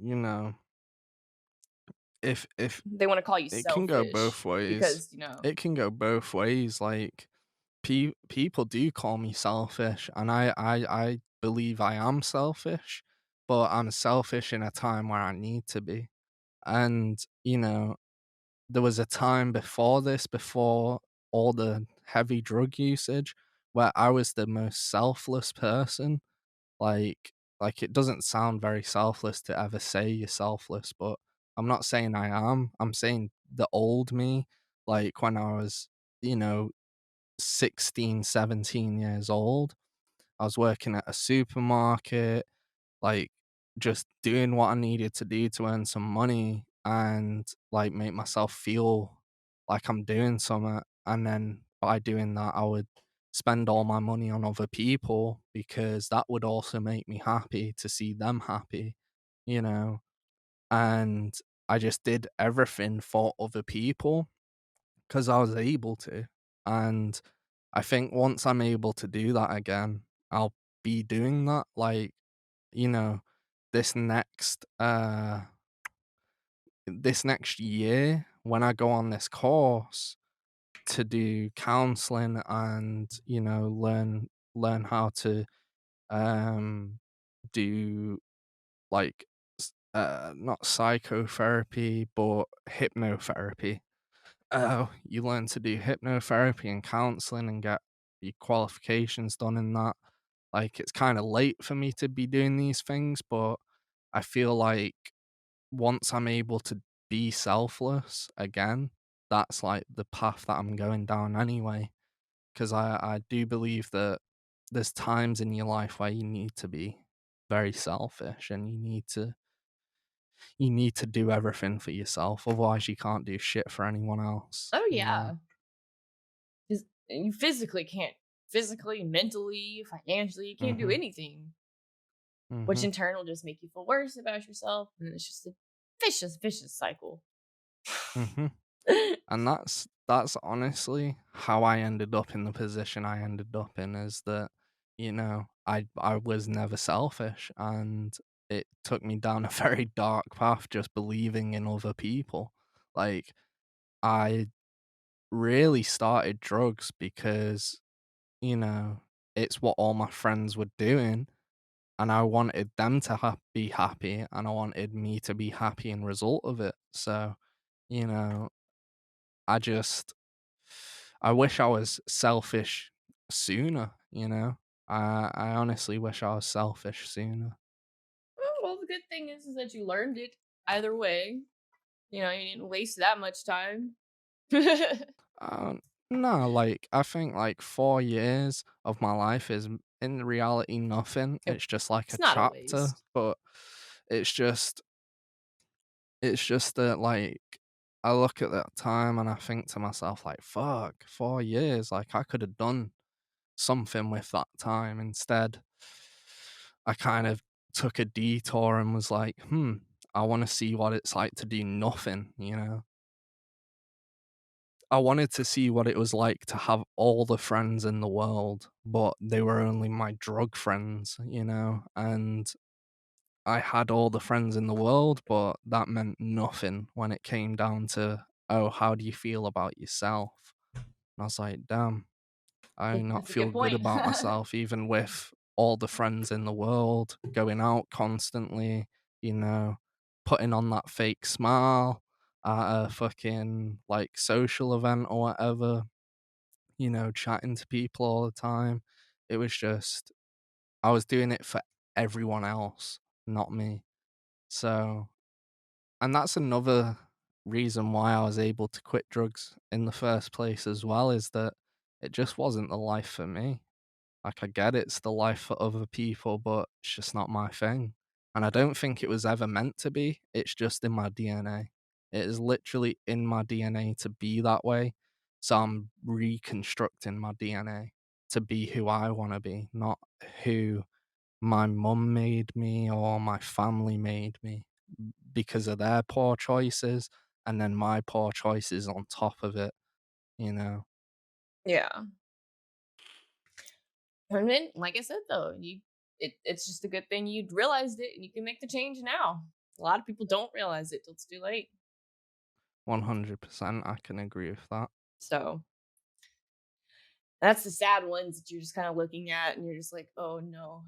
if They want to call you it can go selfish both ways. because. It can go both ways, like, people do call me selfish, and I believe I am selfish, but I'm selfish in a time where I need to be. And, there was a time before this, before all the heavy drug usage, where I was the most selfless person. Like it doesn't sound very selfless to ever say you're selfless, but I'm not saying I am. I'm saying the old me, like when I was, you know, 16, 17 years old. I was working at a supermarket, like just doing what I needed to do to earn some money and like make myself feel like I'm doing something. And then by doing that, I would spend all my money on other people because that would also make me happy to see them happy, you know? And I just did everything for other people because I was able to. And I think once I'm able to do that again, I'll be doing that. Like, you know, this next this next year when I go on this course to do counseling and, learn how to um do like not psychotherapy but hypnotherapy. You learn to do hypnotherapy and counseling and get your qualifications done in that. Like, it's kind of late for me to be doing these things, but I feel like once I'm able to be selfless again, that's like the path that I'm going down anyway. Because I do believe that there's times in your life where you need to be very selfish and you need to do everything for yourself. Otherwise, you can't do shit for anyone else, Oh you know? yeah, 'cause you physically can't. Physically, mentally, financially, you can't do Mhm. anything, which Mhm. in turn will just make you feel worse about yourself, and then it's just a vicious cycle. Mhm. And that's honestly how I ended up in the position I ended up in, is that, I was never selfish, and it took me down a very dark path just believing in other people. Like, I really started drugs because, you know, it's what all my friends were doing, and I wanted them to be happy, and I wanted me to be happy in result of it. So, you know, I just I wish I was selfish sooner, you know? I honestly wish I was selfish sooner. Oh, well, the good thing is that you learned it either way. You know, you didn't waste that much time. Um, no, like, I think, like, 4 years of my life is in reality nothing. It's just like a It's not a chapter, waste. but it's just it's just that, like, I look at that time and I think to myself, like, "Fuck, 4 years, like, I could have done something with that time." Instead, I kind of took a detour and was like, I want to see what it's like to do nothing, you know? I wanted to see what it was like to have all the friends in the world, but they were only my drug friends, you know? And I had all the friends in the world, but that meant nothing when it came down to, oh, how do you feel about yourself? And I was like, damn. I not That's a feel good good point. about myself even with all the friends in the world, going out constantly, you know, putting on that fake smile at a fucking, like, social event or whatever, chatting to people all the time. It was just I was doing it for everyone else, not me. So, and that's another reason why I was able to quit drugs in the first place as well, is that it just wasn't the life for me. Like, I get it's the life for other people, but it's just not my thing. And I don't think it was ever meant to be. It's just in my DNA. It is literally in my DNA to be that way. So I'm reconstructing my DNA to be who I want to be, not who my mum made me or my family made me because of their poor choices and then my poor choices on top of it, you know? Yeah. And then, like I said, though, it's just a good thing you realized it and you can make the change now. A lot of people don't realize it till it's too late. 100%. I can agree with that. So that's the sad ones that you're just kind of looking at and you're just like, oh no.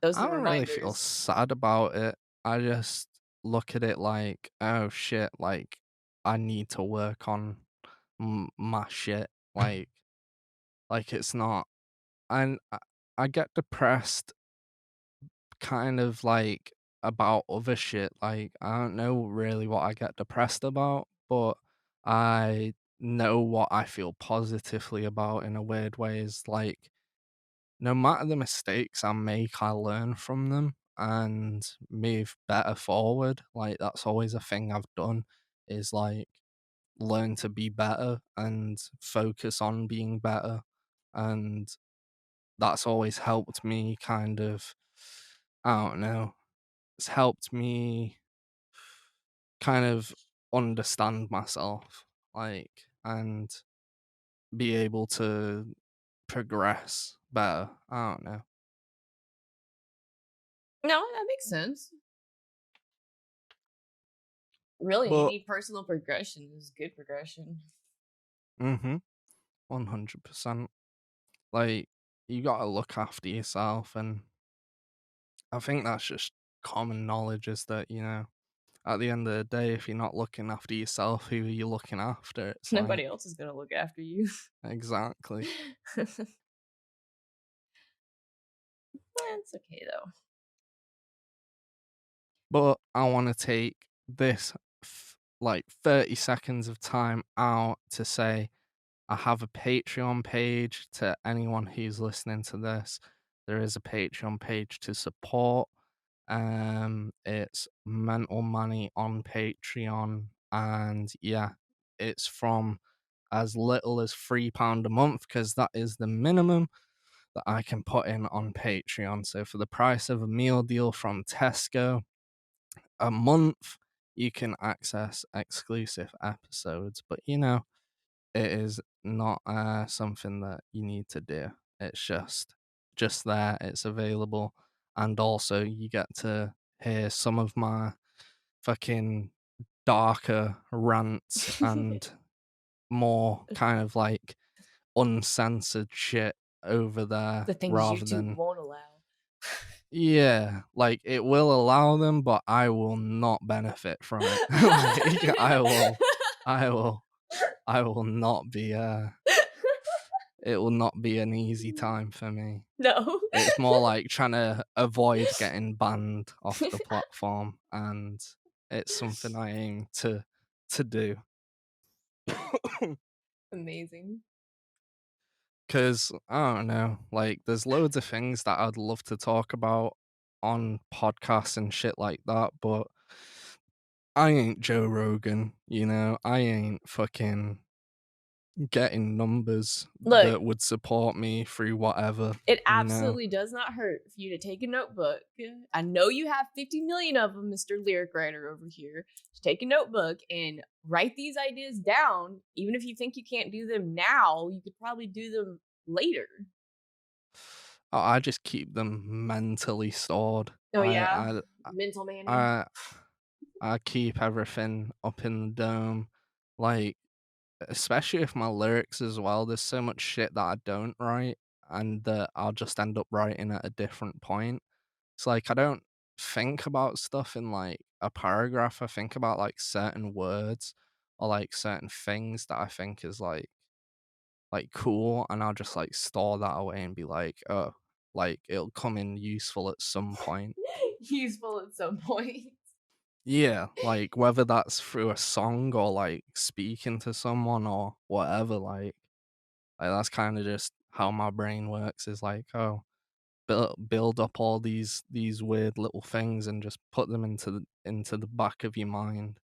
Those I are the don't really feel reminders. sad about it. I just look at it like, oh shit, like I need to work on my shit. Like it's not. And I get depressed, kind of like about other shit. Like I don't know really what I get depressed about, but I know what I feel positively about in a weird way. Is like, no matter the mistakes I make, I learn from them and move better forward. Like, that's always a thing I've done, is like learn to be better and focus on being better. And that's always helped me kind of, I don't know, it's helped me kind of understand myself. Like, and be able to progress better. I don't know. No, that makes sense. Really, But any personal progression is good progression. mhm, 100%. Like you got to look after yourself, and I think that's just common knowledge is that, at the end of the day, if you're not looking after yourself, who are you looking after? It's like, Nobody else is gonna look after you. exactly. It's okay though. But I want to take this like 30 seconds of time out to say I have a Patreon page to anyone who's listening to this. There is a Patreon page to support. It's Mental Money on Patreon, and yeah, it's from as little as £3 a month because that is the minimum that I can put in on Patreon. So for the price of a meal deal from Tesco a month, you can access exclusive episodes. But it is not something that you need to do. It's just there. It's available, and also you get to hear some of my fucking darker rants and more kind of like uncensored shit over there The things rather YouTube than, won't allow. yeah, like it will allow them, but I will not benefit from it. Like I will I will not be it will not be an easy time for me. No. It's more like trying to avoid getting banned off the platform, and it's something I aim to do. Amazing. Cause I don't know, like there's loads of things that I'd love to talk about on podcasts and shit like that, but I ain't Joe Rogan, I ain't fucking getting numbers Look, that would support me through whatever, it you know? absolutely does not hurt for you to take a notebook. I know you have 50 million of them, Mr. Lyric Writer over here. Just take a notebook and write these ideas down. Even if you think you can't do them now, you could probably do them later. I just keep them mentally stored. Oh, yeah. I Mental Manny. I I keep everything up in the dome, like, especially if my lyrics as well, there's so much shit that I don't write and that I'll just end up writing at a different point. It's like I don't think about stuff in like a paragraph. I think about like certain words or like certain things that I think is like cool, and I'll just like store that away and be like, oh, like it'll come in useful at some point. Useful at some point. Yeah, like whether that's through a song or like speaking to someone or whatever, like that's kind of just how my brain works. Is like, oh, build up all these weird little things and just put them into the back of your mind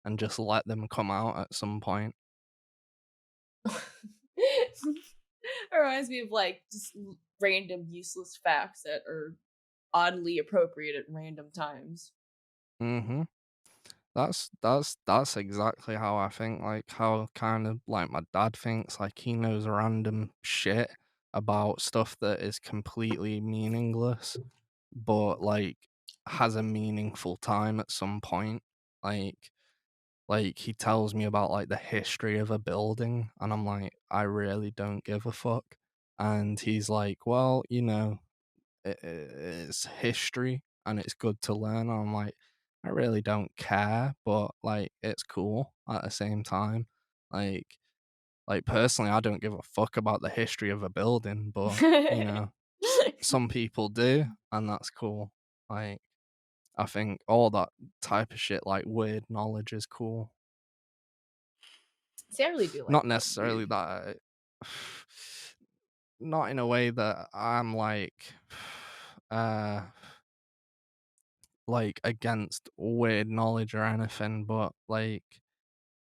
and just let them come out at some point. It reminds me of like just random useless facts that are oddly appropriate at random times. Mm-hmm. That's exactly how I think, like how kind of like my dad thinks, like he knows random shit about stuff that is completely meaningless, but like has a meaningful time at some point. Like like he tells me about like the history of a building and I'm like, I really don't give a fuck. And he's like, well, it's history and it's good to learn. And I'm like, I really don't care, but like it's cool at the same time. Like like personally, I don't give a fuck about the history of a building, but some people do, and that's cool. Like I think all that type of shit, like weird knowledge, is cool. See, I really do like Not that necessarily weird. that. Not in a way that I'm uh like against weird knowledge or anything, but like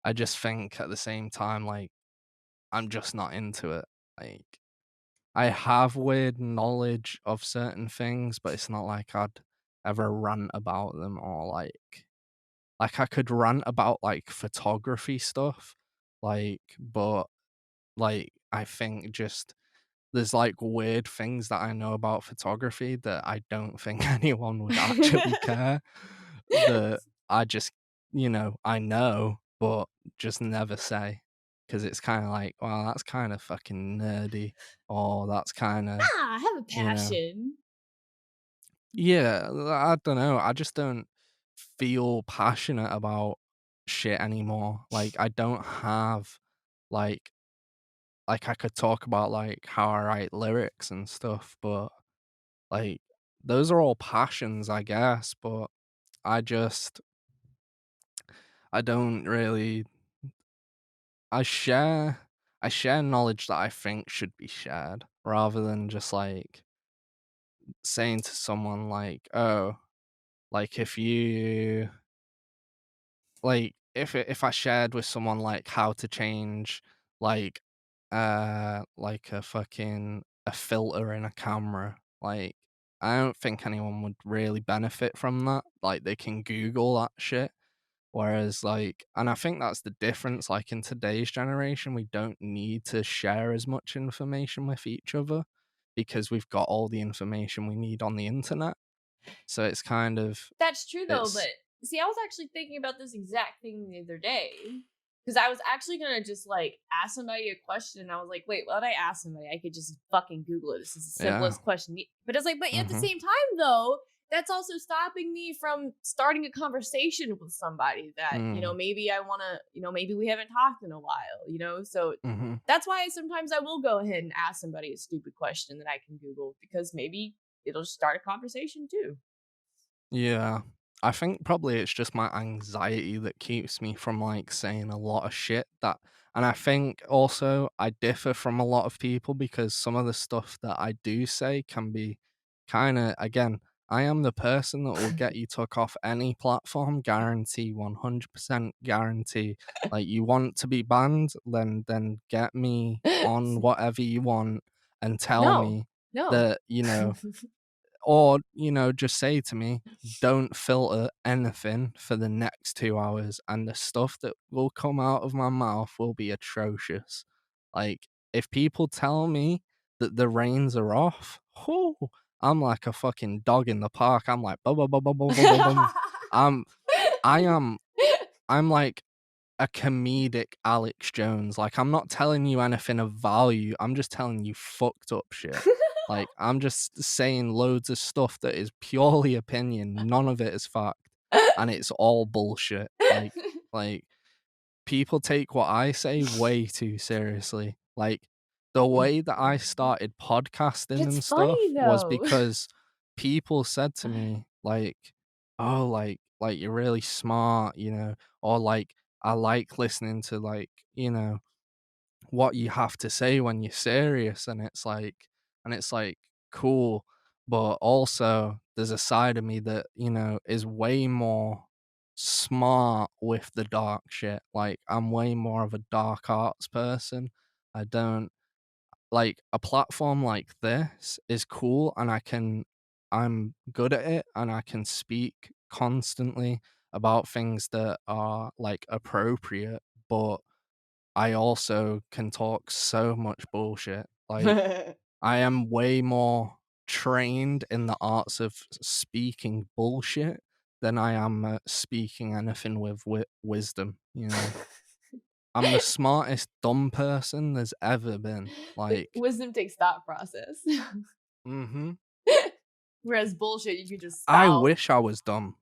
I just think at the same time like I'm just not into it. Like I have weird knowledge of certain things, but it's not like I'd ever rant about them or like I could rant about like photography stuff, like but like, I think just there's, like, weird things that I know about photography that I don't think anyone would actually care, that I just, I know, but just never say, because it's kinda like, "Well, that's kinda fucking nerdy," or "That's kinda," Ah, I have a you know. passion. Yeah, I don't know, I just don't feel passionate about shit anymore, like, I don't have, like I could talk about, like, how I write lyrics and stuff, but, like, those are all passions, I guess, but I just I don't really I share I share knowledge that I think should be shared rather than just, like, saying to someone like, "Oh," like, if I shared with someone, like, how to change, like, like a filter in a camera, like, I don't think anyone would really benefit from that, like, they can Google that shit, whereas, like, and I think that's the difference, like, in today's generation, we don't need to share as much information with each other because we've got all the information we need on the internet, so it's kind of That's true though, but it's see, I was actually thinking about this exact thing the other day because I was actually gonna just like ask somebody a question. And I was like, wait, why would I ask somebody? I could just fucking Google it. This is the yeah, simplest question. But it's like, but at the mhm, same time, though, that's also stopping me from starting a conversation with somebody that, mm, maybe I wanna, maybe we haven't talked in a while, So mhm. that's why sometimes I will go ahead and ask somebody a stupid question that I can Google because maybe it'll start a conversation too. Yeah. I think probably it's just my anxiety that keeps me from, like, saying a lot of shit that and I think also I differ from a lot of people because some of the stuff that I do say can be kinda again, I am the person that will get you took off any platform, guarantee, 100% guarantee. Like, you want to be banned, then get me on whatever you want and tell No, me no. that, or, just say to me, "Don't filter anything for the next 2 hours," and the stuff that will come out of my mouth will be atrocious. Like, if people tell me that the reins are off, whoo, I'm like a fucking dog in the park. I'm like, "Bum, bum, bum, bum, bum, bum, bum, bum." I'm I am I'm like a comedic Alex Jones. Like, I'm not telling you anything of value, I'm just telling you fucked up shit. Like, I'm just saying loads of stuff that is purely opinion, none of it is fact, and it's all bullshit. Like, people take what I say way too seriously. Like, the way that I started podcasting It's and funny stuff was though. because people said to me, like, "Oh, like, you're really smart," or, like, "I like listening to, like, what you have to say when you're serious," and it's like, cool, but also there's a side of me that, is way more smart with the dark shit, like, I'm way more of a dark arts person. I don't like, a platform like this is cool, and I'm good at it, and I can speak constantly about things that are, like, appropriate, but I also can talk so much bullshit. Like, I am way more trained in the arts of speaking bullshit than I am at speaking anything with wisdom. I'm the smartest dumb person there's ever been. Like, Wisdom takes thought process. mhm. Whereas bullshit, you could just I spout. wish I was dumb.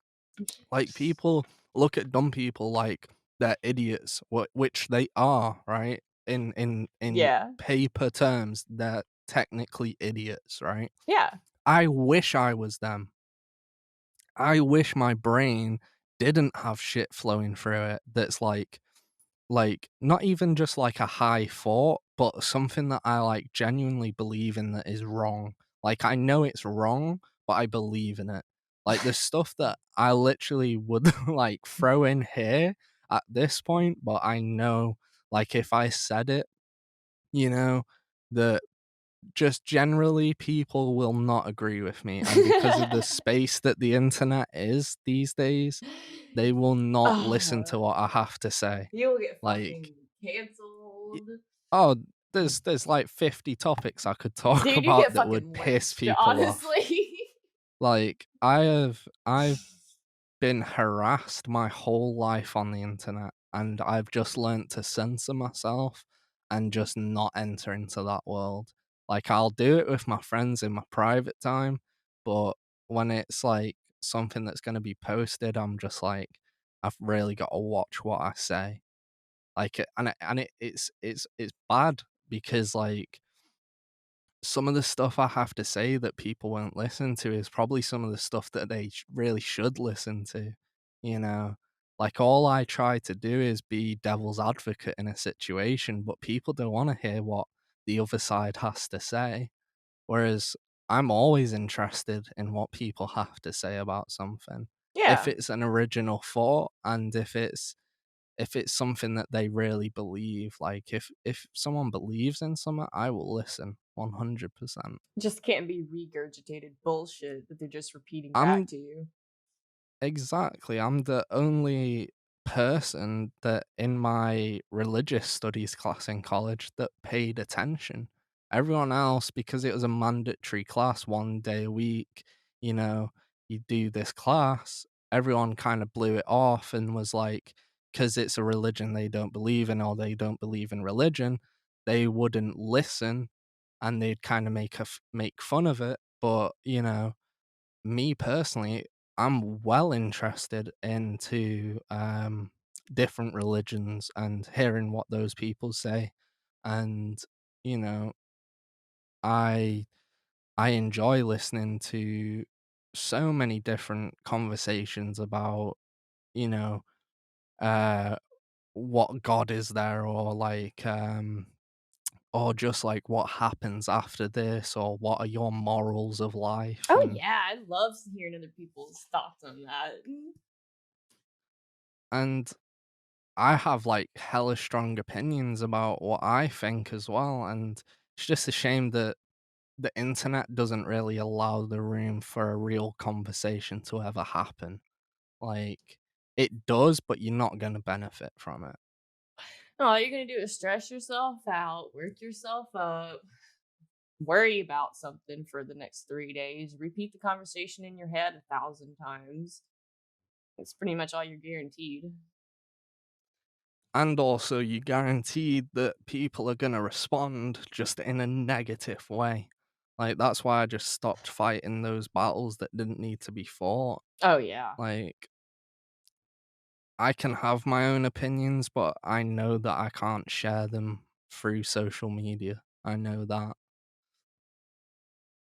Like, people look at dumb people like they're idiots, which they are, right? In Yeah. paper terms, they're technically idiots, right? Yeah. I wish I was them. I wish my brain didn't have shit flowing through it that's like, not even just like a high thought, but something that I, like, genuinely believe in that is wrong. Like, I know it's wrong, but I believe in it. Like, there's stuff that I literally would, like, throw in here at this point, but I know, like, if I said it, you know, that just generally people will not agree with me, and because of the space that the internet is these days, they will not listen to uh, what I have to say. you will get Like, fucking Y canceled. oh, there's like 50 topics I could talk Dude, you about get that would fucking piss lynched, people off. honestly. Like, I've been harassed my whole life on the internet, and I've just learnt to censor myself and just not enter into that world. Like, I'll do it with my friends in my private time, but when it's like something that's going to be posted, I'm just like, I've really got to watch what I say. Like, it's bad because like some of the stuff I have to say that people won't listen to is probably some of the stuff that they really should listen to, you know? Like, all I try to do is be devil's advocate in a situation, but people don't want to hear what the other side has to say. Whereas I'm always interested in what people have to say about something. If Yeah, it's an original thought and if it's something that they really believe, like if someone believes in something, I will listen 100%. just can't be regurgitated bullshit that they're just repeating back I'm to you. Exactly. I'm the only person that in my religious studies class in college that paid attention. Everyone else, because it was a mandatory class 1 day a week, you know, you do this class, everyone kind of blew it off and was like, because it's a religion they don't believe in or they don't believe in religion, they wouldn't listen and they'd kind of make fun of it. But, me personally, I'm well interested into different religions and hearing what those people say, and you know, I I enjoy listening to so many different conversations about you know uh what God is there, or like or just like what happens after this, or what are your morals of life, Oh yeah, I love hearing other people's thoughts on that. and I have like hella strong opinions about what I think as well, and it's just a shame that the internet doesn't really allow the room for a real conversation to ever happen. Like, it does, but you're not going to benefit from it. All you're gonna do is stress yourself out, work yourself up, worry about something for the next 3 days, repeat the conversation in your head 1,000 times. It's pretty much all you're guaranteed. And also, you guaranteed that people are going to respond just in a negative way. Like, that's why I just stopped fighting those battles that didn't need to be fought. Oh yeah. Like, I can have my own opinions, but I know that I can't share them through social media. I know that.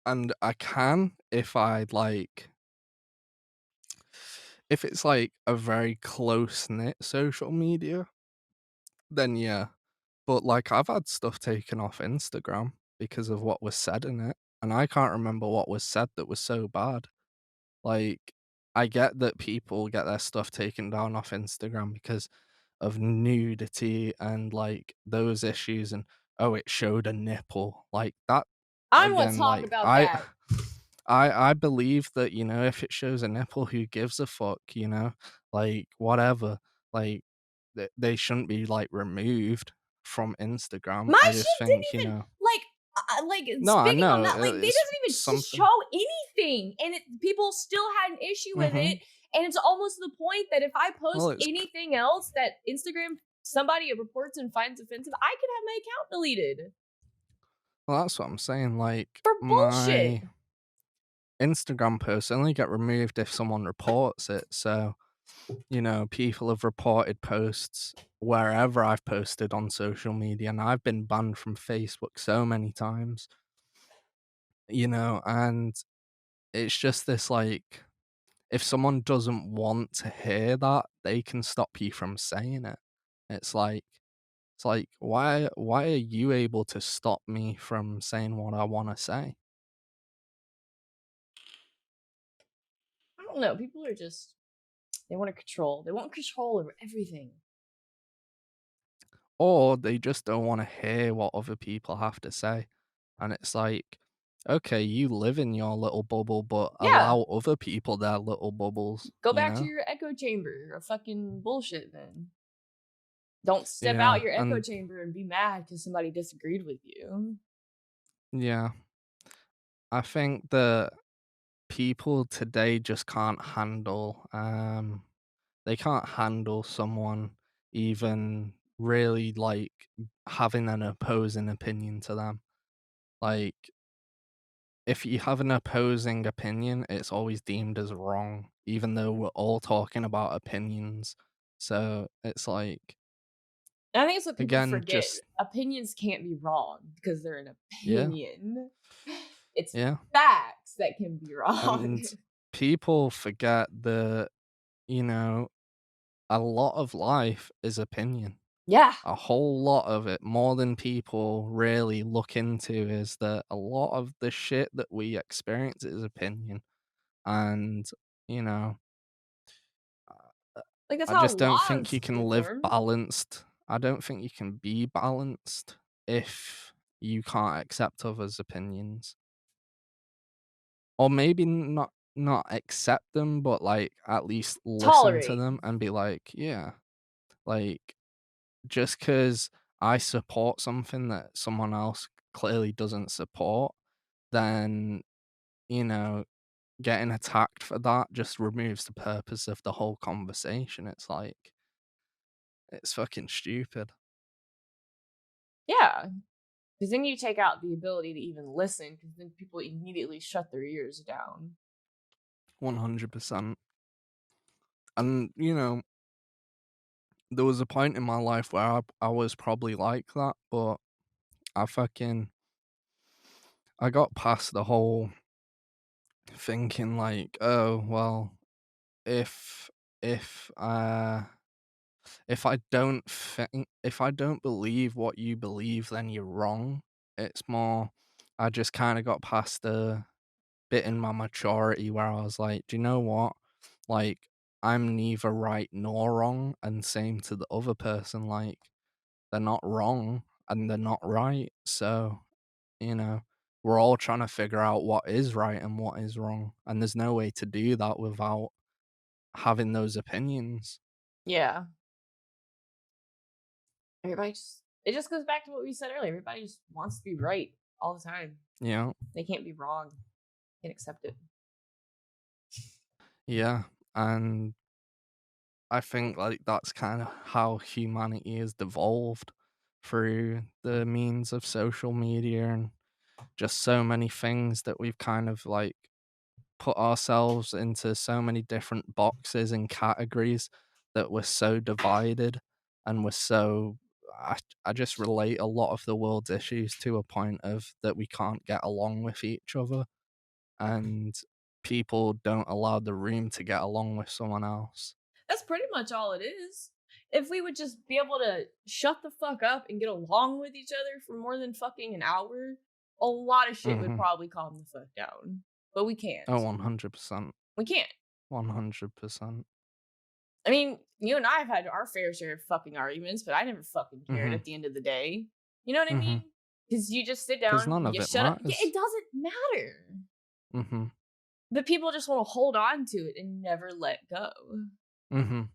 And I can if if it's like a very close knit social media, then yeah. But like, I've had stuff taken off Instagram because of what was said in it, and I can't remember what was said that was so bad. Like, I get that people get their stuff taken down off Instagram because of nudity and like those issues, and oh, it showed a nipple. Like that I want to again, talk like about that. I believe that, if it shows a nipple, who gives a fuck, Like whatever. Like they shouldn't be like removed from Instagram. My I just shit didn't think, even like no, I speaking on know that, like they it's doesn't even something. show anything, and people still had an issue with it. Mhm. And it's almost to the point that if I Well, post it's anything else that Instagram somebody reports and finds offensive, I could have my account deleted well, that's what I'm saying. Like for bullshit. my Instagram posts only get removed if someone reports it. So, people have reported posts wherever I've posted on social media, and I've been banned from Facebook so many times, and it's just this like, if someone doesn't want to hear that, they can stop you from saying it. It's like, why are you able to stop me from saying what I want to say? I don't know. People are just they want to control. They want control over everything. Or they just don't want to hear what other people have to say. And it's like, okay, you live in your little bubble, but Yeah, allow other people their little bubbles, go you back to know? your echo chamber of fucking bullshit then. Don't step Yeah, out your echo and chamber and be mad because somebody disagreed with you. yeah, I think that people today just can't handle, they can't handle someone even really, like, having an opposing opinion to them. Like, if you have an opposing opinion, it's always deemed as wrong, even though we're all talking about opinions. So, it's like, And I think it's what people again, forget. just Opinions can't be wrong because they're an yeah, opinion. It's yeah, facts that can be wrong. and people forget that, you know, a lot of life is opinion. Yeah. A whole lot of it, more than people really look into, is that a lot of the shit that we experience is opinion. And, you know, uh, Like that's I how just don't think laws you can were live formed. balanced. I don't think you can be balanced if you can't accept others' opinions. Or maybe not accept them, but like at least listen to Tolerate. them and be like, yeah, like just because I support something that someone else clearly doesn't support, then, you know, getting attacked for that just removes the purpose of the whole conversation. It's like, it's fucking stupid. Yeah. Because then you take out the ability to even listen because then people immediately shut their ears down. 100%. And, you know, there was a point in my life where I was probably like that, but I fucking, I got past the whole thinking like, oh, well, if, if, uh, if I don't believe what you believe, then you're wrong. It's more, I just kind of got past the bit in my maturity where I was like, do you know what? Like, I'm neither right nor wrong, and same to the other person. Like, they're not wrong and they're not right. So, you know, we're all trying to figure out what is right and what is wrong. And there's no way to do that without having those opinions. Yeah. Everybody just it just goes back to what we said earlier. Everybody just wants to be right all the time. You know? They can't be wrong. Can't accept it. Yeah. And I think like that's kind of how humanity has devolved through the means of social media and just so many things that we've kind of like put ourselves into so many different boxes and categories that we're so divided and we're so I just relate a lot of the world's issues to a point of that we can't get along with each other and people don't allow the room to get along with someone else. That's pretty much all it is. If we would just be able to shut the fuck up and get along with each other for more than fucking an hour, a lot of shit would Mhm. probably calm the fuck down. But we Oh, can't. 100%. We can't. 100%. I mean, you and I have had our fair share of fucking arguments, but I never fucking cared Mhm. at the end of the day. You know what I Mhm. mean? Because you just sit 'Cause down, none of you it shut up. Yeah, it matters. doesn't matter. Mhm. But people just want to hold on to it and never let go. Mhm.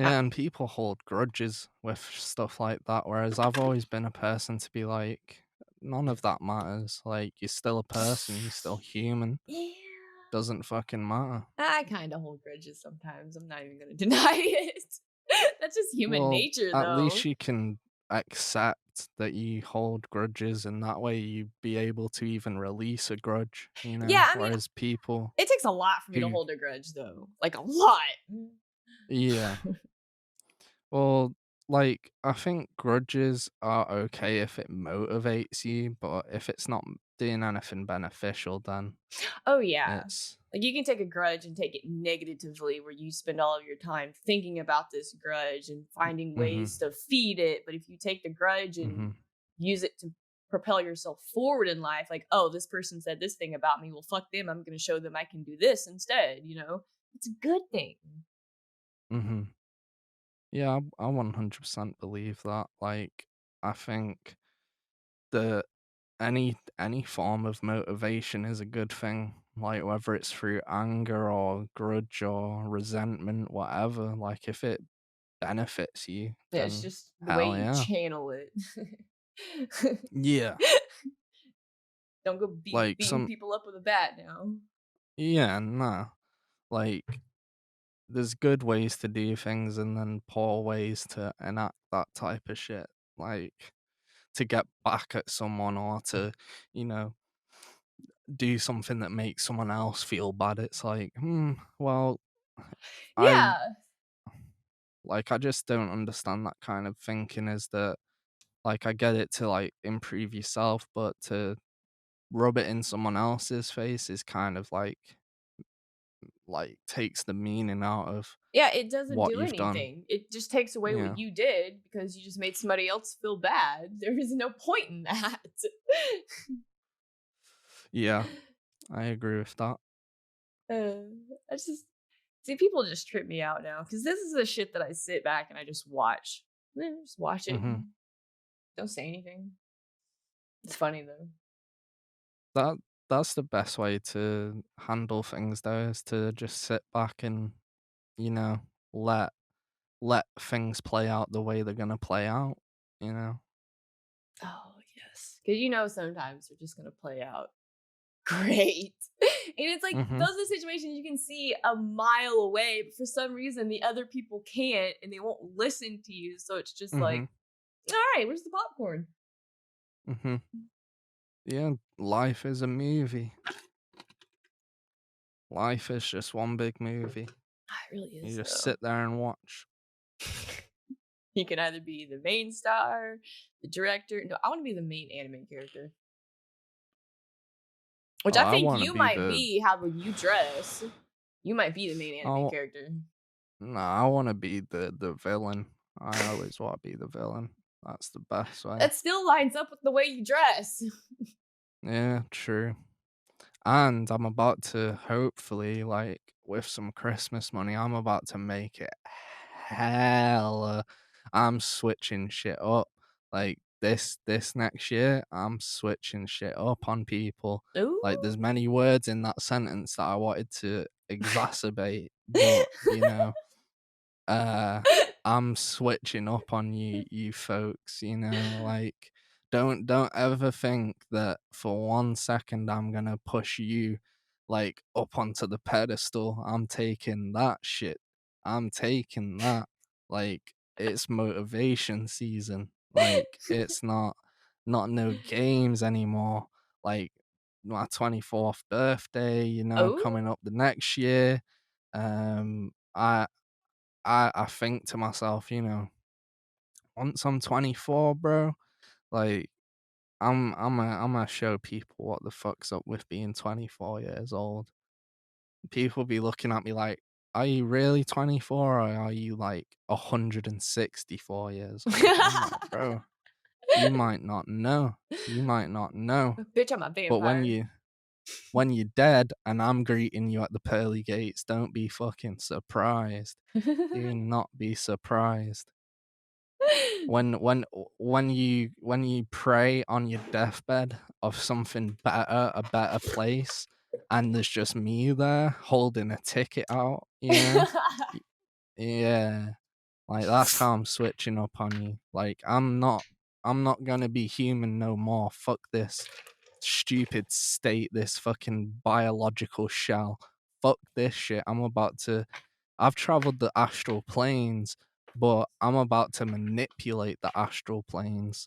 I, Yeah, and people hold grudges with stuff like that, whereas I've always been a person to be like, none of that matters. Like, you're still a person, you're still human. yeah. Doesn't fucking matter. I kind of hold grudges sometimes. I'm not even going to deny it. That's just human Well, nature, at least though. you can accept that you hold grudges, and that way you be able to even release a grudge, you know? Yeah, I mean, Whereas people it takes a lot for me to who, hold a grudge, though. Like a lot. yeah. Well, like, I think grudges are okay if it motivates you, but if it's not doing anything beneficial, then Oh, yeah. it's Like you can take a grudge and take it negatively, where you spend all of your time thinking about this grudge and finding mhm, ways to feed it. But if you take the grudge and mhm, use it to propel yourself forward in life, like, oh, this person said this thing about me. Well, fuck them. I'm going to show them I can do this instead. It's a good thing. mhm. Yeah, I 100% believe that. Like, I think that any form of motivation is a good thing. Like, whether it's through anger or grudge or resentment, whatever. Like, if it benefits you, Yeah, it's then just the way hell you yeah. channel it. Yeah. Don't go Like beating some people up with a bat now. yeah, nah. Like there's good ways to do things and then poor ways to enact that type of shit. Like to get back at someone or to, you know, do something that makes someone else feel bad. It's like, well, I Yeah. I just don't understand that kind of thinking is that like I get it to like improve yourself, but to rub it in someone else's face is kind of like takes the meaning out of Yeah, it doesn't what do you've done. anything. It just takes away what Yeah. you did because you just made somebody else feel bad. There is no point in that. Yeah, I agree with that. Uh, I just see people just trip me out now because this is the shit that I sit back and I just watch. Just watch it. Mhm. Don't say anything. It's funny though. That that's the best way to handle things though, is to just sit back and, you know, let let things play out the way they're gonna play out, you know? Oh yes, because sometimes they're just gonna play out great. And it's like Mhm. those are situations you can see a mile away, but for some reason the other people can't and they won't listen to you. So it's just like, Mhm. all right, where's the popcorn? Mhm. Yeah, life is a movie. Life is just one big movie. Ah, it really You is just though. sit there and watch. You can either be the main star, the director. No, I want to be the main anime character, which Oh, I I think wanna you be might the be. How you dress? You might be the main I anime wa character. Nah, I wanna be the villain. I always wanna be the villain. That's the best way. That still lines up with the way you dress. Yeah, true. And I'm about to hopefully, like, with some Christmas money, I'm about to make it hella. I'm switching shit up. Like this next year, I'm switching shit up on people. Ooh. Like there's many words in that sentence that I wanted to exacerbate, but uh, I'm switching up on you folks, like don't ever think that for 1 second I'm gonna push you like up onto the pedestal. I'm taking that shit. I'm taking that. Like it's motivation season. Like it's not no games anymore. Like my 24th birthday, Oh. coming up the next year. I think to myself, once I'm 24, bro, like I'm gonna show people what the fuck's up with being 24 years old. People be looking at me like, "Are you really 24 or are you like 164 years old?" I'm like, "Bro, you might not know. You might not know. Bitch, I'm a But vampire. when you're dead and I'm greeting you at the pearly gates, don't be fucking surprised. Do not be surprised." When you pray on your deathbed of something better, a better place, and there's just me there holding a ticket out, Y- yeah, like that's how I'm switching up on you. Like I'm not gonna be human no more. Fuck this stupid state, this fucking biological shell. Fuck this shit. I've traveled the astral planes, but I'm about to manipulate the astral planes.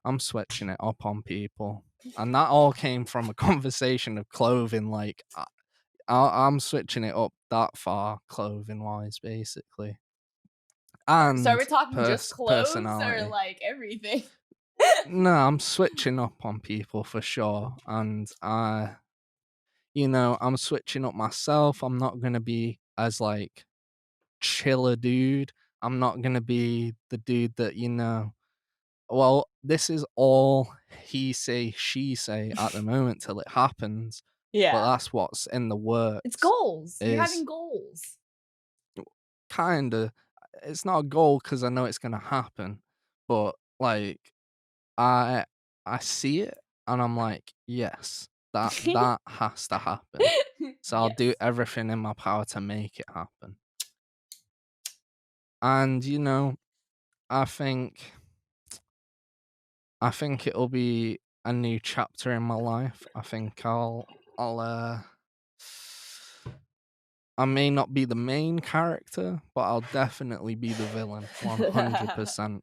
I'm switching it up on people. And that all came from a conversation of clothing. Like, I'm switching it up that far, clothing wise, basically. So are we And talking just clothes or personality. like everything? No, I'm switching up on people for sure. And I'm switching up myself. I'm not gonna be as like chiller dude. I'm not gonna be the dude that well, this is all he say, she say at the moment till it happens, but Yeah. that's what's in the It's works. goals. You're having Is goals. kinda it's not a goal because I know it's gonna happen, but like I I see it and I'm like, yes, that has to happen. So I'll do Yes. everything in my power to make it happen. And I think I think it'll be a new chapter in my life. I think I may not be the main character, but I'll definitely be the villain 100%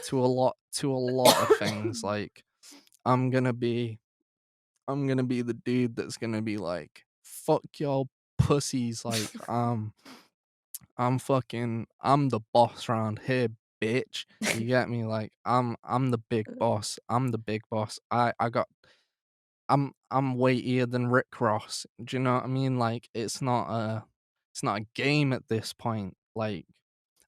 to a lot of things. Like I'm going to be I'm going to be the dude that's going to be like fuck y'all pussies like I'm the boss around here, bitch. You get me? Like I'm the big boss. I'm the big boss. I got I'm weightier than Rick Ross. Do you know what I mean? Like it's not a game at this point. Like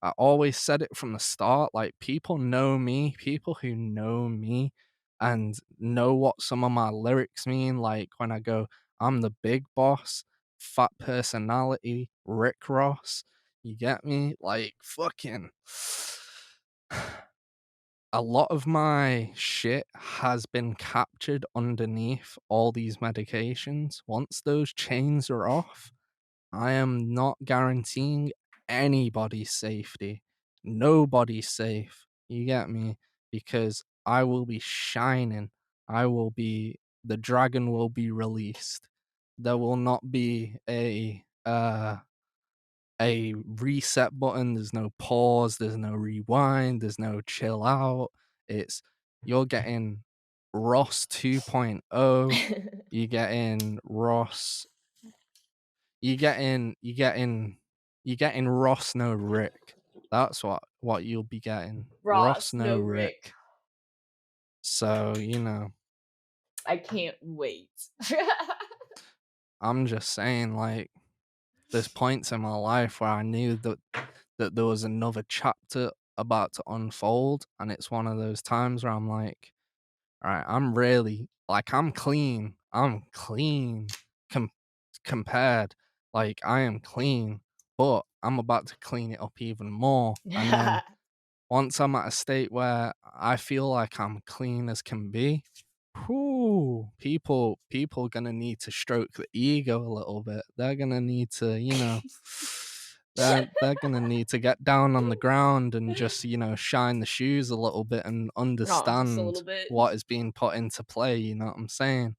I always said it from the start. Like people know me, people who know me and know what some of my lyrics mean. Like when I go, I'm the big boss, fat personality, Rick Ross. You get me? Like fucking a lot of my shit has been captured underneath all these medications. Once those chains are off, I am not guaranteeing anybody's safety. Nobody's safe. You get me? Because I will be shining. The dragon will be released. There will not be a reset button. There's no pause. There's no rewind. There's no chill out. It's you're getting Ross 2.0. You're getting Ross. You getting Ross no Rick. That's what you'll be getting. Ross Ross, no no Rick. Rick. So I can't wait. I'm just saying like there's points in my life where I knew that there was another chapter about to unfold, and it's one of those times where I'm like, all right, I'm really like I'm clean com- compared, like I am clean, but I'm about to clean it up even more. And then once I'm at a state where I feel like I'm clean as can be, whoo, people gonna need to stroke the ego a little bit. They're gonna need to, they're gonna need to get down on the ground and just, shine the shoes a little bit and Oh, just a little understand bit. what is being put into play, you know what I'm saying?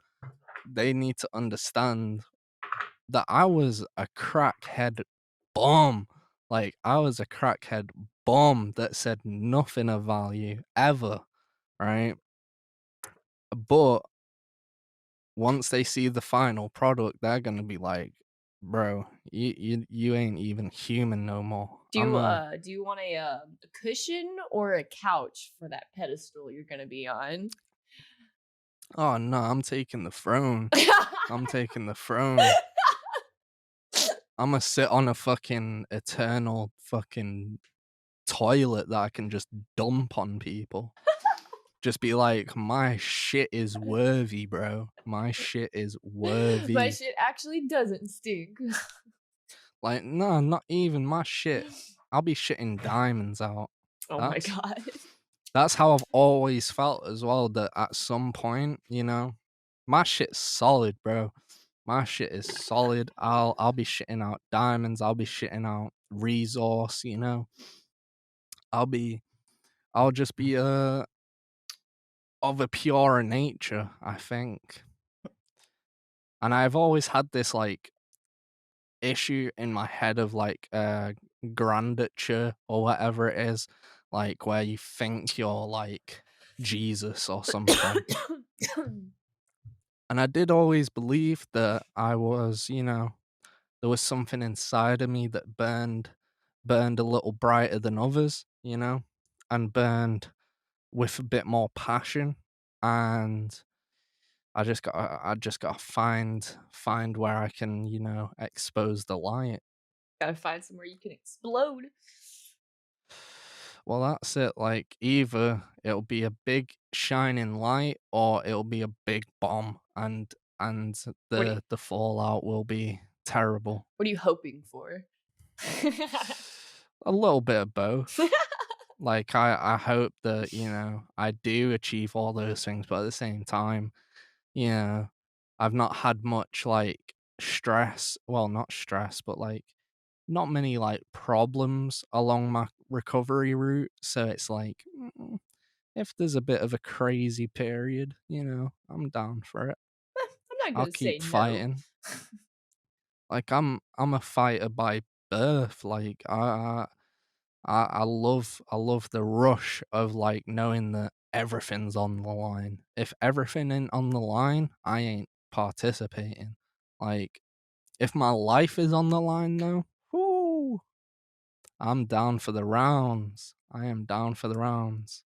They need to understand that I was a crackhead bum. Like I was a crackhead bum that said nothing of value ever, right? But once they see the final product, they're gonna be like, "Bro, you ain't even human no more." Do you want a cushion or a couch for that pedestal you're gonna be on? Oh no, I'm taking the throne. I'm taking the throne. I'm gonna sit on a fucking eternal fucking toilet that I can just dump on people. Just be like, my shit is worthy, bro. My shit is My worthy. shit actually doesn't stink. Like, no, not even my shit. I'll be shitting diamonds out. Oh my That's god. that's how I've always felt as well. That at some point, my shit's solid, bro. My shit is solid. I'll be shitting out diamonds. I'll be shitting out resource. I'll be I'll just be of a purer nature, I think. And I've always had this like issue in my head of like grandature or whatever it is, like where you think you're like Jesus or something. And I did always believe that I was, there was something inside of me that burned a little brighter than others, and burned with a bit more passion. And I just got to find where I can, expose the light. Gotta find somewhere you can explode. Well, that's it. Like either it'll be a big shining light or it'll be a big bomb, and What are you the fallout will be terrible. what are you hoping for? A little bit of both. Like I hope that, I do achieve all those things, but at the same time, you know, I've not had much like stress. Well, not stress, but like not many like problems along my recovery route, so it's like if there's a bit of a crazy period, I'm down for it. I'm not I'll gonna keep say no. fighting. Like I'm a fighter by birth. Like I love the rush of like knowing that everything's on the line. If everything ain't on the line, I ain't participating. Like if my life is on the line though, whoo, I'm down for the rounds. I am down for the rounds.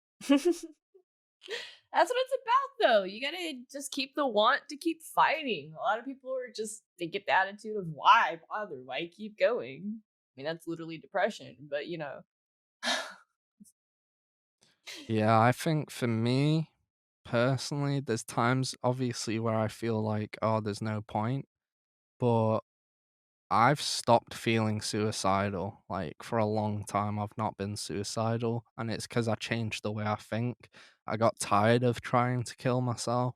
That's what it's about, though. You gotta just keep the want to keep fighting. A lot of people are just, they get the attitude of, why bother? Why keep going? I mean, that's literally depression, but you know. Yeah, I think for me personally, there's times obviously where I feel like, oh, there's no point, but I've stopped feeling suicidal. Like for a long time, I've not been suicidal, and it's because I changed the way I think. I got tired of trying to kill myself.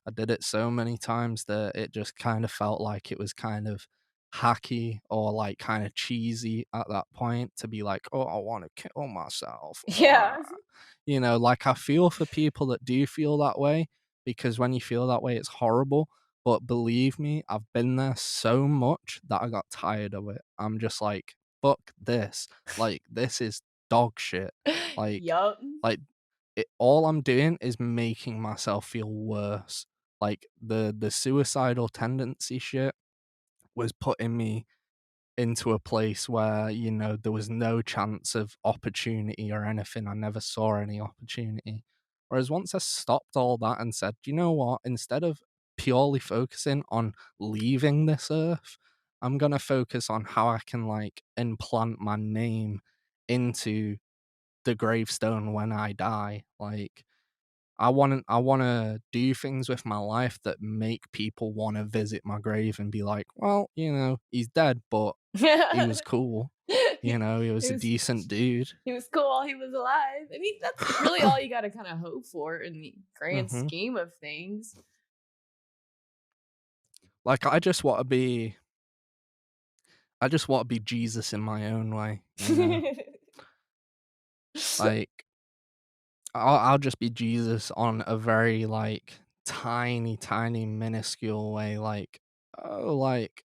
I did it so many times that it just kind of felt like it was kind of hacky or like kind of cheesy at that point to be like, oh, I want to kill myself. Yeah. Like I feel for people that do feel that way because when you feel that way, it's horrible. But believe me, I've been there so much that I got tired of it. I'm just like, fuck this. Like, this is dog shit. Like, Yup. like all I'm doing is making myself feel worse. Like the suicidal tendency shit was putting me into a place where, there was no chance of opportunity or anything. I never saw any opportunity. Whereas once I stopped all that and said, you know what, instead of purely focusing on leaving this earth, I'm gonna focus on how I can like implant my name into the gravestone when I die. Like I wanna do things with my life that make people wanna visit my grave and be like, "Well, he's dead, but he was cool. He was He a was decent dude." he was cool while he was alive. I mean, that's really all you gotta kinda hope for in the grand Mhm. scheme of things. Like, I just wanna be Jesus in my own way. Like, I'll just be Jesus on a very, like, tiny, tiny, minuscule way, like, oh, like,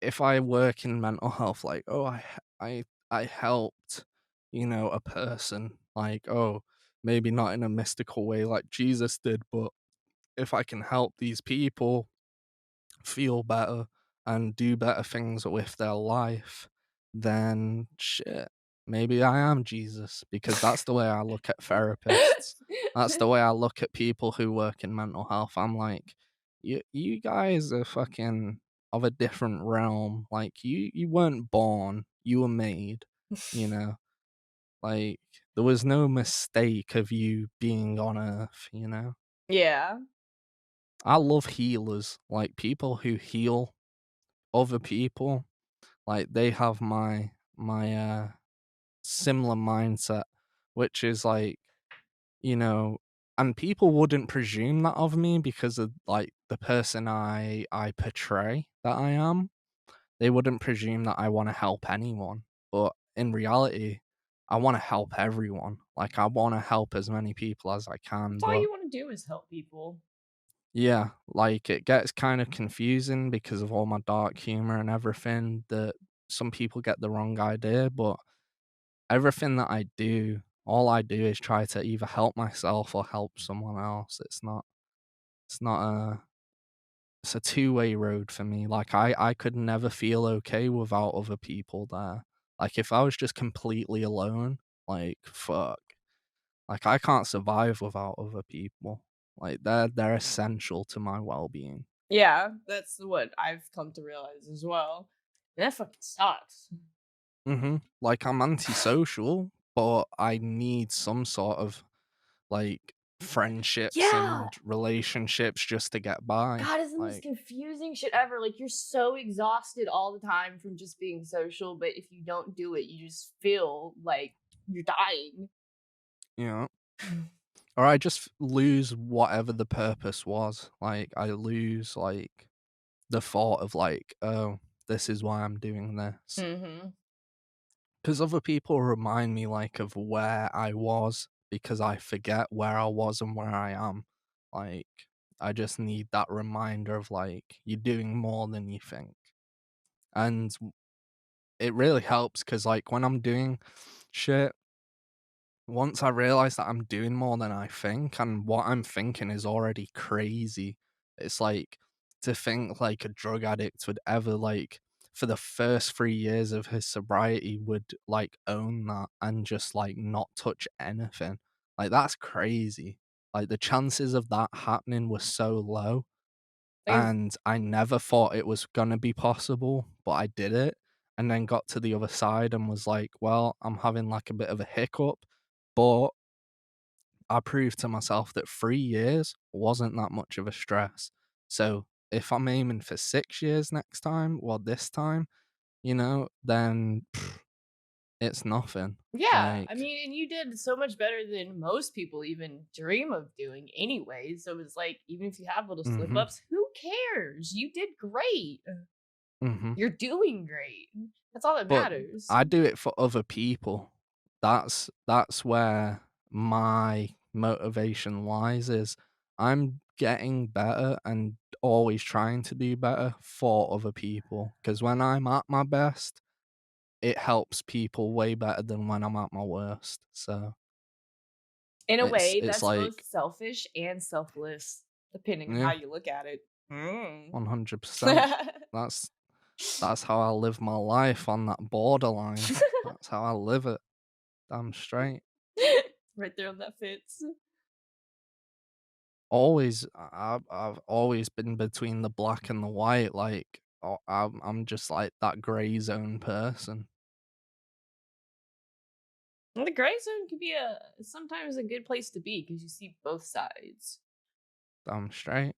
if I work in mental health, like, oh, I helped, a person, like, oh, maybe not in a mystical way like Jesus did, but if I can help these people feel better and do better things with their life, then shit, maybe I am Jesus because that's the way I look at therapists. That's the way I look at people who work in mental health. I'm like, you guys are fucking of a different realm. Like you weren't born, you were made, you know? Like there was no mistake of you being on earth. Yeah. I love healers, like people who heal other people, like they have my similar mindset, which is like, you know, and people wouldn't presume that of me because of like the person I portray that I am. They wouldn't presume that I want to help anyone, but in reality, I want to help everyone. Like I want to help as many people as I can, That's all but you wanna do is help people. yeah, like it gets kind of confusing because of all my dark humor and everything that some people get the wrong idea, but everything that I do, all I do is try to either help myself or help someone else. It's not it's a two-way road for me. Like I could never feel okay without other people there. Like if I was just completely alone, like fuck. Like I can't survive without other people. Like they're essential to my well-being. Yeah, that's what I've come to realize as well. And that fucking sucks. Like I'm antisocial, but I need some sort of like friendships Yeah! and relationships just to get by. God, it's the most Like, confusing shit ever. Like, you're so exhausted all the time from just being social, but if you don't do it, you just feel like you're dying. you know, or I just lose whatever the purpose was. Like I lose like the thought of like, oh, this is why I'm doing this. Mhm. Because other people remind me, like, of where I was because I forget where I was and where I am. Like, I just need that reminder of, like, you're doing more than you think. And it really helps because, like, when I'm doing shit, once I realize that I'm doing more than I think and what I'm thinking is already crazy, it's like to think like a drug addict would ever like for the first 3 years of his sobriety would like own that and just like not touch anything. Like that's crazy. Like the chances of that happening were so low Like, and I never thought it was gonna be possible, but I did it and then got to the other side and was like, well, I'm having like a bit of a hiccup, but I proved to myself that 3 years wasn't that much of a stress. So if I'm aiming for 6 years next time, well, this time, then it's nothing. yeah, I Like, mean, and you did so much better than most people even dream of doing anyway. So it's like, even if you have little slip mm-hmm, ups, who cares? You did great. mm-hmm. You're doing great. That's all that But matters. I do it for other people. That's where my motivation lies is I'm getting better and always trying to do better for other people. Because when I'm at my best, it helps people way better than when I'm at my worst. So In a it's way, it's that's both like selfish and selfless, depending on how yeah, you look at it. Mm. 100%. That's that's how I live my life on that borderline. That's how I live it. Damn straight. Right there on that fence. Always, I've always been between the black and the white. Like I'm just like that gray zone person. And the gray zone can be sometimes a good place to be because you see both sides. Damn straight.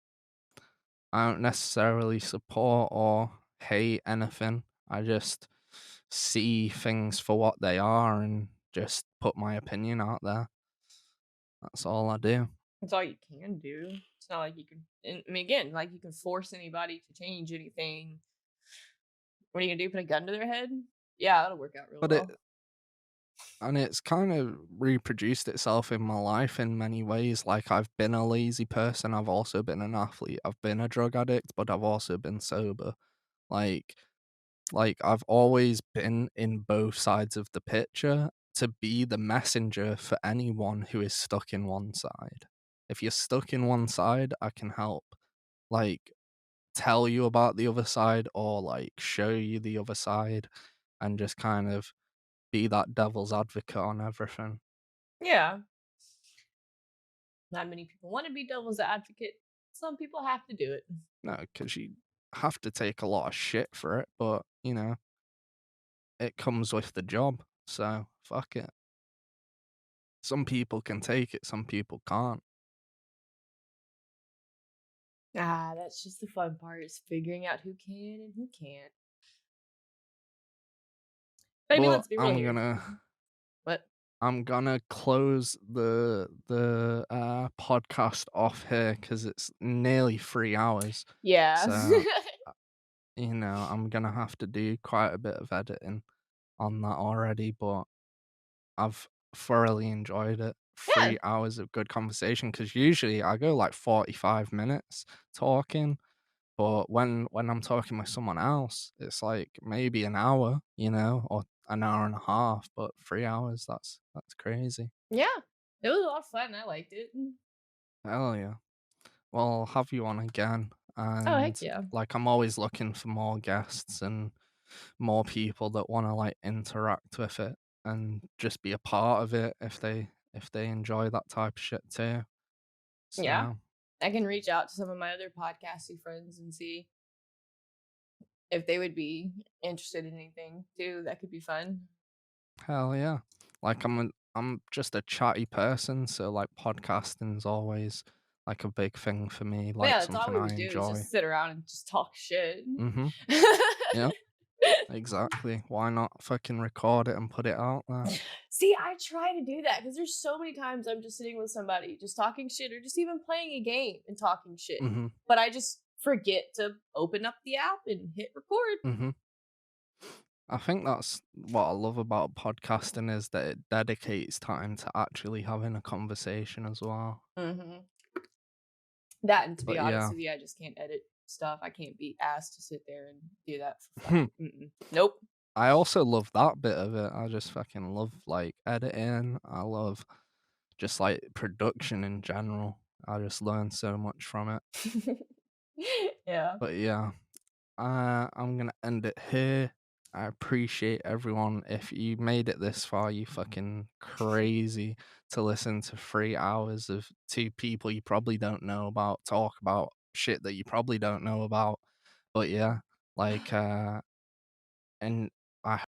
I don't necessarily support or hate anything. I just see things for what they are and just put my opinion out there. That's all I do. That's all you can do. It's not like you can. And, I mean, again, like you can force anybody to change anything. What are you gonna do? Put a gun to their head? Yeah, that'll work out real But it well. and it's kind of reproduced itself in my life in many ways. Like I've been a lazy person, I've also been an athlete. I've been a drug addict, but I've also been sober. Like I've always been in both sides of the picture to be the messenger for anyone who is stuck in one side. If you're stuck in one side, I can help. Like tell you about the other side or like show you the other side and just kind of be that devil's advocate on everything. Yeah, not many people want to be devil's advocate. Some people have to do it. No, because you have to take a lot of shit for it, but it comes with the job. So fuck it. Some people can take it, some people can't. Ah, that's just the fun part is figuring out who can and who can't. But I mean, But let's be real here. What? I'm gonna close the podcast off here because it's nearly 3 hours. Yeah. So I'm gonna have to do quite a bit of editing on that already, but I've thoroughly enjoyed it. Yeah. 3 hours of good conversation because usually I go like 45 minutes talking, but when I'm talking with someone else, it's like maybe an hour, or an hour and a half, but 3 hours, that's crazy. Yeah. It was a lot of fun. I liked it. Hell yeah. Well, I'll have you on again. Oh, heck And yeah. like I'm always looking for more guests and more people that want to like interact with it and just be a part of it if they enjoy that type of shit too. Yeah. So I can reach out to some of my other podcasty friends and see if they would be interested in anything too. That could be fun. hell yeah. Like I'm just a chatty person, so like podcasting's always like a big thing for me, But yeah, like that's all something we I would do is enjoy. just sit around and just talk shit. Mhm. Yeah, exactly. Why not fucking record it and put it out there? See, I try to do that because there's so many times I'm just sitting with somebody, just talking shit, or just even playing a game and talking shit. Mhm. But I just forget to open up the app and hit record. Mhm. I think that's what I love about podcasting is that it dedicates time to actually having a conversation as well. Mhm. That, and to be But honest yeah. with you, I just can't edit stuff. I can't be asked to sit there and do that for fun. Mm-mm. Nope. I also love that bit of it. I just fucking love, like, editing. I love just, like, production in general. I just learn so much from it. Yeah. But yeah, I'm gonna end it here. I appreciate everyone. If you made it this far, you fucking crazy to listen to 3 hours of 2 people you probably don't know about talk about shit that you probably don't know about. But yeah, like, and I